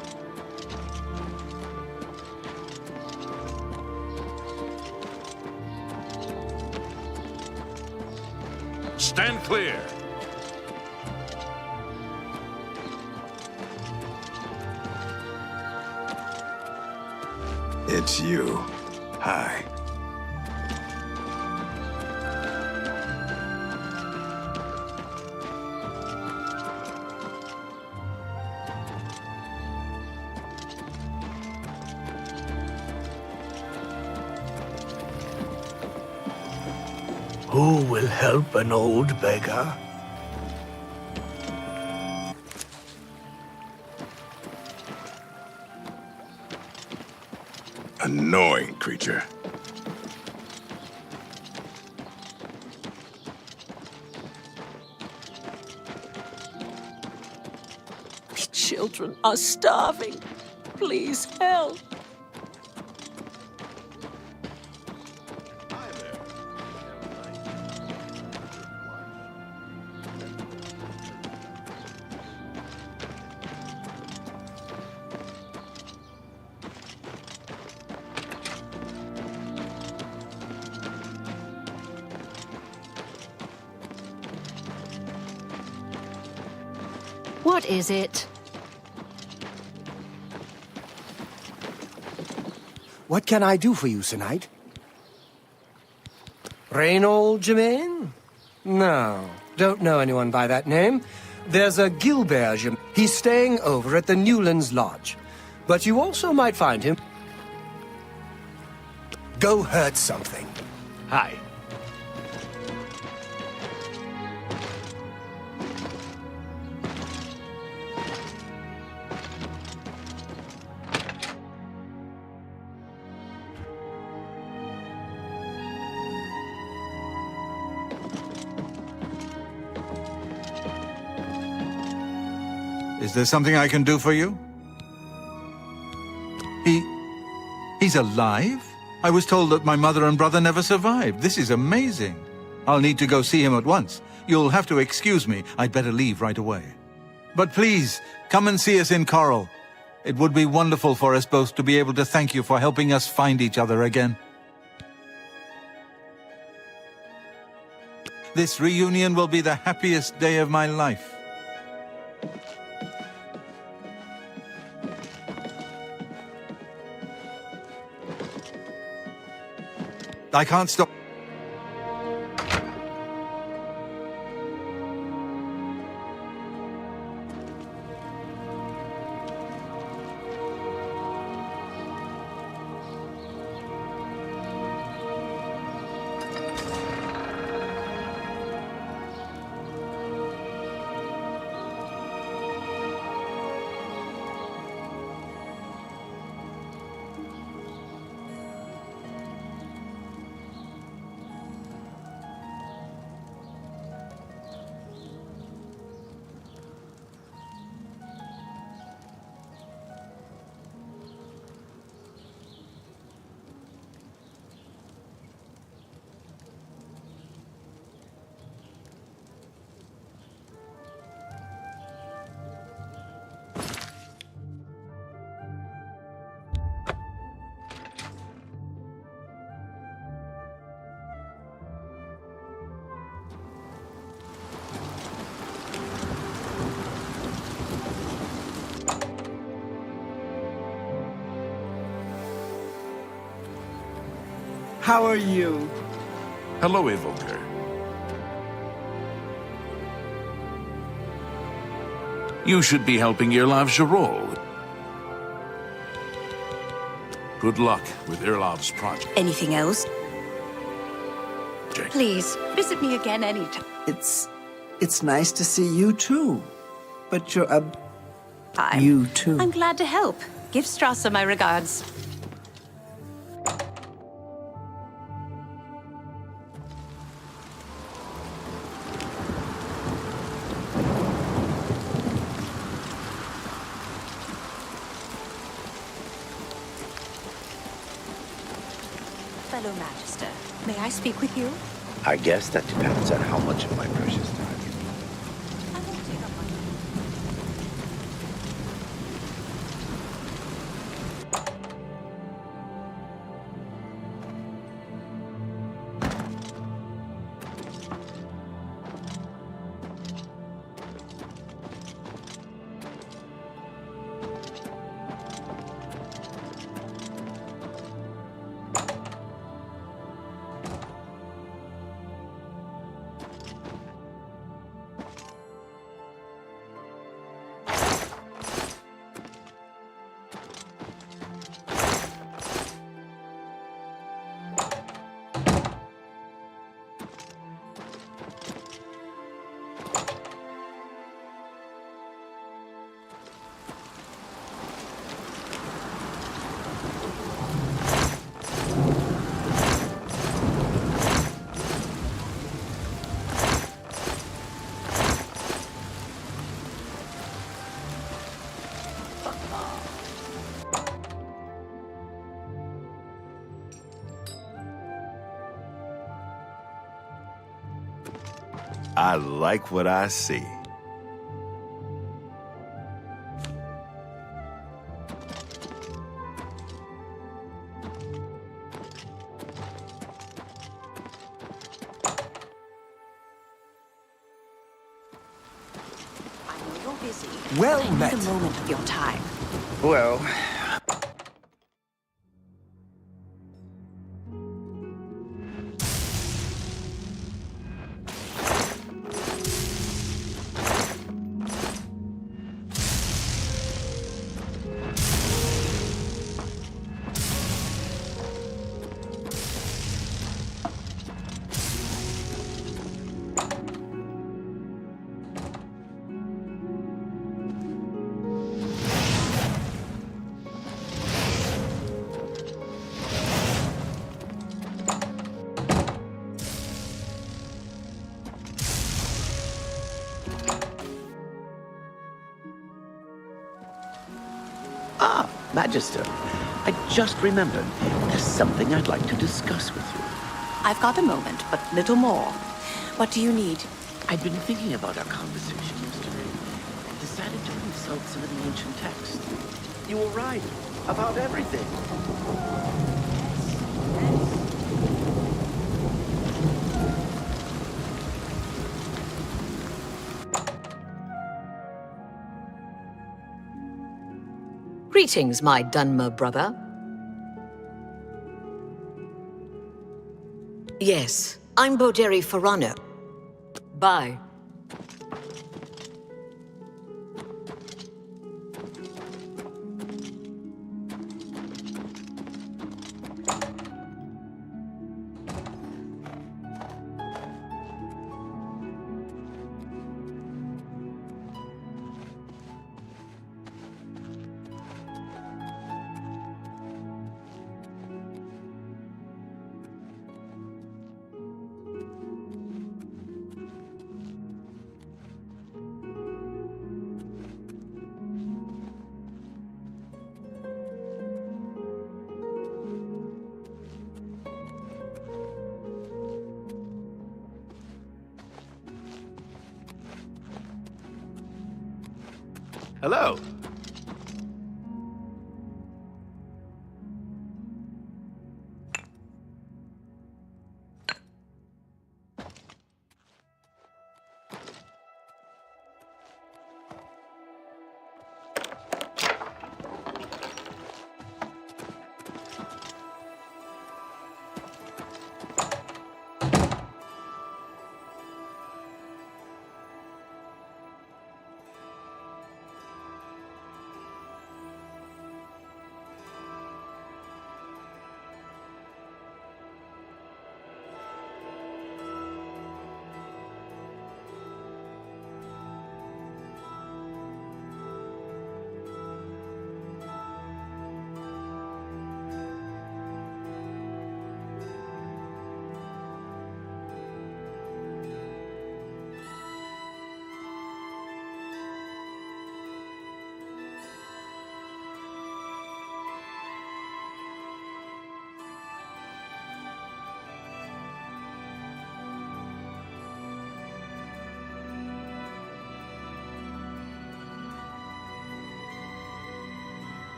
Stand clear. It's you. Hi. Who will help an old beggar? Annoying creature. The children are starving. Please help. What is it? What can I do for you, Sir Knight? Reynold Germain? No, don't know anyone by that name. There's a Gilbert Germain. He's staying over at the Newlands Lodge. But you also might find him. Go hurt something. Hi. Is there something I can do for you? He's alive? I was told that my mother and brother never survived. This is amazing. I'll need to go see him at once. You'll have to excuse me. I'd better leave right away. But please, come and see us in Coral. It would be wonderful for us both to be able to thank you for helping us find each other again. This reunion will be the happiest day of my life. I can't stop. How are you? Hello, Evoker. You should be helping Irlav Gerol. Good luck with Irlav's project. Anything else? Please, visit me again anytime. It's nice to see you too. But you're a... Hi. You too. I'm glad to help. Give Strasser my regards. Hello, Magister. May I speak with you? I guess that depends on how much of my precious time. I like what I see. I know you're busy. Well but I met. need a moment of your time. Well, Magister, I just remembered. There's something I'd like to discuss with you. I've got a moment, but little more. What do you need? I've been thinking about our conversation yesterday and decided to consult some of the ancient texts. You were right about everything. Greetings, my Dunmer brother. Yes, I'm Boderi Ferrano. Bye. Hello.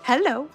Hello.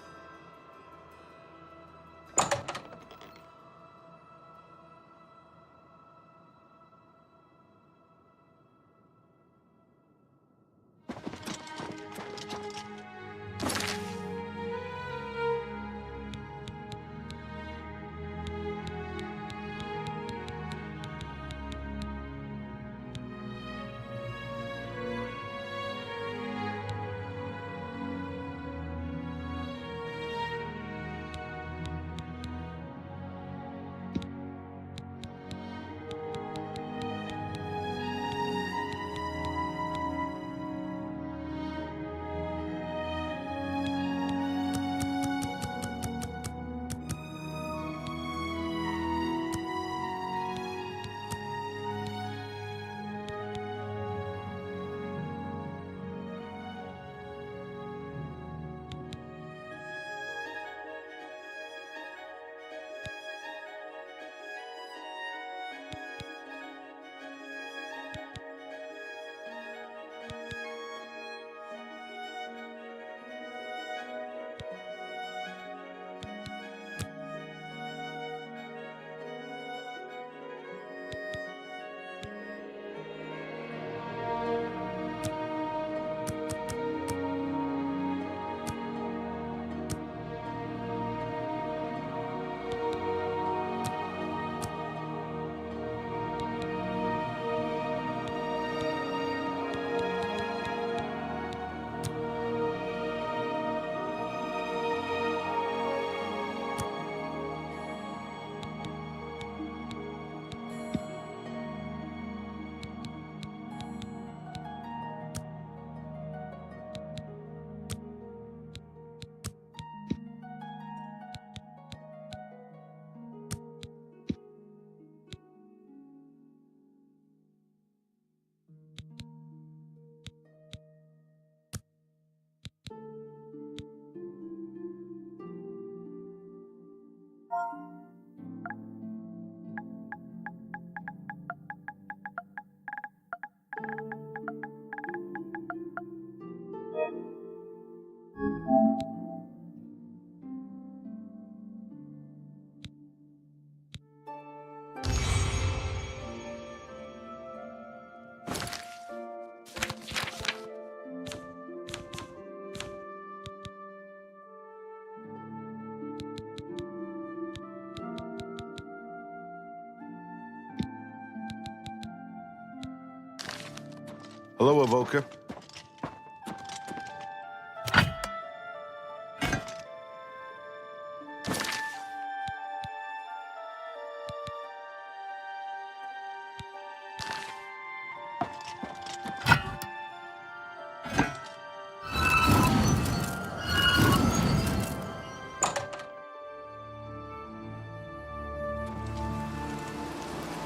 Hello, Evoker.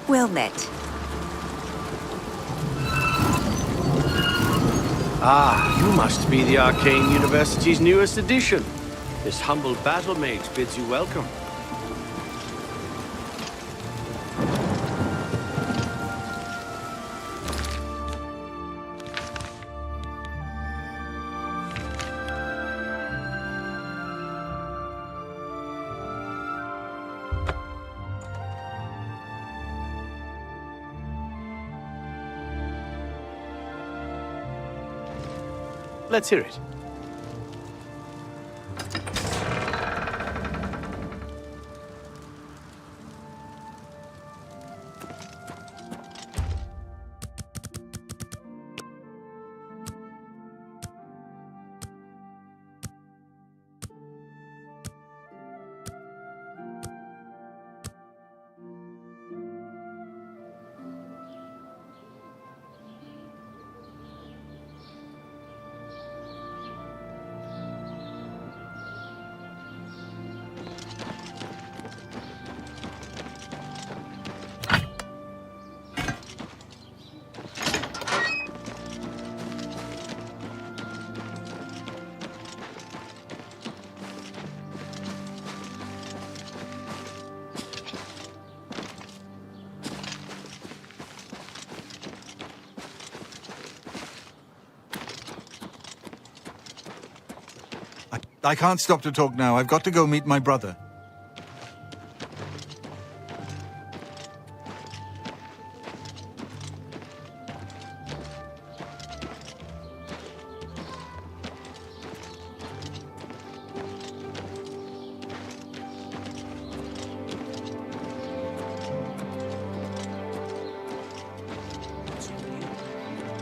Well met. Ah, you must be the Arcane University's newest addition. This humble battle mage bids you welcome. Let's hear it. I can't stop to talk now. I've got to go meet my brother.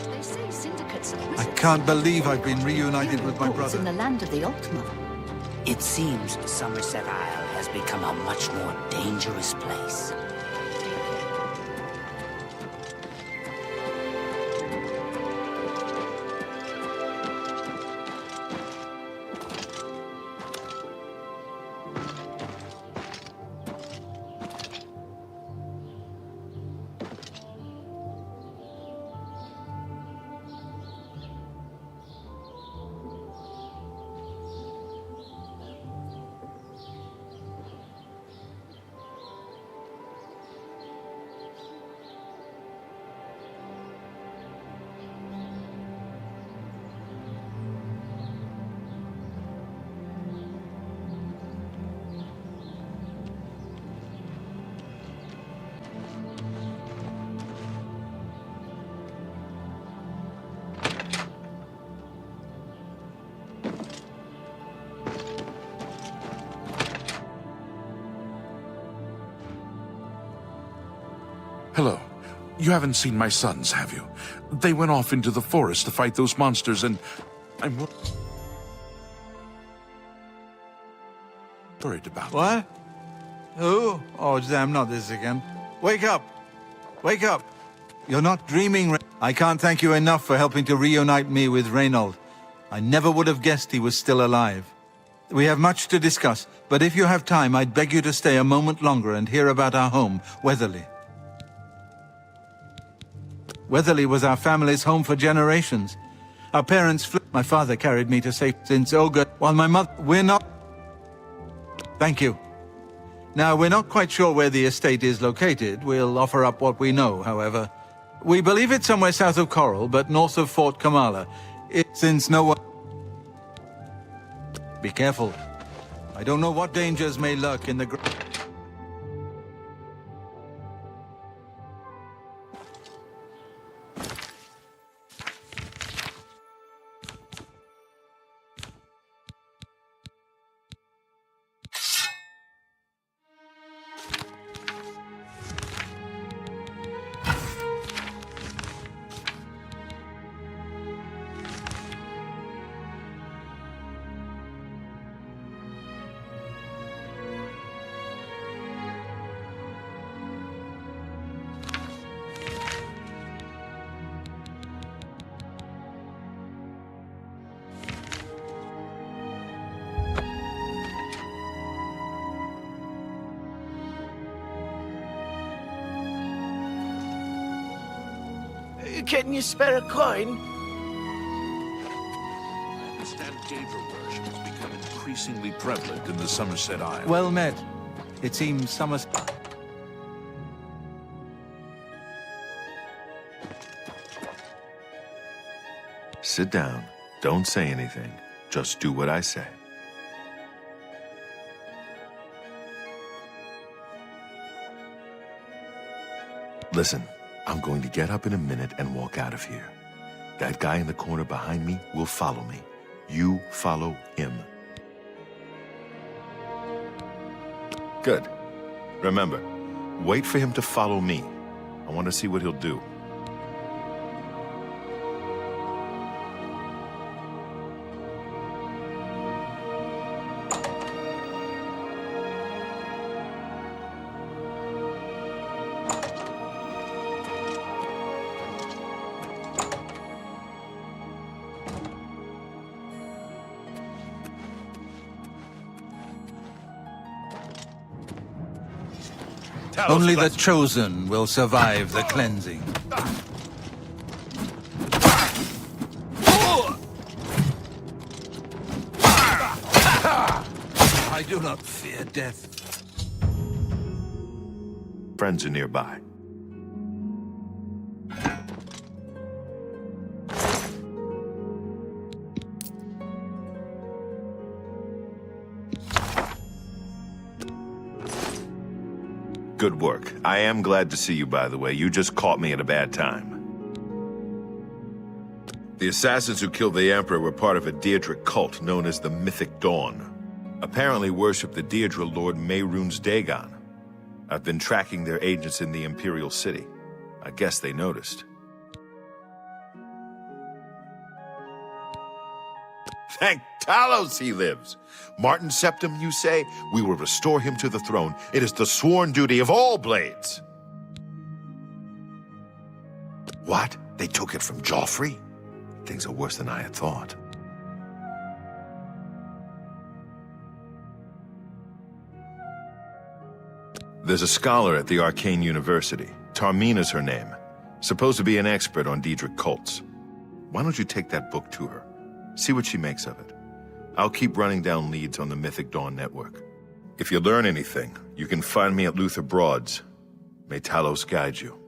They say syndicates of I wizards can't believe I've been reunited with my reports in brother. the land of the Altmother. It seems Somerset Isle has become a much more dangerous place. Hello. You haven't seen my sons, have you? They went off into the forest to fight those monsters, and I'm worried about them. What? Who? Oh, damn, not this again. Wake up! Wake up! You're not dreaming. I can't thank you enough for helping to reunite me with Reynold. I never would have guessed he was still alive. We have much to discuss, but if you have time, I'd beg you to stay a moment longer and hear about our home, Weatherly. Weatherly was our family's home for generations. Our parents my father carried me to safety since Olga, while my mother... We're not... Thank you. Now, we're not quite sure where the estate is located. We'll offer up what we know, however. We believe it's somewhere south of Coral, but north of Fort Kamala. Since no one... Be careful. I don't know what dangers may lurk in the... Can you spare a coin? I understand Daedra worship has become increasingly prevalent in the Somerset Isle. Well met. It seems Somerset... Sit down. Don't say anything. Just do what I say. Listen, I'm going to get up in a minute and walk out of here. That guy in the corner behind me will follow me. You follow him. Good. Remember, wait for him to follow me. I want to see what he'll do. Only the chosen will survive the cleansing. I do not fear death. Friends are nearby. Good work. I am glad to see you, by the way. You just caught me at a bad time. The assassins who killed the Emperor were part of a Daedric cult known as the Mythic Dawn. Apparently worship the Daedra Lord Mehrunes Dagon. I've been tracking their agents in the Imperial City. I guess they noticed. Thank Talos he lives. Martin Septim, you say? We will restore him to the throne. It is the sworn duty of all blades. What? They took it from Joffrey? Things are worse than I had thought. There's a scholar at the Arcane University. Tarmina's her name. Supposed to be an expert on Daedric cults. Why don't you take that book to her? See what she makes of it. I'll keep running down leads on the Mythic Dawn network. If you learn anything, you can find me at Luther Broad's. May Talos guide you.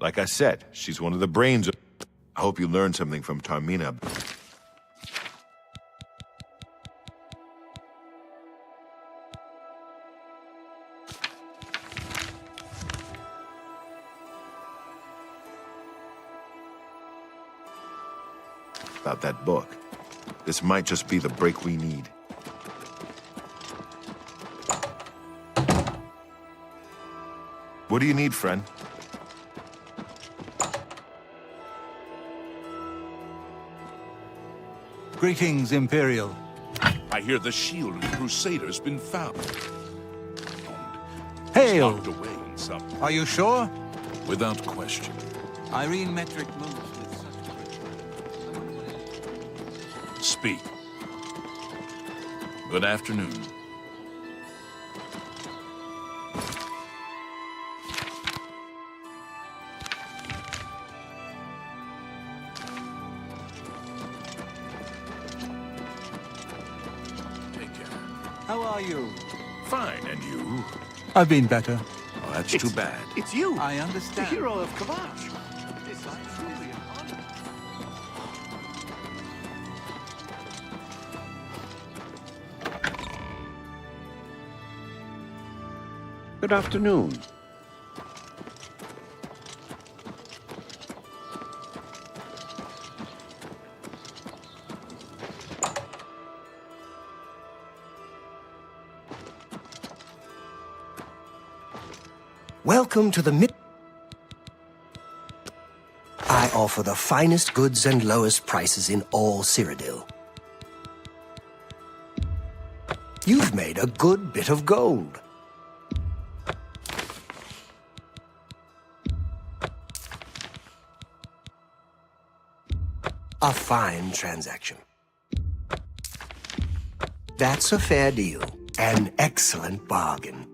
Like I said, she's one of the brains of... I hope you learned something from Tarmina. About that book. This might just be the break we need. What do you need, friend? Greetings, Imperial. I hear the shield of the Crusader's been found. Hail! Locked away in some... Are you sure? Without question. Irene Metric moves with such... Speak. Good afternoon. How are you? Fine, and you? I've been better. Oh, that's too bad. It's you! I understand. The hero of Kavash. This is truly an honor. Good afternoon. Welcome to the I offer the finest goods and lowest prices in all Cyrodiil. You've made a good bit of gold. A fine transaction. That's a fair deal. An excellent bargain.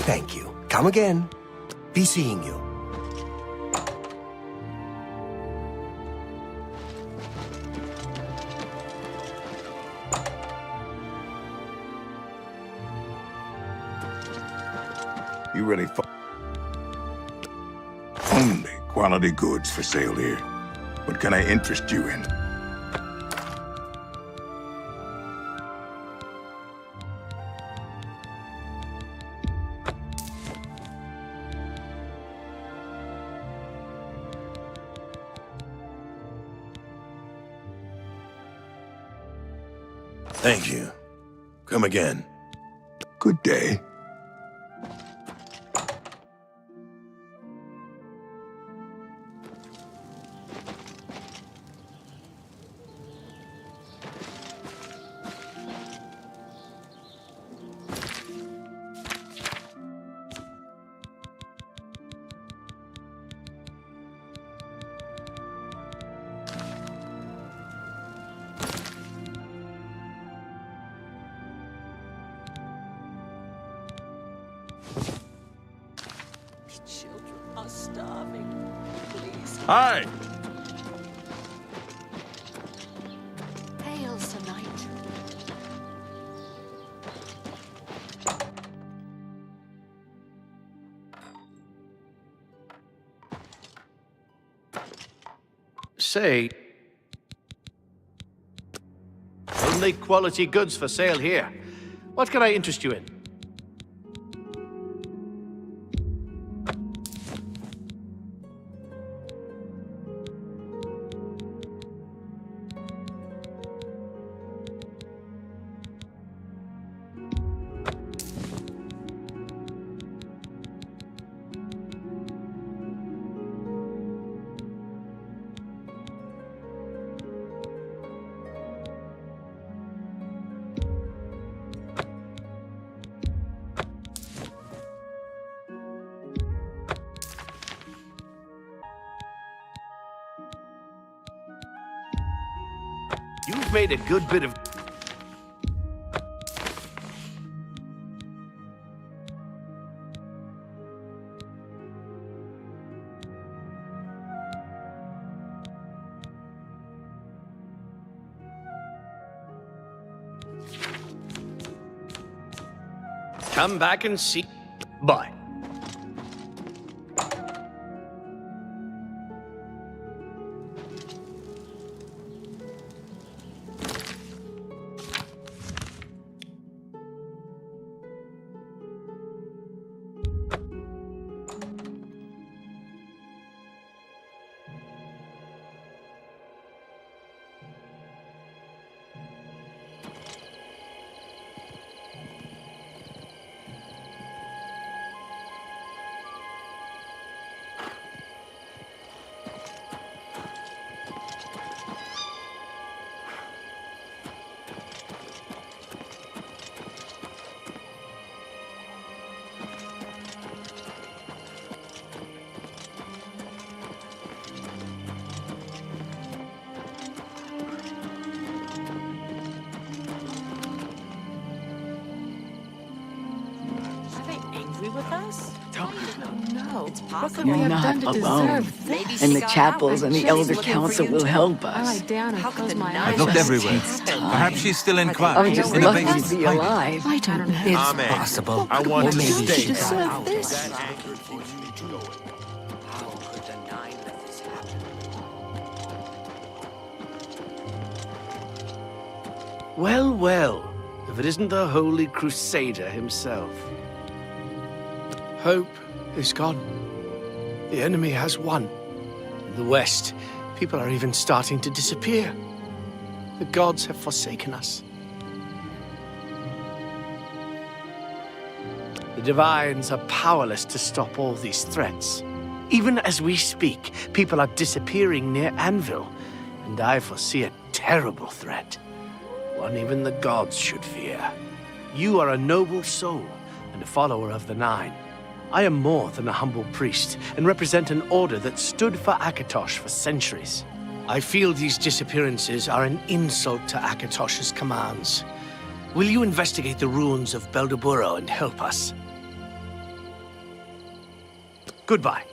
Thank you. Come again. Be seeing you. You ready for... Only quality goods for sale here. What can I interest you in? Thank you. Come again. Good day. Hi! Hail, Sir Knight. Say, only quality goods for sale here. What can I interest you in? You've made a good bit of... Come back and see... Bye. With us? No. It's possible. What could we have done to deserve this? And the chapels and the Elder Council will help us. I lie down and close my eyes. I've looked everywhere. Perhaps she's still in class. I'm just in the lucky to basement. be alive. I don't know. It's Amen. possible. I want What to maybe stay. she deserved this. How could the Nine let this happen? Well, well, if it isn't the Holy Crusader himself. Hope is gone. The enemy has won. In the West, people are even starting to disappear. The gods have forsaken us. The Divines are powerless to stop all these threats. Even as we speak, people are disappearing near Anvil, and I foresee a terrible threat. One even the gods should fear. You are a noble soul and a follower of the Nine. I am more than a humble priest and represent an order that stood for Akatosh for centuries. I feel these disappearances are an insult to Akatosh's commands. Will you investigate the ruins of Beldeburo and help us? Goodbye.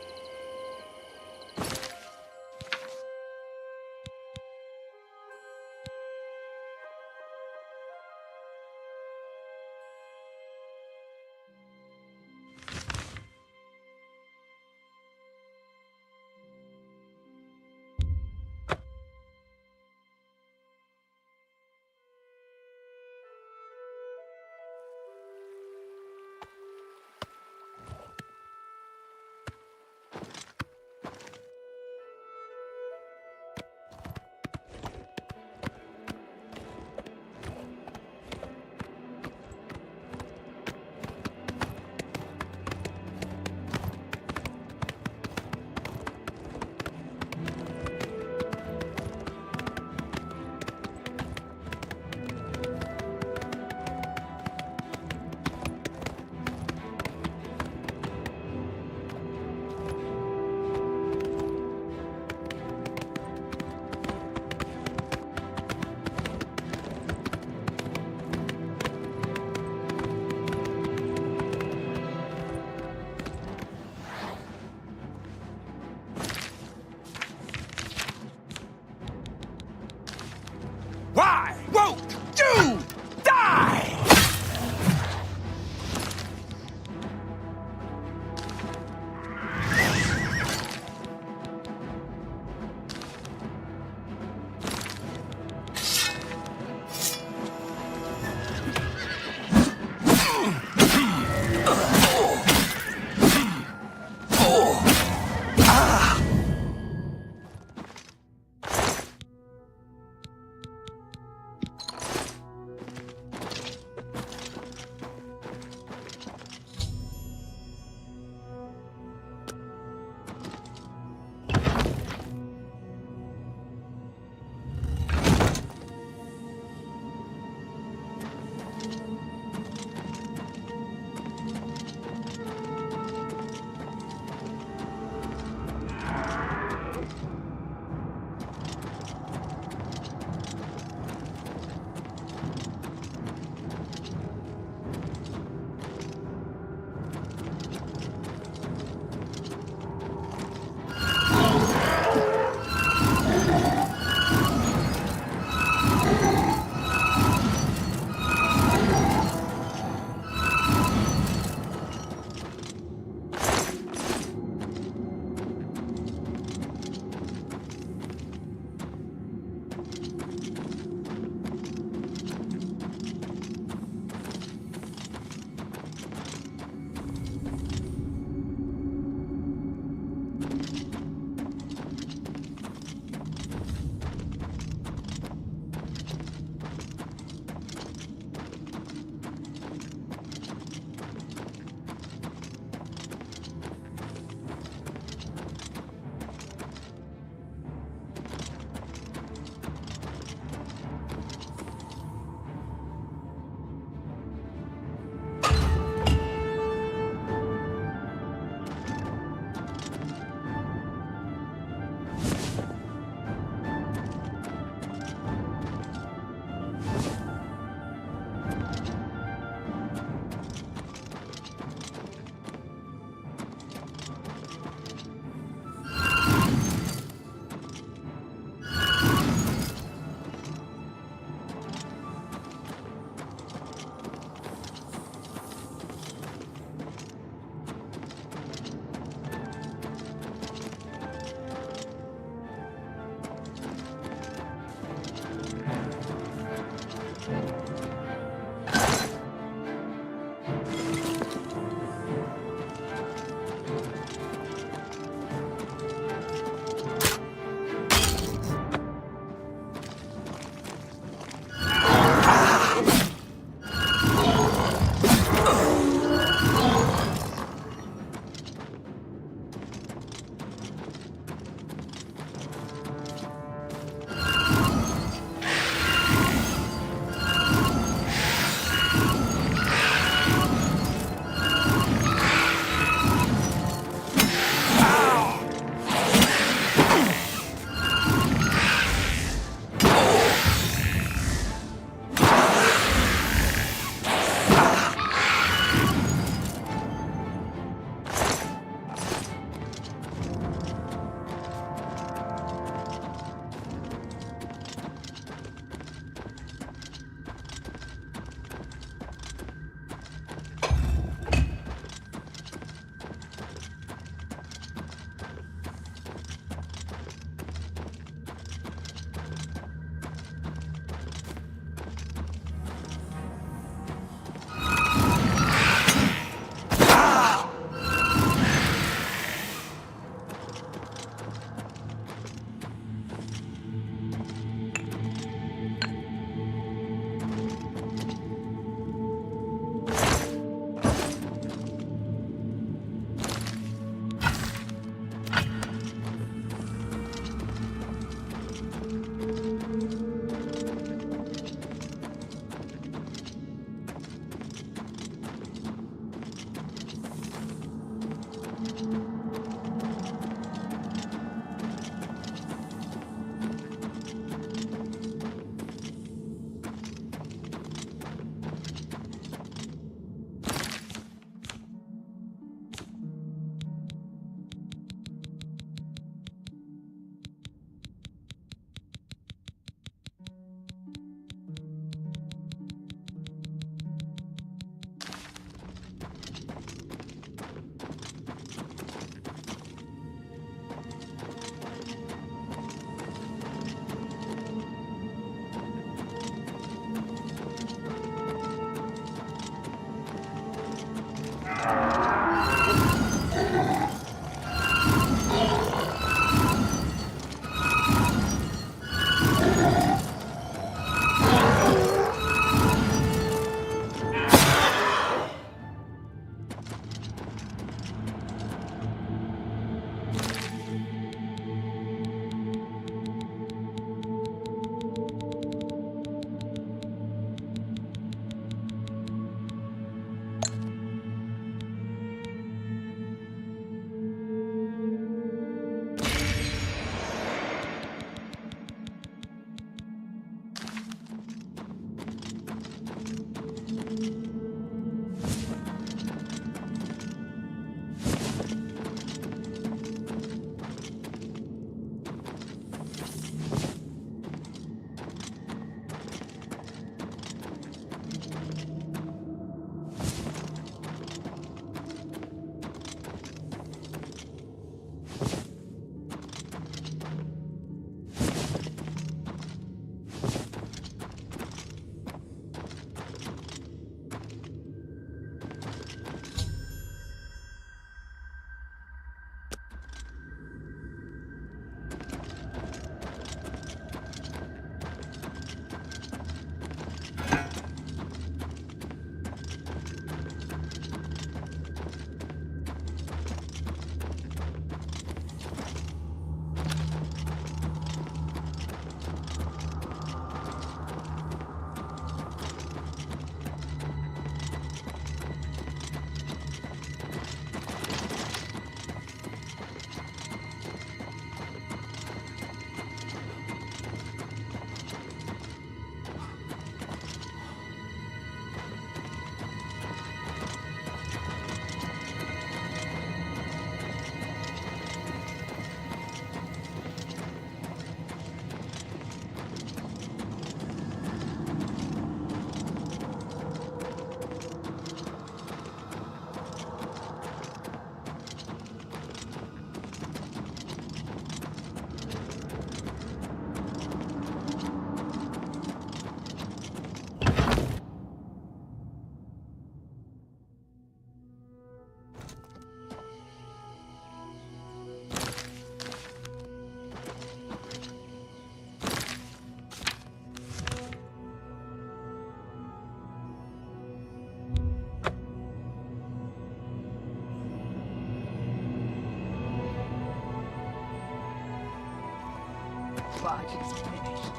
March is finished.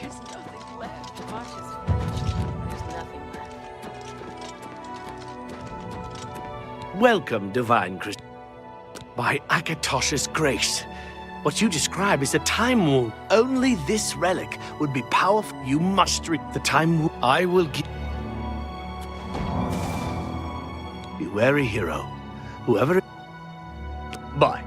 There's nothing left. March is finished. There's nothing left. Welcome, Divine Christ. By Akatosh's grace. What you describe is a time wound. Only this relic would be powerful. You must read the time wound. I will give. Be wary, hero. Whoever. Bye.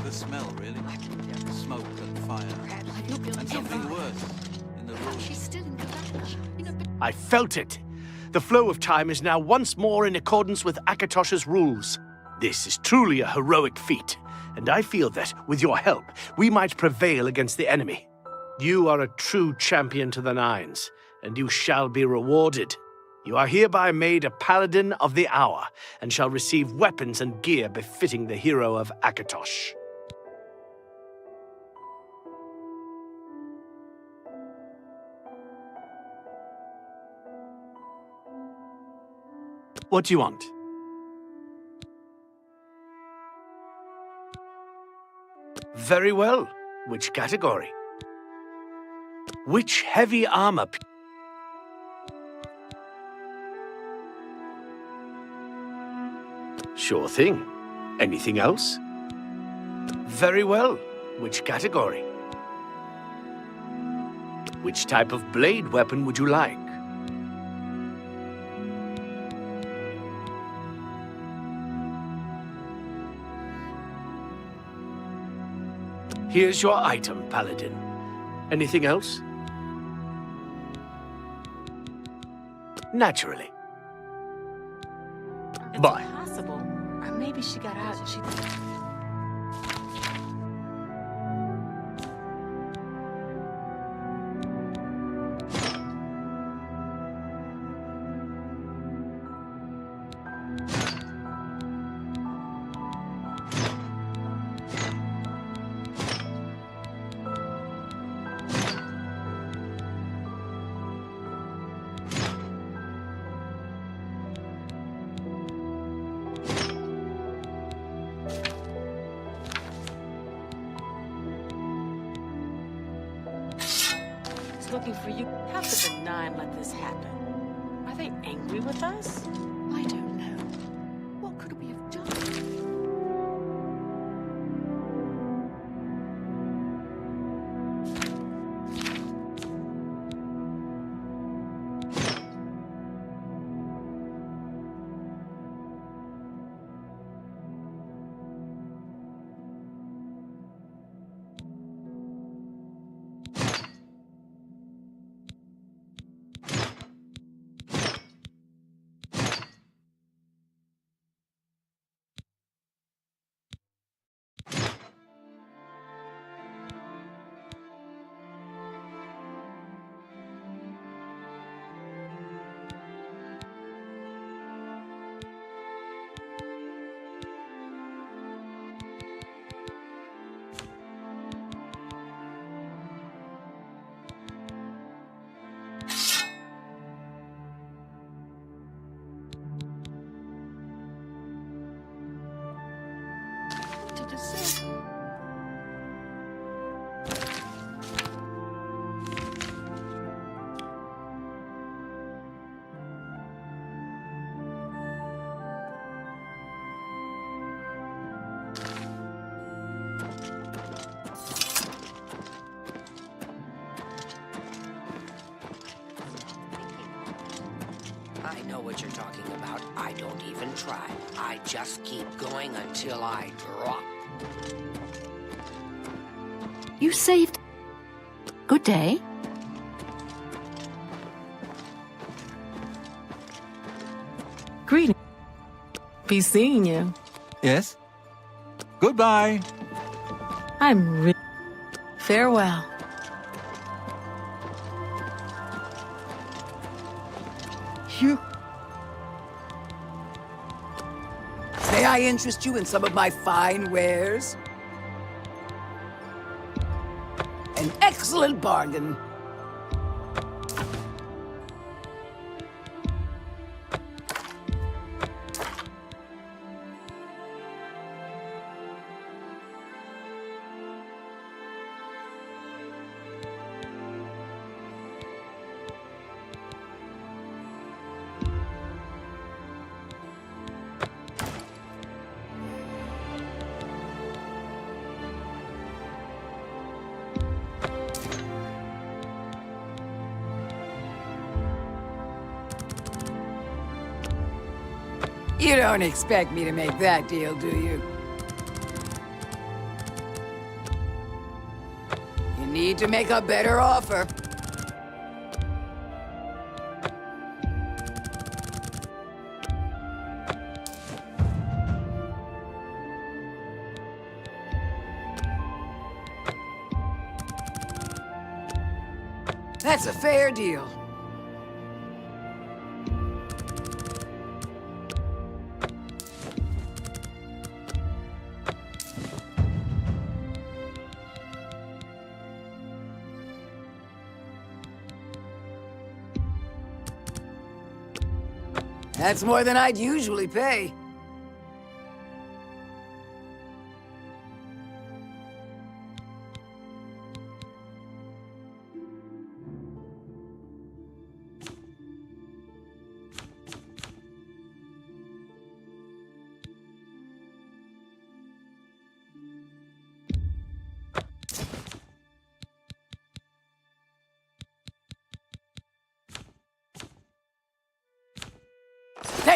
the smell, really. Smoke and fire. And something worse in the room. She's still in Galactica. I felt it. The flow of time is now once more in accordance with Akatosh's rules. This is truly a heroic feat, and I feel that, with your help, we might prevail against the enemy. You are a true champion to the Nines, and you shall be rewarded. You are hereby made a Paladin of the Hour, and shall receive weapons and gear befitting the hero of Akatosh. What do you want? Very well. Which category? Which heavy armor? Sure thing. Anything else? Very well. Which category? Which type of blade weapon would you like? Here's your item, Paladin. Anything else? Naturally. Bye. Possible. Or maybe she got out and she... looking for you. How could the Nine let this happen? Are they angry with us? I don't know. What could we have done? I know what you're talking about. I don't even try. I just keep going until I drop. You saved... Good day. Greetings. Be seeing you. Yes? Goodbye. I'm Farewell. May I interest you in some of my fine wares? An excellent bargain. You don't expect me to make that deal, do you? need to make a better offer. That's a fair deal. That's more than I'd usually pay.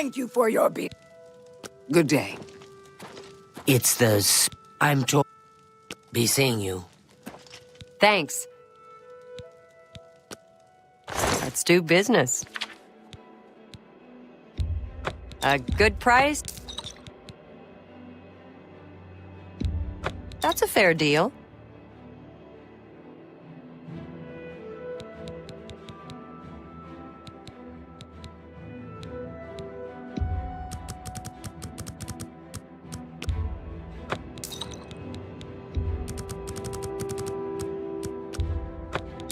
Thank you for your Good day. It's the I'm told. Be seeing you. Thanks. Let's do business. A good price? That's a fair deal.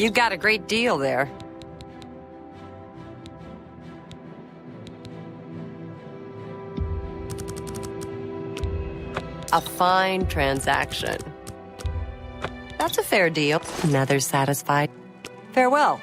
You got a great deal there. A fine transaction. That's a fair deal. Another satisfied. Farewell.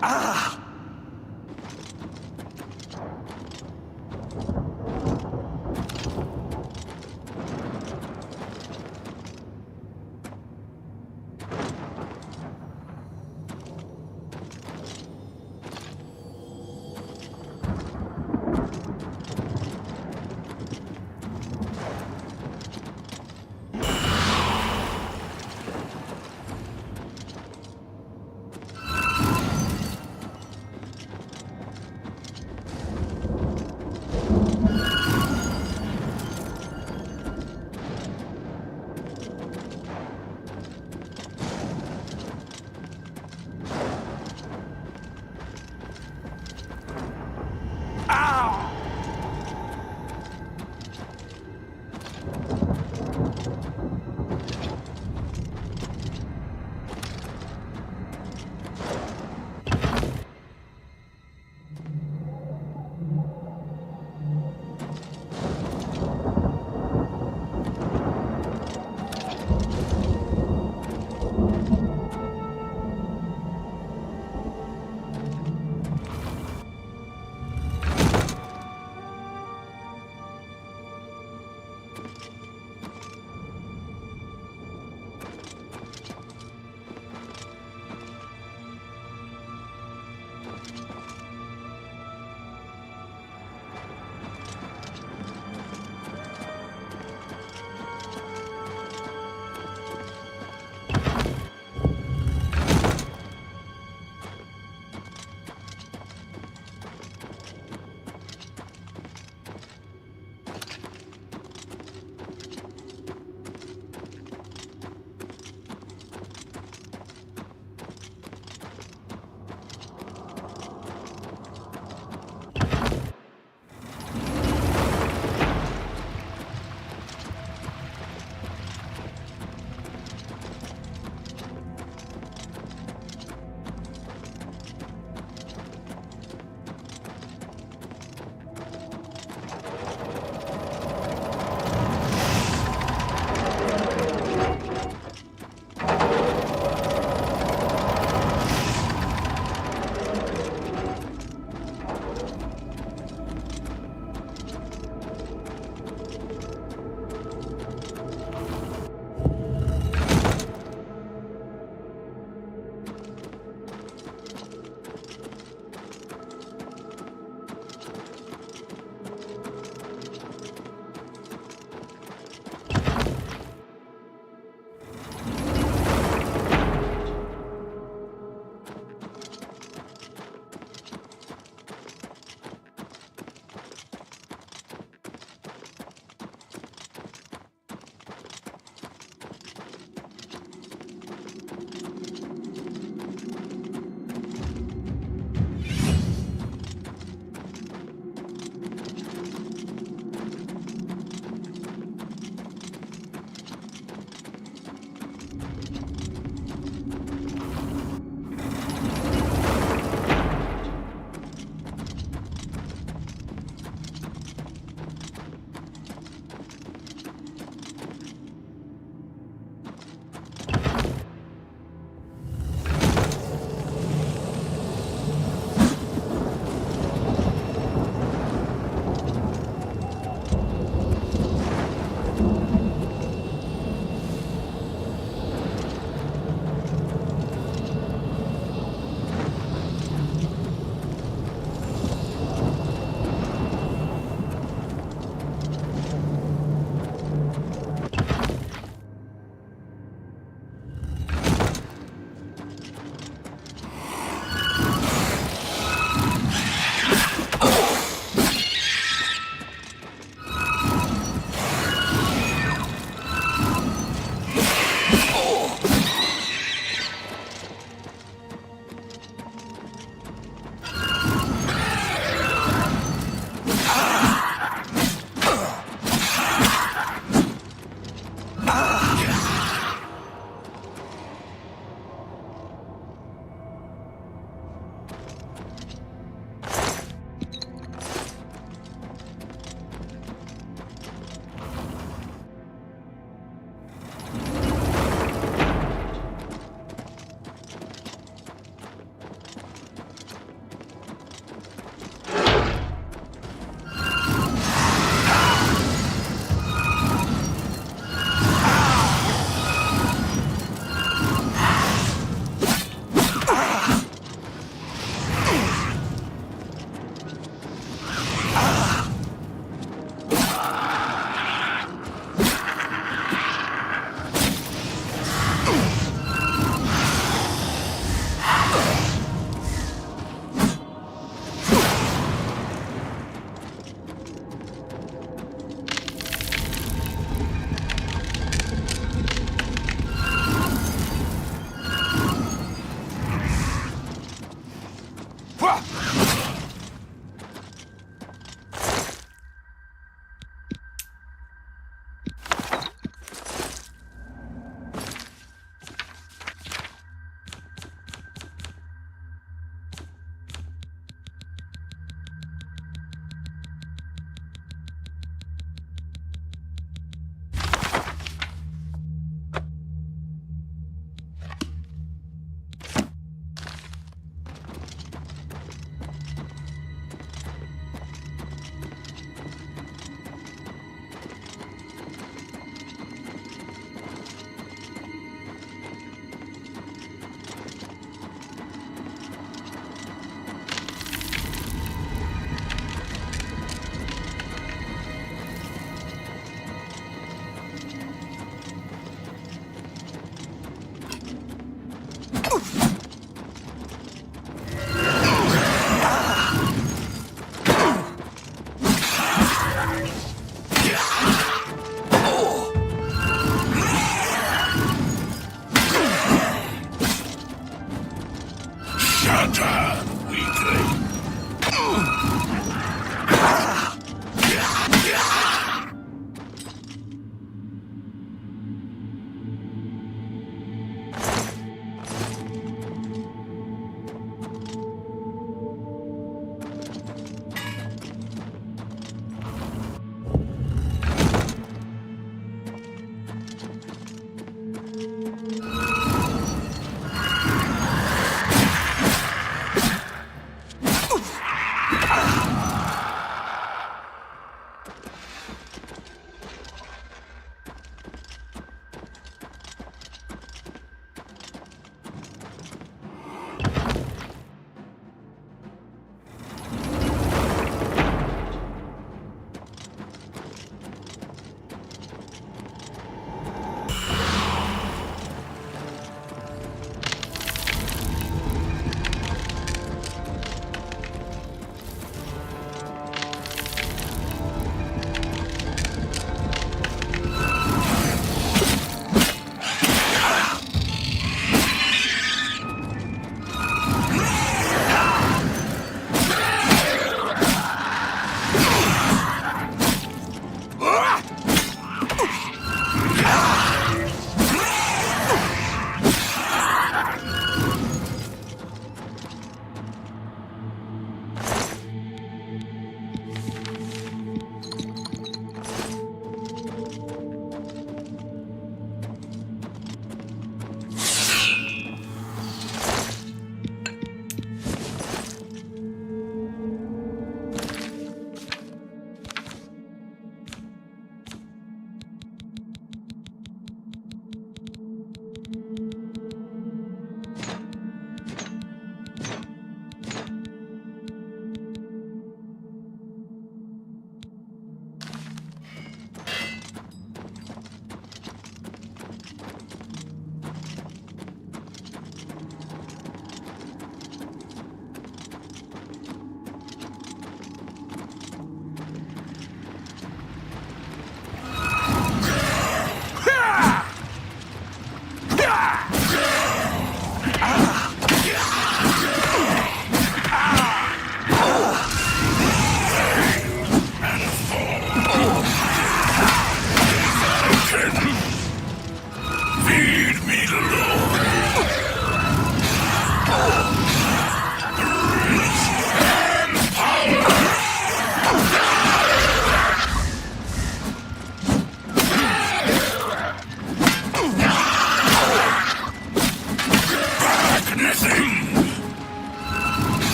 Ah!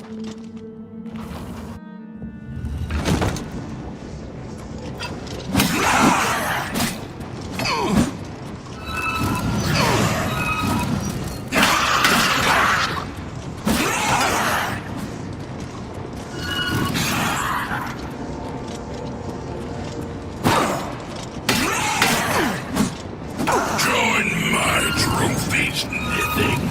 Join my trophies, knitting.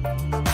you.